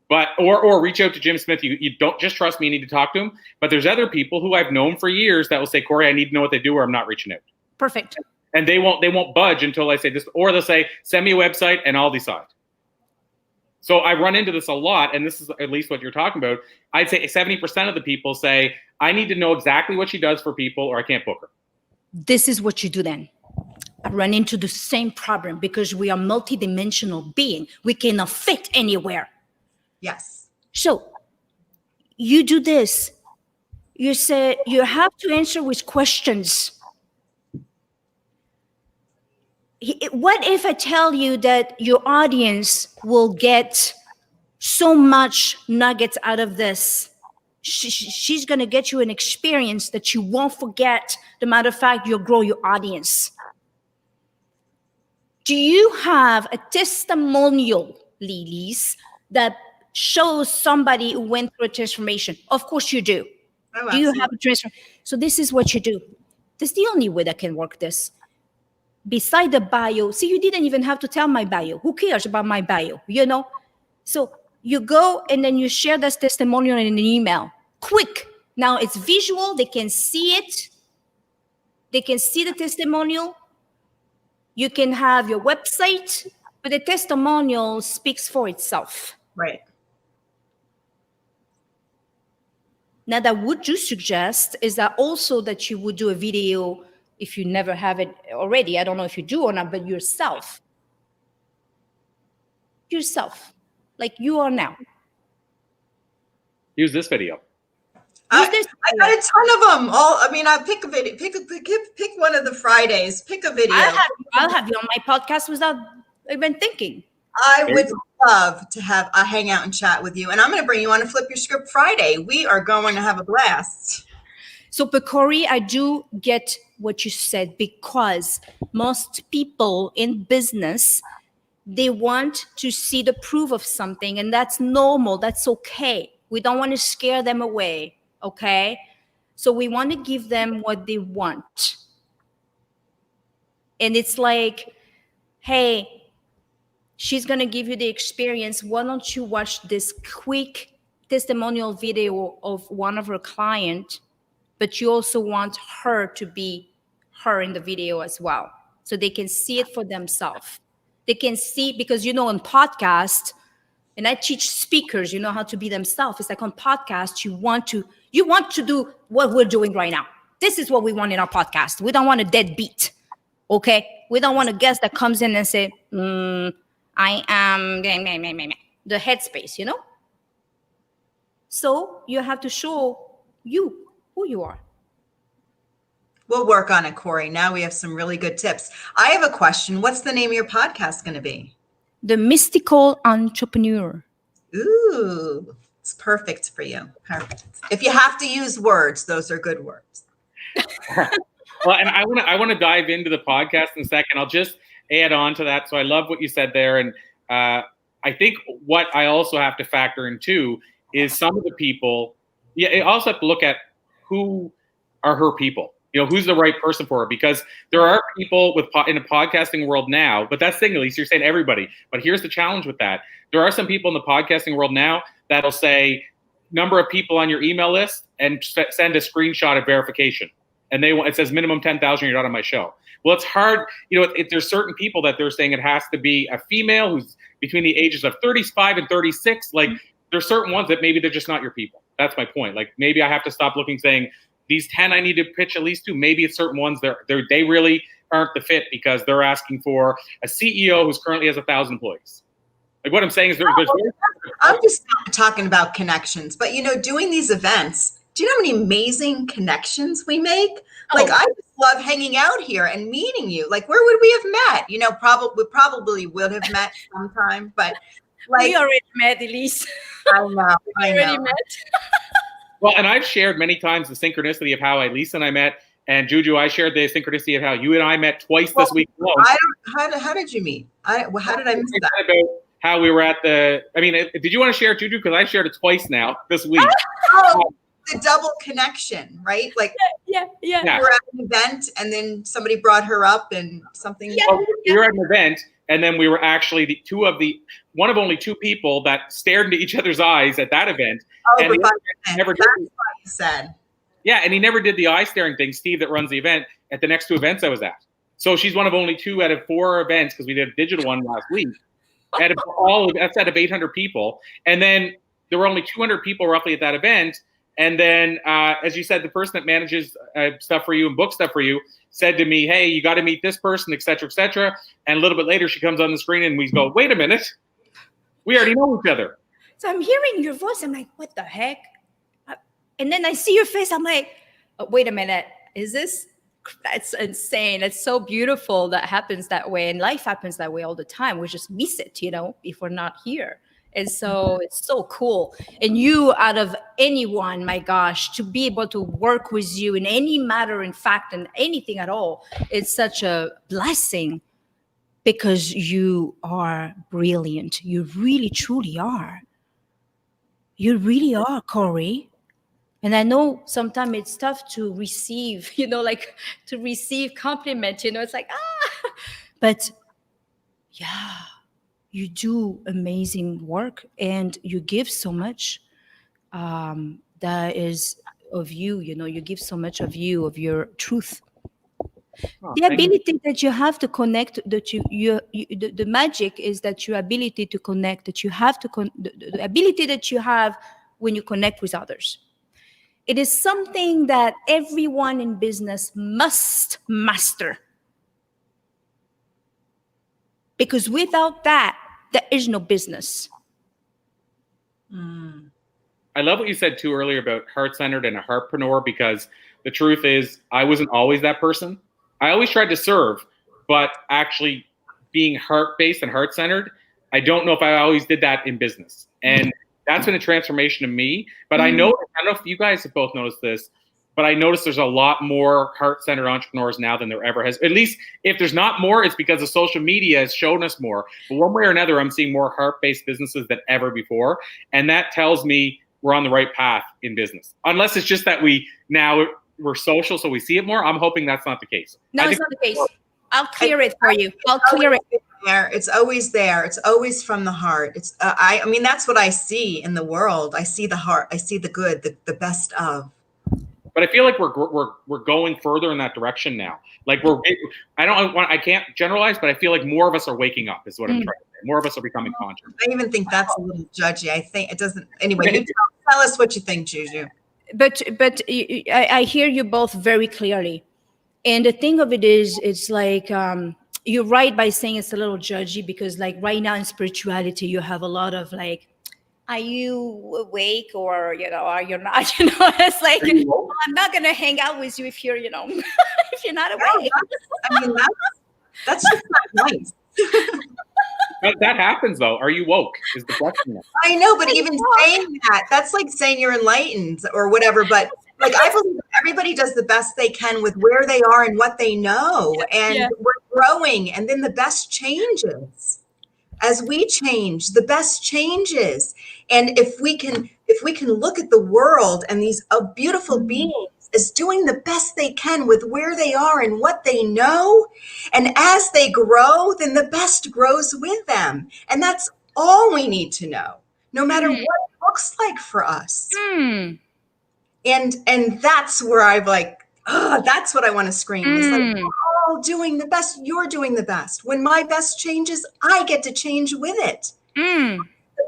But or reach out to Jim Smith. You don't just trust me, you need to talk to him. But there's other people who I've known for years that will say, Corey, I need to know what they do, or I'm not reaching out. Perfect. And they won't budge until I say this, or they'll say, send me a website and I'll decide. So I run into this a lot, and this is at least what you're talking about. I'd say 70% of the people say, I need to know exactly what she does for people, or I can't book her. This is what you do then. I run into the same problem because we are multidimensional being. We cannot fit anywhere. Yes. So you do this. You say you have to answer with questions. What if I tell you that your audience will get so much nuggets out of this? She's going to get you an experience that you won't forget. The matter of fact, you'll grow your audience. Do you have a testimonial, Lilies, that shows somebody who went through a transformation? Of course you do. Oh, do you have a transformation? So this is what you do. This is the only way that can work this. Beside the bio, see, you didn't even have to tell my bio. Who cares about my bio, So you go and then you share this testimonial in an email. Quick. Now it's visual. They can see it. They can see the testimonial. You can have your website, but the testimonial speaks for itself. Right. Now, that would you suggest is that also that you would do a video, if you never have it already, I don't know if you do or not, but yourself, like you are now. Use this video. I got a ton of them. I pick a video, pick one of the Fridays, pick a video. I'll have you on my podcast without even thinking. I would love to have a hangout and chat with you. And I'm going to bring you on a Flip Your Script Friday. We are going to have a blast. So, Corey, I do get what you said, because most people in business, they want to see the proof of something, and that's normal. That's okay. We don't want to scare them away, okay? So we want to give them what they want. And it's like, hey, She's going to give you the experience. Why don't you watch this quick testimonial video of one of her clients, but you also want her to be her in the video as well, so they can see it for themselves. They can see, because on podcast, and I teach speakers, how to be themselves. It's like on podcast, you want to do what we're doing right now. This is what we want in our podcast. We don't want a dead beat. Okay? We don't want a guest that comes in and say, I am the headspace, So you have to show you who you are. We'll work on it, Corey. Now we have some really good tips. I have a question. What's the name of your podcast going to be? The Mystical Entrepreneur. Ooh, it's perfect for you. Perfect. If you have to use words, those are good words. Well, and I want to dive into the podcast in a second. I'll just add on to that. So I love what you said there. And I think what I also have to factor in too is some of the people, you also have to look at who are her people. Who's the right person for her? Because there are people in the podcasting world now, but that's the thing, Elise, you're saying everybody. But here's the challenge with that. There are some people in the podcasting world now that'll say number of people on your email list and send a screenshot of verification. And it says minimum 10,000, you're not on my show. Well, it's hard. There's certain people that they're saying it has to be a female who's between the ages of 35 and 36. Like there's certain ones that maybe they're just not your people. That's my point. Like maybe I have to stop looking saying, these 10 I need to pitch at least to. Maybe it's certain ones they really aren't the fit because they're asking for a CEO who's currently has 1,000 employees. Like what I'm saying is I'm just talking about connections, but doing these events, do you know how many amazing connections we make? Like I just love hanging out here and meeting you. Like where would we have met? Probably would have met sometime, but like we already met, Elise. I know. We already met. Well, and I've shared many times the synchronicity of how Elise and I met, and JuJu, I shared the synchronicity of how you and I met twice this week alone. How did you meet? How did I miss that? About how we were at did you want to share it, JuJu? Because I shared it twice now this week. The double connection, right? Like yeah. We're at an event and then somebody brought her up and something. Yeah. Well, we were at an event and then we were actually one of only two people that stared into each other's eyes at that event. Oh, and that's what you said. Yeah, and he never did the eye staring thing, Steve, that runs the event, at the next two events I was at. So she's one of only two out of 4 events, because we did a digital one last week. That's out of 800 people. And then there were only 200 people roughly at that event. And then, as you said, the person that manages stuff for you and book stuff for you said to me, hey, you got to meet this person, et cetera, et cetera. And a little bit later, she comes on the screen and we go, wait a minute. We already know each other. So I'm hearing your voice. I'm like, what the heck? And then I see your face. I'm like, oh, wait a minute. That's insane. That's so beautiful that happens that way. And life happens that way all the time. We just miss it, if we're not here. And so it's so cool. And you, out of anyone, my gosh, to be able to work with you in any matter, in fact, and anything at all, it's such a blessing because you are brilliant. You really, truly are. You really are, Corey. And I know sometimes it's tough to receive, to receive compliment, it's like, but yeah, you do amazing work and you give so much that is of you, you give so much of you, of your truth. The ability that you have to connect, that the magic is that your ability to connect, that you have to, the ability that you have when you connect with others. It is something that everyone in business must master. Because without that, there is no business. I love what you said too earlier about heart-centered and a heartpreneur, because the truth is I wasn't always that person. I always tried to serve, but actually being heart-based and heart-centered, I don't know if I always did that in business. And that's been a transformation to me. But I don't know if you guys have both noticed this, but I noticed there's a lot more heart-centered entrepreneurs now than there ever has. At least if there's not more, it's because the social media has shown us more. But one way or another, I'm seeing more heart-based businesses than ever before. And that tells me we're on the right path in business. Unless it's just that we're social, so we see it more. I'm hoping that's not the case. No, it's not the case. I'll clear it for you. I'll clear it. There. It's always there. It's always from the heart. It's I mean, that's what I see in the world. I see the heart. I see the good, the best of. But I feel like we're going further in that direction now. Like I can't generalize, but I feel like more of us are waking up. Is what I'm trying to say. More of us are becoming conscious. I even think that's a little judgy. I think it doesn't. Anyway, you tell us what you think, JuJu. But I hear you both very clearly, and the thing of it is, it's like you're right by saying it's a little judgy, because like right now in spirituality, you have a lot of like, are you awake, or are you not? It's like, I'm not gonna hang out with you if you're if you're not awake. I mean, that's just not nice. That happens though. Are you woke? Is the question. I know, but even saying that's like saying you're enlightened or whatever. But like, I believe everybody does the best they can with where they are and what they know, and we're growing, and then the best changes. As we change, the best changes. And if we can look at the world and these beautiful beings as doing the best they can with where they are and what they know, and as they grow, then the best grows with them. And that's all we need to know, no matter what it looks like for us. And that's where I'm like, that's what I want to scream. It's like, we're all doing the best. You're doing the best. When my best changes, I get to change with it. The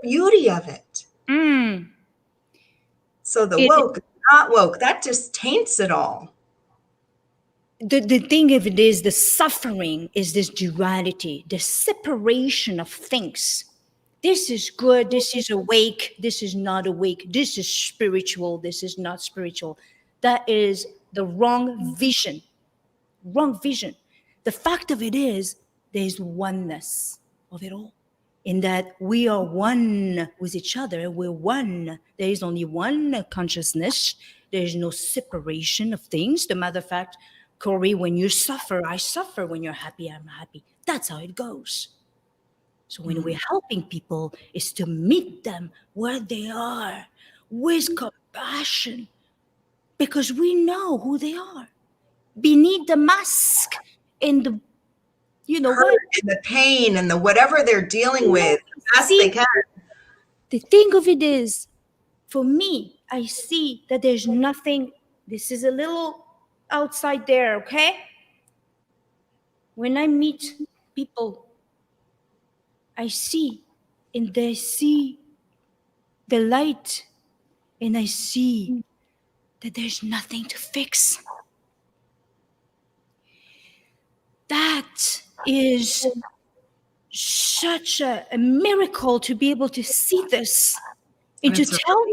beauty of it. So the woke, not woke, that just taints it all. The thing of it is, the suffering is this duality, the separation of things. This is good, this is awake, this is not awake, this is spiritual, this is not spiritual. That is the wrong vision. Wrong vision. The fact of it is, there's oneness of it all. In that we are one with each other, we're one. There is only one consciousness. There is no separation of things. The matter of fact, Corey, when you suffer, I suffer. When you're happy, I'm happy. That's how it goes. So when we're helping people, is to meet them where they are with compassion, because we know who they are beneath the mask and the, hurt and the pain and the whatever they're dealing with. As they can. The thing of it is, for me, I see that there's nothing. This is a little outside there, okay? When I meet people, I see, and they see the light, and I see that there's nothing to fix. That is such a miracle, to be able to see this and to tell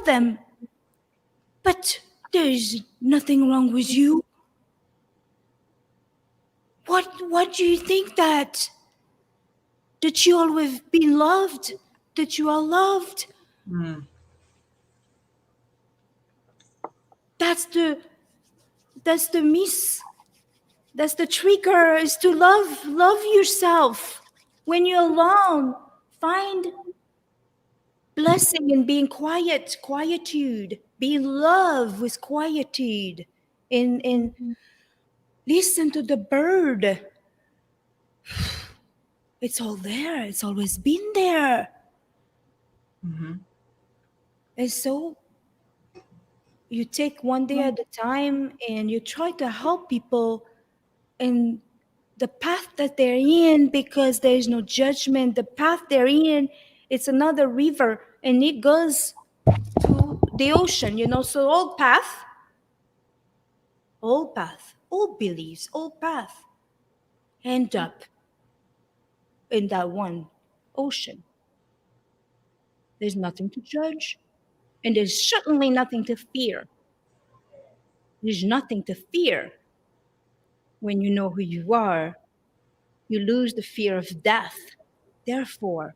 them, but there is nothing wrong with you. What do you think that you all have been loved, that you are loved? That's the miss. That's the trigger, is to love yourself. When you're alone, find blessing in being quietude, be in love with quietude, and listen to the bird. It's all there. It's always been there. And so you take one day at a time, and you try to help people in the path that they're in, because there is no judgment. The path they're in, it's another river, and it goes to the ocean, So all beliefs, all path end up in that one ocean. There's nothing to judge, and there's certainly nothing to fear. There's nothing to fear. When you know who you are, you lose the fear of death. Therefore,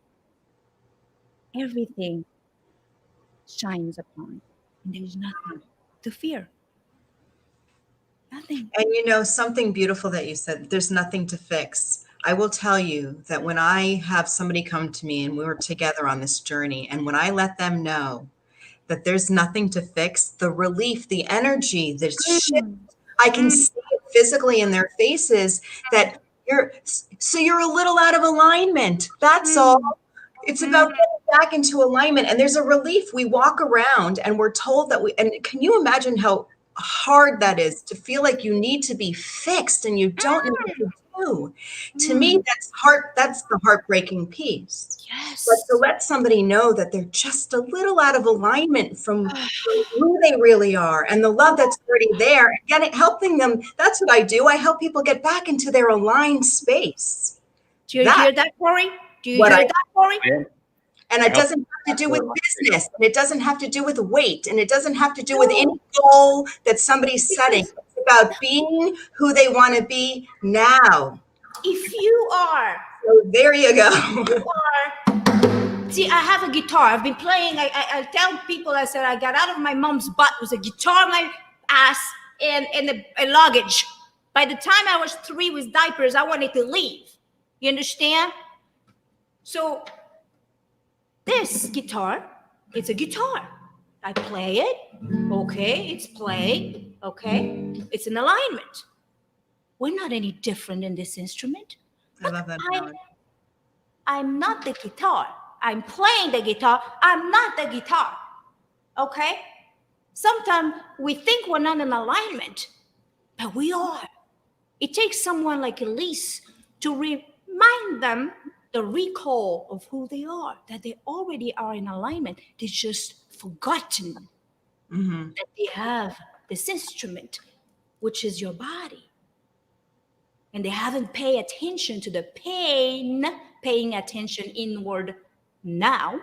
everything shines upon, and there's nothing to fear. Nothing. And something beautiful that you said, there's nothing to fix. I will tell you that when I have somebody come to me, and we were together on this journey, and when I let them know that there's nothing to fix, the relief, the energy, the shift I can see it physically in their faces that you're a little out of alignment. That's all. It's about getting back into alignment. And there's a relief. We walk around and we're told that and can you imagine how hard that is to feel like you need to be fixed and you don't know what to do? To me, that's the heartbreaking piece. Yes. But to let somebody know that they're just a little out of alignment from who they really are and the love that's already there, and helping them. That's what I do. I help people get back into their aligned space. Do you hear that, Corey? Do you hear that, Corey? And it doesn't have to do with business, and it doesn't have to do with weight, and it doesn't have to do with any goal that somebody's setting. It's about being who they want to be now. If you are. So there you go. See, I have a guitar. I've been playing. I tell people, I said, I got out of my mom's butt with a guitar, my ass, and a luggage. By the time I was 3 with diapers, I wanted to leave. You understand? So this guitar, it's a guitar. I play it. Okay, it's playing. Okay, it's in alignment. We're not any different in this instrument. I love that. I'm not the guitar. I'm playing the guitar. I'm not the guitar. Okay? Sometimes we think we're not in alignment, but we are. It takes someone like Elise to remind them the recall of who they are, that they already are in alignment. They've just forgotten that they have this instrument, which is your body. And they haven't paid attention to the pain, paying attention inward now.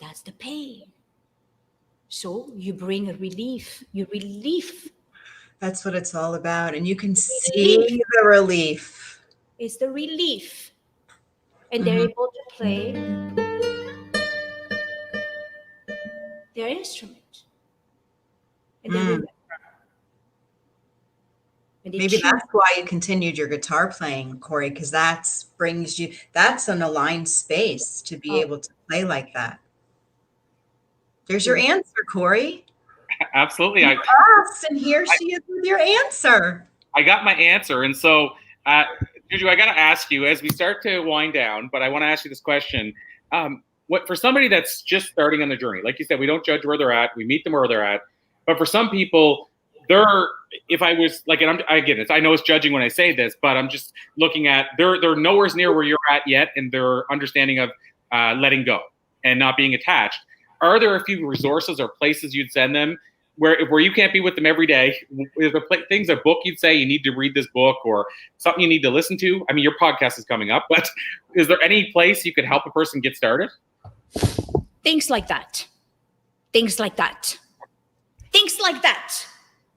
That's the pain. So you bring a relief. You relief. That's what it's all about. And you can see the relief. It's the relief. And they're able to play their instrument. And they remember. Maybe that's why you continued your guitar playing, Corey, because that's an aligned space to be able to play like that. There's your answer, Corey. Absolutely. You asked, and here she is with your answer. I got my answer. And so, JuJu, I got to ask you as we start to wind down, but I want to ask you this question. What for somebody that's just starting on the journey, like you said, we don't judge where they're at. We meet them where they're at. But for some people, if I was like, and I get it, I know it's judging when I say this, but I'm just looking at, they're nowhere near where you're at yet in their understanding of letting go and not being attached. Are there a few resources or places you'd send them where you can't be with them every day? Is there things, a book you'd say you need to read this book or something you need to listen to? I mean, your podcast is coming up, but is there any place you could help a person get started? Things like that. Things like that. Things like that.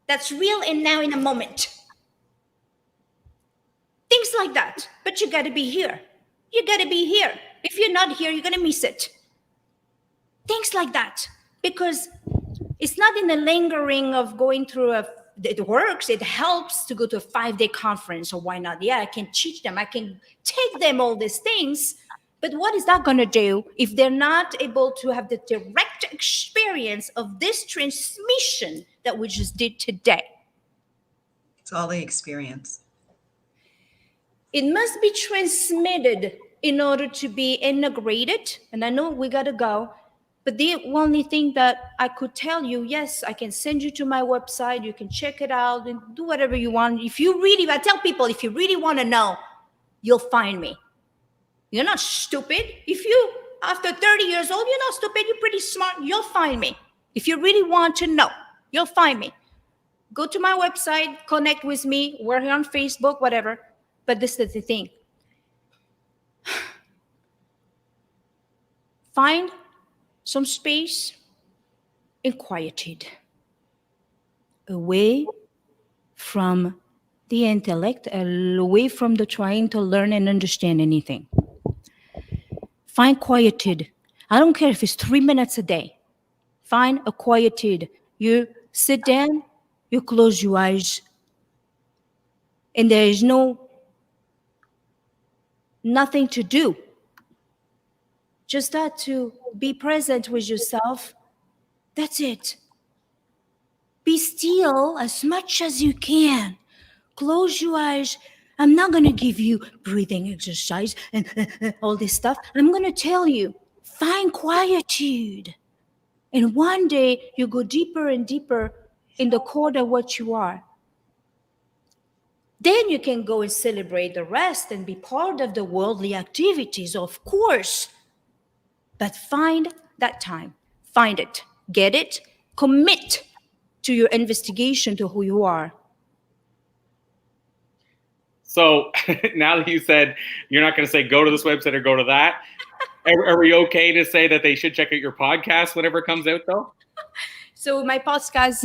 That's real and now in a moment. Things like that. But you got to be here. You got to be here. If you're not here, you're going to miss it. Things like that. Because it's not in the lingering of going through it works. It helps to go to a 5-day conference, or why not? Yeah, I can teach them. I can take them all these things. But what is that going to do if they're not able to have the direct experience of this transmission that we just did today? It's all the experience. It must be transmitted in order to be integrated. And I know we got to go. But the only thing that I could tell you, yes, I can send you to my website. You can check it out and do whatever you want. I tell people, if you really want to know, you'll find me. You're not stupid. If you, after 30 years old, you're not stupid. You're pretty smart. You'll find me. If you really want to know, you'll find me. Go to my website, connect with me. We're here on Facebook, whatever. But this is the thing. Find some space and quietude. Away from the intellect, away from the trying to learn and understand anything. Find quietude. I don't care if it's 3 minutes a day. Find a quietude. You sit down, you close your eyes, and there is nothing to do. Just that, to be present with yourself. That's it. Be still as much as you can. Close your eyes. I'm not going to give you breathing exercise and all this stuff. I'm going to tell you, find quietude. And one day you go deeper and deeper in the core of what you are. Then you can go and celebrate the rest and be part of the worldly activities, of course. But find that time. Find it. Get it. Commit to your investigation to who you are. So now that you said you're not going to say go to this website or go to that, are we okay to say that they should check out your podcast whenever it comes out, though? So my podcast,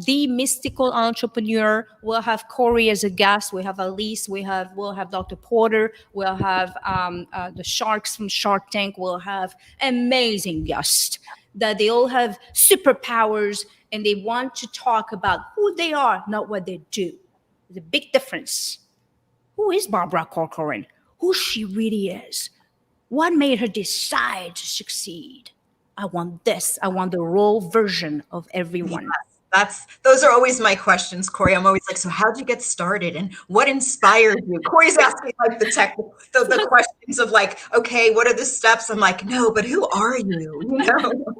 The Mystical Entrepreneur. We'll have Corey as a guest. We have Elise. We'll have Dr. Porter. We'll have the sharks from Shark Tank. We'll have amazing guests that they all have superpowers and they want to talk about who they are, not what they do. There's a big difference. Who is Barbara Corcoran? Who she really is? What made her decide to succeed? I want this. I want the raw version of everyone. Those are always my questions, Corey. I'm always like, so how'd you get started and what inspired you? Corey's asking like the questions of like, okay, what are the steps? I'm like, no, but who are you? You know?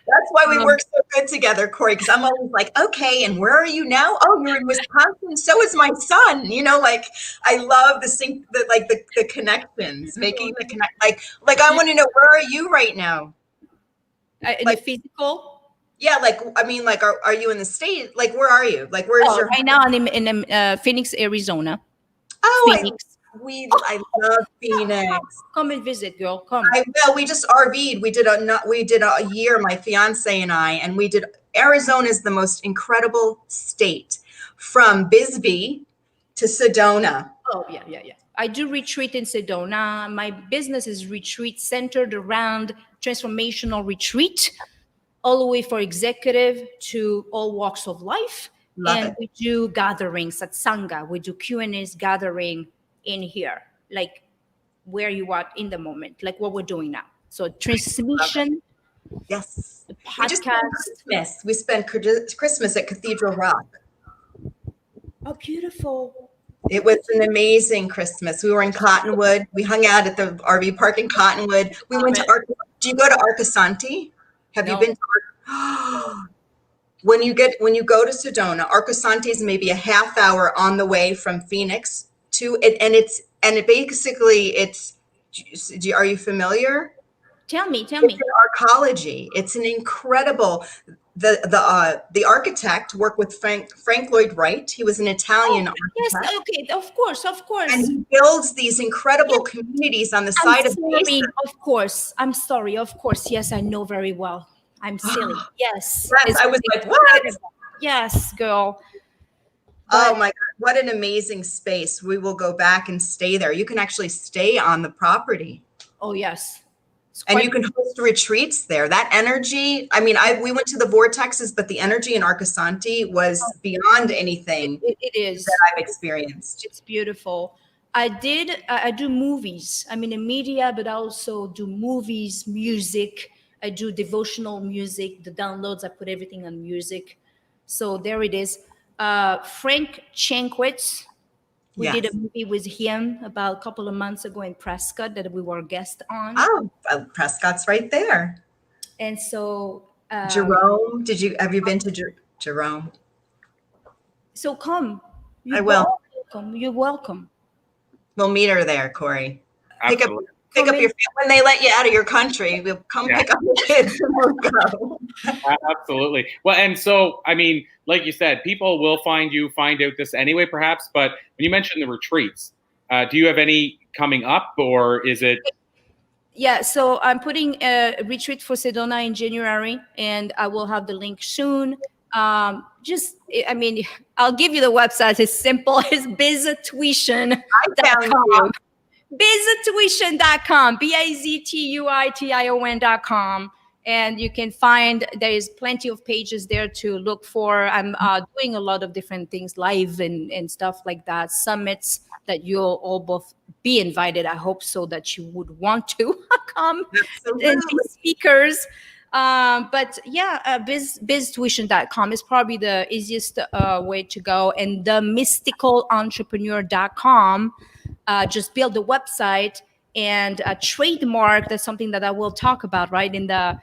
That's why we work so good together, Corey, because I'm always like, okay, and where are you now? Oh, you're in Wisconsin. So is my son. You know, like I love the connections, making the connect. Like I want to know, where are you right now? In the physical. Yeah, are you in the state? Like, where are you? Like, where's your right now? I'm in Phoenix, Arizona. Oh, Phoenix. I love Phoenix. Come and visit, girl. Come. I will. We just RV'd. We did a year, my fiance and I, and we did. Arizona is the most incredible state, from Bisbee to Sedona. Oh yeah. I do retreat in Sedona. My business is retreat centered around transformational retreat, all the way for executive to all walks of life. We do gatherings at Sangha. We do Q&As gathering in here, like where you are in the moment, like what we're doing now. So transmission. Yes. The podcast. We spent Christmas at Cathedral Rock. Oh, beautiful. It was an amazing Christmas. We were in Cottonwood. We hung out at the RV park in Cottonwood. We went to do you go to Arcosanti? Have you been to when you go to Sedona, Arcosanti is maybe a half hour on the way from Phoenix to it, and it's are you familiar? Tell me. It's an arcology. It's an incredible. The architect worked with Frank Lloyd Wright. He was an Italian architect. Yes, okay, of course. And he builds these incredible communities on the side of the basin. Of course. I'm sorry. Of course. Yes, I know very well. I'm silly. Yes. I was like, what? Yes, girl. Oh my God, what an amazing space. We will go back and stay there. You can actually stay on the property. Oh, yes. And you can host retreats there. That energy, I mean, we went to the vortexes, but the energy in Arcosanti was beyond anything it is that I've experienced. It's beautiful. I do movies. I'm in the media, but I also do movies, music. I do devotional music, the downloads. I put everything on music. So there it is. Frank Chankwitz. We did a movie with him about a couple of months ago in Prescott that we were guest on. Oh, Prescott's right there. And so Jerome, have you been to Jerome? So come. I will. You're welcome. We'll meet her there, Corey. Absolutely. Pick up your when they let you out of your country. We'll come pick up your kids and we'll go. Absolutely. Well, and so I mean, like you said, people will find out this anyway, perhaps. But when you mentioned the retreats, do you have any coming up, or is it? Yeah, so I'm putting a retreat for Sedona in January, and I will have the link soon. I'll give you the website. It's simple. It's biztuition.com. biztuition.com, biztuition.com. And you can find there is plenty of pages there to look for. I'm doing a lot of different things live and stuff like that. Summits that you'll all both be invited. I hope so that you would want to come and be speakers. But yeah, biztuition.com is probably the easiest way to go. And the mysticalentrepreneur.com, just build the website and trademark. That's something that I will talk about, right? In the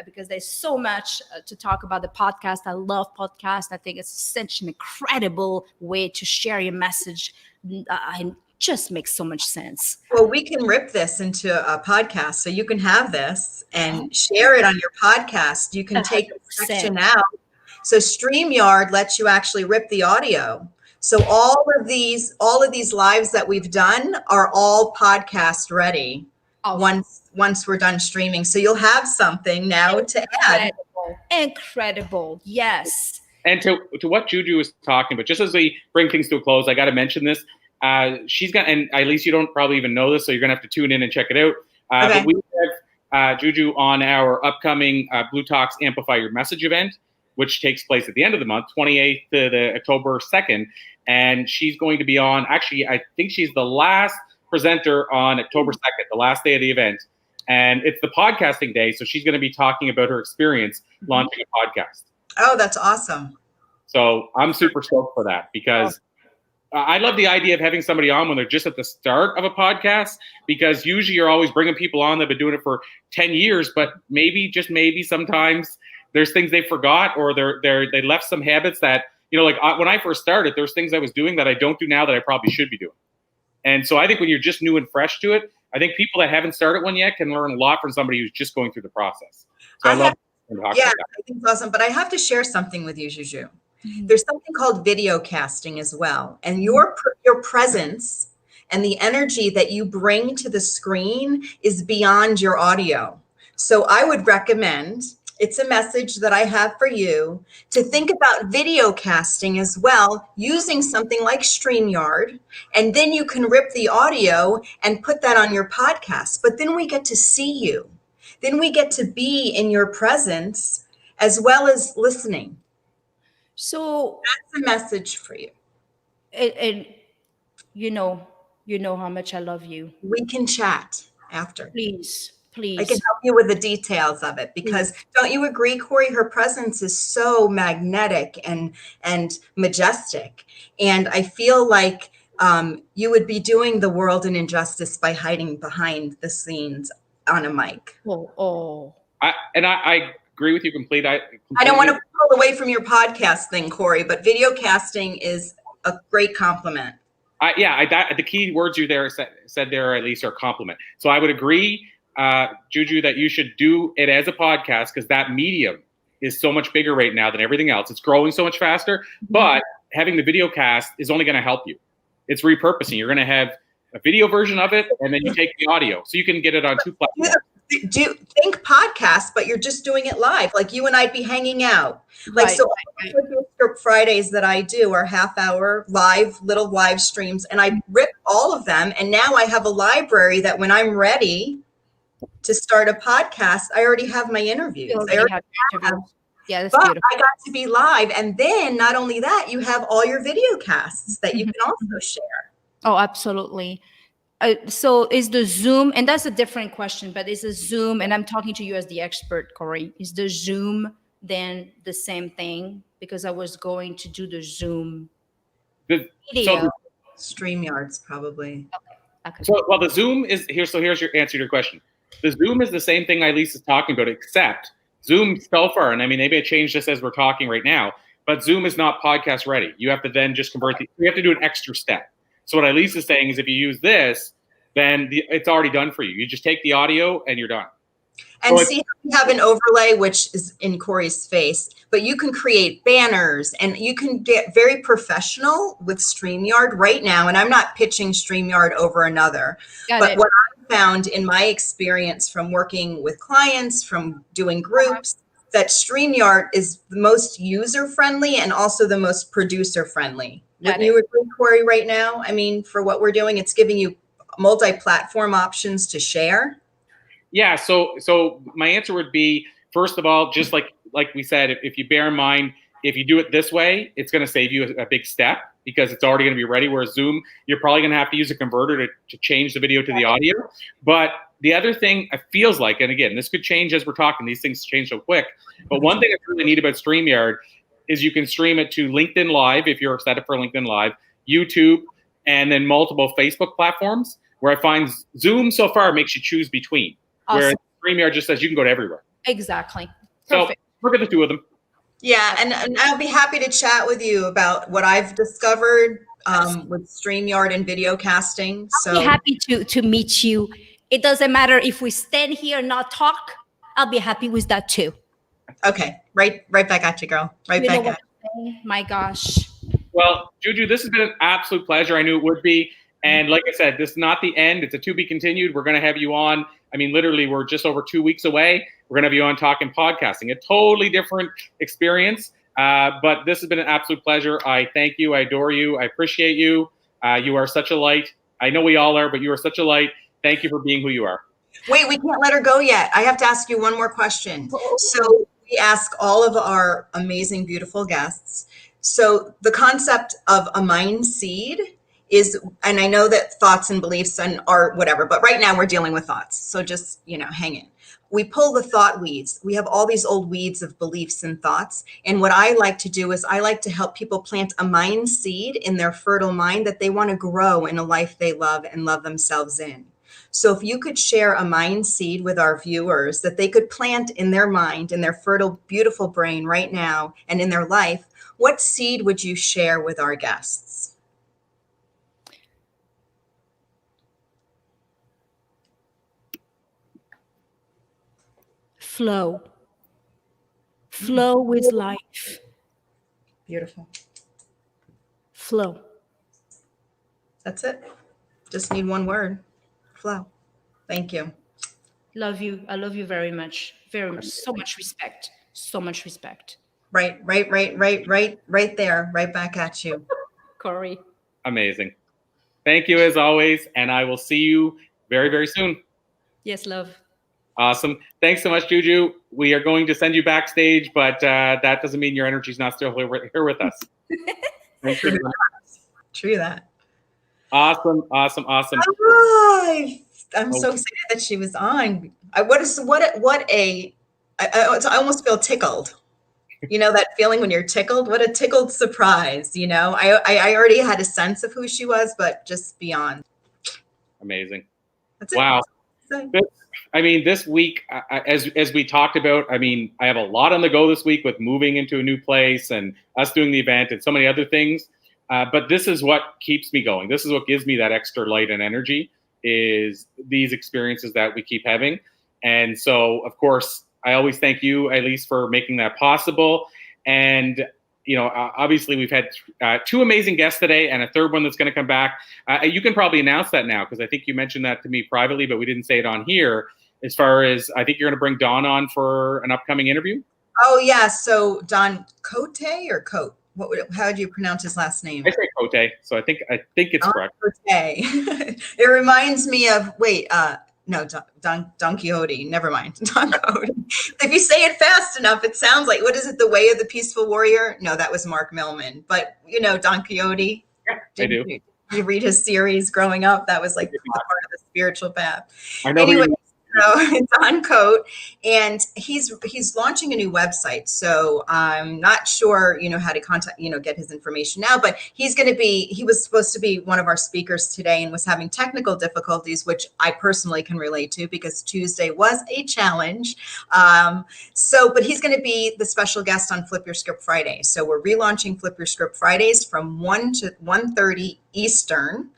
because there's so much to talk about the podcast. I love podcasts. I think it's such an incredible way to share your message. And just makes so much sense. Well, we can rip this into a podcast, so you can have this and share it on your podcast. You can take a section out. So StreamYard lets you actually rip the audio. So all of these lives that we've done are all podcast ready. Once we're done streaming. So you'll have something now to add. Incredible. Yes. And to what JuJu was talking about, just as we bring things to a close, I got to mention this. She's got, and at least you don't probably even know this, so you're gonna have to tune in and check it out. Okay. But we have JuJu on our upcoming Blue Talks Amplify Your Message event, which takes place at the end of the month, 28th to the October 2nd, and she's going to be on. Actually, I think she's the last presenter on October 2nd, the last day of the event, and it's the podcasting day. So she's going to be talking about her experience launching a podcast. Oh, that's awesome! So I'm super stoked for that because. I love the idea of having somebody on when they're just at the start of a podcast, because usually you're always bringing people on that have been doing it for 10 years, but maybe, just maybe, sometimes there's things they forgot, or they left some habits that, like when I first started, there's things I was doing that I don't do now that I probably should be doing. And so I think when you're just new and fresh to it, I think people that haven't started one yet can learn a lot from somebody who's just going through the process. So I love I think it's awesome, but I have to share something with you, JuJu. There's something called video casting as well. And your presence and the energy that you bring to the screen is beyond your audio. So I would recommend, it's a message that I have for you, to think about video casting as well, using something like StreamYard. And then you can rip the audio and put that on your podcast. But then we get to see you. Then we get to be in your presence as well as listening. So that's a message for you. And you know how much I love you. We can chat after. Please. I can help you with the details of it, because don't you agree, Corey? Her presence is so magnetic and majestic. And I feel like you would be doing the world an injustice by hiding behind the scenes on a mic. I agree with you completely. I don't want to pull away from your podcast thing, Corey, but video casting is a great compliment. The key words you said there, at least, are compliment. So I would agree, JuJu, that you should do it as a podcast, because that medium is so much bigger right now than everything else. It's growing so much faster, but having the video cast is only going to help you. It's repurposing. You're going to have a video version of it, and then you take the audio, so you can get it on two platforms. Do think podcast, but you're just doing it live. Like you and I'd be hanging out. So Script Fridays that I do are half-hour little live streams, and I rip all of them. And now I have a library that when I'm ready to start a podcast, I already have my interviews. Yeah, that's but beautiful. I got to be live. And then not only that, you have all your video casts that you can also share. Oh, absolutely. So is the Zoom, and that's a different question, but is the Zoom, and I'm talking to you as the expert, Corey, is the Zoom then the same thing? Because I was going to do the Zoom video. So StreamYard's probably. Okay. So, the Zoom is here. So here's your answer to your question. The Zoom is the same thing Elise is talking about, except Zoom so far, and I mean, maybe I changed this as we're talking right now, but Zoom is not podcast ready. You have to then just convert you have to do an extra step. So what Elise is saying is, if you use this, then it's already done for you. You just take the audio and you're done. And see, you have an overlay, which is in Corey's face, but you can create banners and you can get very professional with StreamYard right now. And I'm not pitching StreamYard over another, but what I found in my experience from working with clients, from doing groups, that StreamYard is the most user-friendly and also the most producer-friendly. Wouldn't you agree, Corey, right now? I mean, for what we're doing, it's giving you multi-platform options to share. Yeah. So my answer would be, first of all, just like we said, if you bear in mind, if you do it this way, it's going to save you a big step because it's already going to be ready. Whereas Zoom, you're probably going to have to use a converter to change the video to the audio. But the other thing it feels like, and again, this could change as we're talking, these things change so quick. But one thing that's really neat about StreamYard is you can stream it to LinkedIn Live if you're set up for LinkedIn Live, YouTube, and then multiple Facebook platforms, where I find Zoom so far makes you choose between. Awesome. Whereas StreamYard just says you can go to everywhere. Exactly. So Perfect. look at the two of them. Yeah, and I'll be happy to chat with you about what I've discovered with StreamYard and video casting. I'll be happy to meet you. It doesn't matter if we stand here and not talk. I'll be happy with that too. Okay, right back at you, girl. Right back at you. My gosh. Well, JuJu, this has been an absolute pleasure. I knew it would be. And like I said, this is not the end. It's a to be continued. We're going to have you on. I mean, literally, we're just over 2 weeks away. We're going to have you on talking podcasting, a totally different experience. But this has been an absolute pleasure. I thank you. I adore you. I appreciate you. You are such a light. I know we all are, but you are such a light. Thank you for being who you are. Wait, we can't let her go yet. I have to ask you one more question. So we ask all of our amazing, beautiful guests. So the concept of a mind seed is, and I know that thoughts and beliefs and are whatever, but right now we're dealing with thoughts. So just, hang in. We pull the thought weeds. We have all these old weeds of beliefs and thoughts. And what I like to do is I like to help people plant a mind seed in their fertile mind that they want to grow in a life they love and love themselves in. So if you could share a mind seed with our viewers that they could plant in their mind, in their fertile, beautiful brain right now and in their life, what seed would you share with our guests? Flow. Flow with life. Beautiful. Flow. That's it. Just need one word. Flow. Thank you. Love you. I love you very much. Very much. So much respect. So much respect. Right there. Right back at you. Corey. Amazing. Thank you as always. And I will see you very, very soon. Yes, love. Awesome. Thanks so much, JuJu. We are going to send you backstage, but that doesn't mean your energy's not still here with us. Thank you. True that. Awesome. Oh, I'm so excited that she was on. I almost feel tickled. That feeling when you're tickled? What a tickled surprise, I already had a sense of who she was, but just beyond. Amazing. That's it. Wow. This week, as we talked about, I have a lot on the go this week with moving into a new place and us doing the event and so many other things. But this is what keeps me going. This is what gives me that extra light and energy, is these experiences that we keep having. And so, of course, I always thank you, Elise, for making that possible. And, obviously we've had 2 amazing guests today and a third one that's going to come back. You can probably announce that now, because I think you mentioned that to me privately, but we didn't say it on here. As far as, I think you're going to bring Don on for an upcoming interview. Oh, yeah. So Don Cote or Cote? How do you pronounce his last name? I say Cote, so I think it's correct. Cote. It reminds me of Don Quixote. Never mind. Don Quixote. If you say it fast enough, it sounds like, what is it? The Way of the Peaceful Warrior? No, that was Mark Millman. But Don Quixote. Yeah, I do. You read his series growing up. That was like part of the spiritual path. I know. Anyway, so Don Cote, and he's launching a new website. So I'm not sure, how to contact, get his information now, but he was supposed to be one of our speakers today and was having technical difficulties, which I personally can relate to because Tuesday was a challenge. But he's going to be the special guest on Flip Your Script Friday. So we're relaunching Flip Your Script Fridays from 1 to 1:30 Eastern,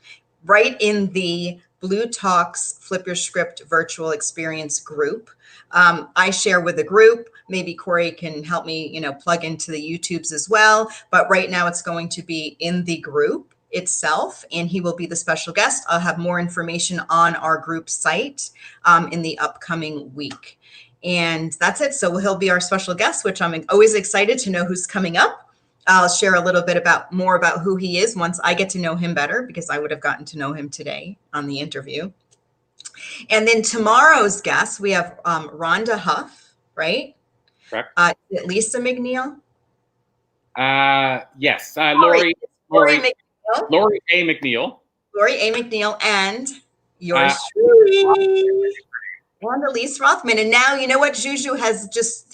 right in the bLU Talks Flip Your Script virtual experience group. I share with the group. Maybe Corey can help me, plug into the YouTubes as well. But right now it's going to be in the group itself, and he will be the special guest. I'll have more information on our group site in the upcoming week. And that's it. So he'll be our special guest, which I'm always excited to know who's coming up. I'll share a little bit more about who he is once I get to know him better, because I would have gotten to know him today on the interview. And then tomorrow's guest, we have Rhonda Huff, right? Correct. Lisa McNeil. Yes. Lori McNeil. Lori A. McNeil. Lori A. McNeil and yours Uh, truly. And Elise Rothman. And now, you know what? JuJu has just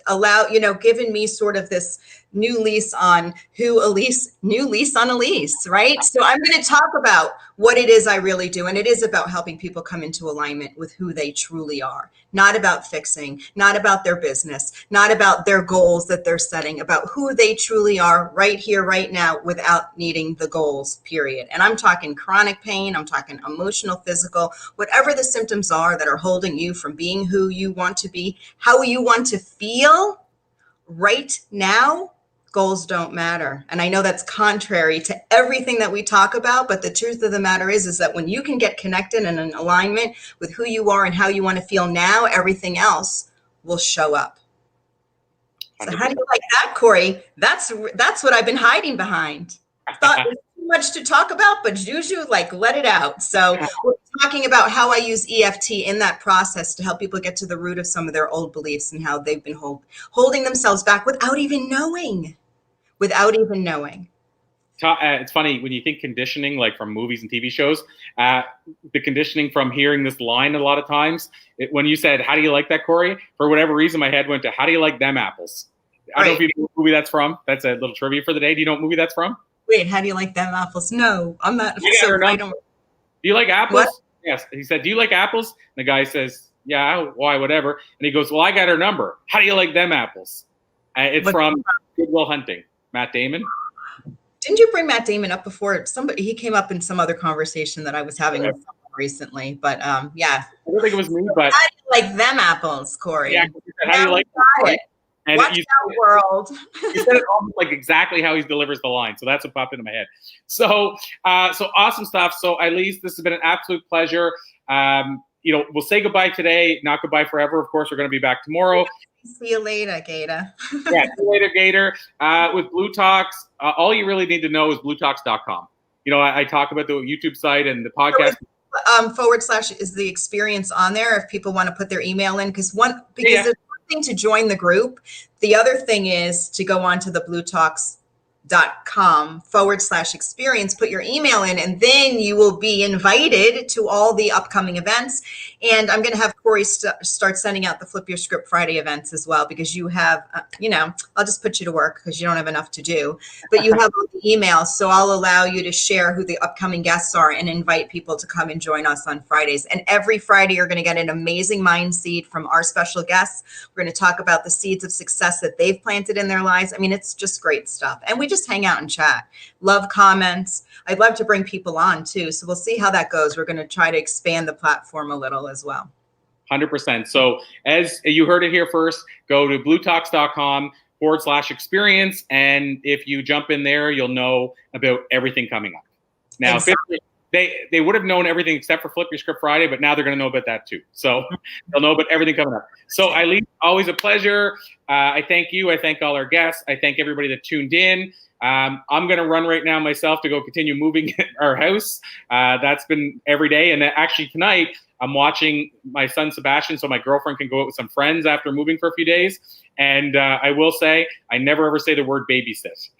given me sort of this new lease on new lease on Elise, right? So I'm going to talk about what it is I really do. And it is about helping people come into alignment with who they truly are, not about fixing, not about their business, not about their goals that they're setting, about who they truly are right here, right now, without needing the goals, period. And I'm talking chronic pain. I'm talking emotional, physical, whatever the symptoms are that are holding you from being who you want to be, how you want to feel right now. Goals don't matter. And I know that's contrary to everything that we talk about, but the truth of the matter is that when you can get connected and in alignment with who you are and how you want to feel now, everything else will show up. So 100%. how do you like that, Corey? That's what I've been hiding behind. I thought there's too much to talk about, but JuJu, let it out. So we're talking about how I use EFT in that process to help people get to the root of some of their old beliefs and how they've been holding themselves back without even knowing. It's funny when you think conditioning, like from movies and TV shows, the conditioning from hearing this line a lot of times, when you said, how do you like that, Corey? For whatever reason, my head went to, how do you like them apples? I don't know if you know what movie that's from. That's a little trivia for the day. Do you know what movie that's from? Wait, how do you like them apples? No, I'm not. Do you like apples? What? Yes. He said, do you like apples? And the guy says, yeah, why, whatever. And he goes, well, I got her number. How do you like them apples? It's from Good Will Hunting. Matt Damon. Didn't you bring Matt Damon up before? He came up in some other conversation that I was having with someone recently, but yeah. I don't think it was me, but how do you like them apples, Corey? Yeah, how do you like them? And watch out, world. He said it almost like exactly how he delivers the line. So that's what popped into my head. So awesome stuff. So Elise, this has been an absolute pleasure. We'll say goodbye today, not goodbye forever. Of course, we're going to be back tomorrow. See you later, Gator. Yeah, see you later, Gator. With Blue Talks, all you really need to know is bluetalks.com. I talk about the YouTube site and the podcast. / is the experience on there if people want to put their email in, because there's one thing to join the group. The other thing is to go on to the bluetalks.com / experience, put your email in, and then you will be invited to all the upcoming events. And I'm going to have Corey start sending out the Flip Your Script Friday events as well, because you have, I'll just put you to work because you don't have enough to do, but you have all the emails. So I'll allow you to share who the upcoming guests are and invite people to come and join us on Fridays. And every Friday, you're going to get an amazing mind seed from our special guests. We're going to talk about the seeds of success that they've planted in their lives. I mean, it's just great stuff. And we just hang out and chat. Love comments. I'd love to bring people on too. So we'll see how that goes. We're going to try to expand the platform a little as well. 100%. So as you heard it here first, go to bluetalks.com / experience. And if you jump in there, you'll know about everything coming up. Now, exactly. They would have known everything except for Flip Your Script Friday, but now they're going to know about that too. So they'll know about everything coming up. So Eileen, always a pleasure. I thank you. I thank all our guests. I thank everybody that tuned in. I'm going to run right now myself to go continue moving our house. That's been every day. And actually tonight I'm watching my son Sebastian so my girlfriend can go out with some friends after moving for a few days. And I will say, I never ever say the word babysit.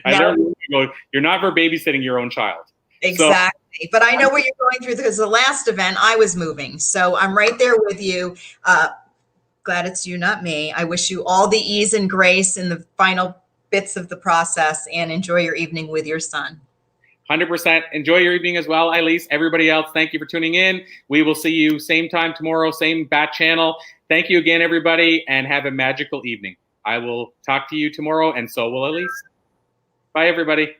I learned, you're not for babysitting your own child. Exactly. So, but I know what you're going through, because the last event I was moving. So I'm right there with you. Glad it's you, not me. I wish you all the ease and grace in the final bits of the process, and enjoy your evening with your son. 100%. Enjoy your evening as well, Elise. Everybody else, thank you for tuning in. We will see you same time tomorrow, same bat channel. Thank you again, everybody, and have a magical evening. I will talk to you tomorrow, and so will Elise. Bye, everybody.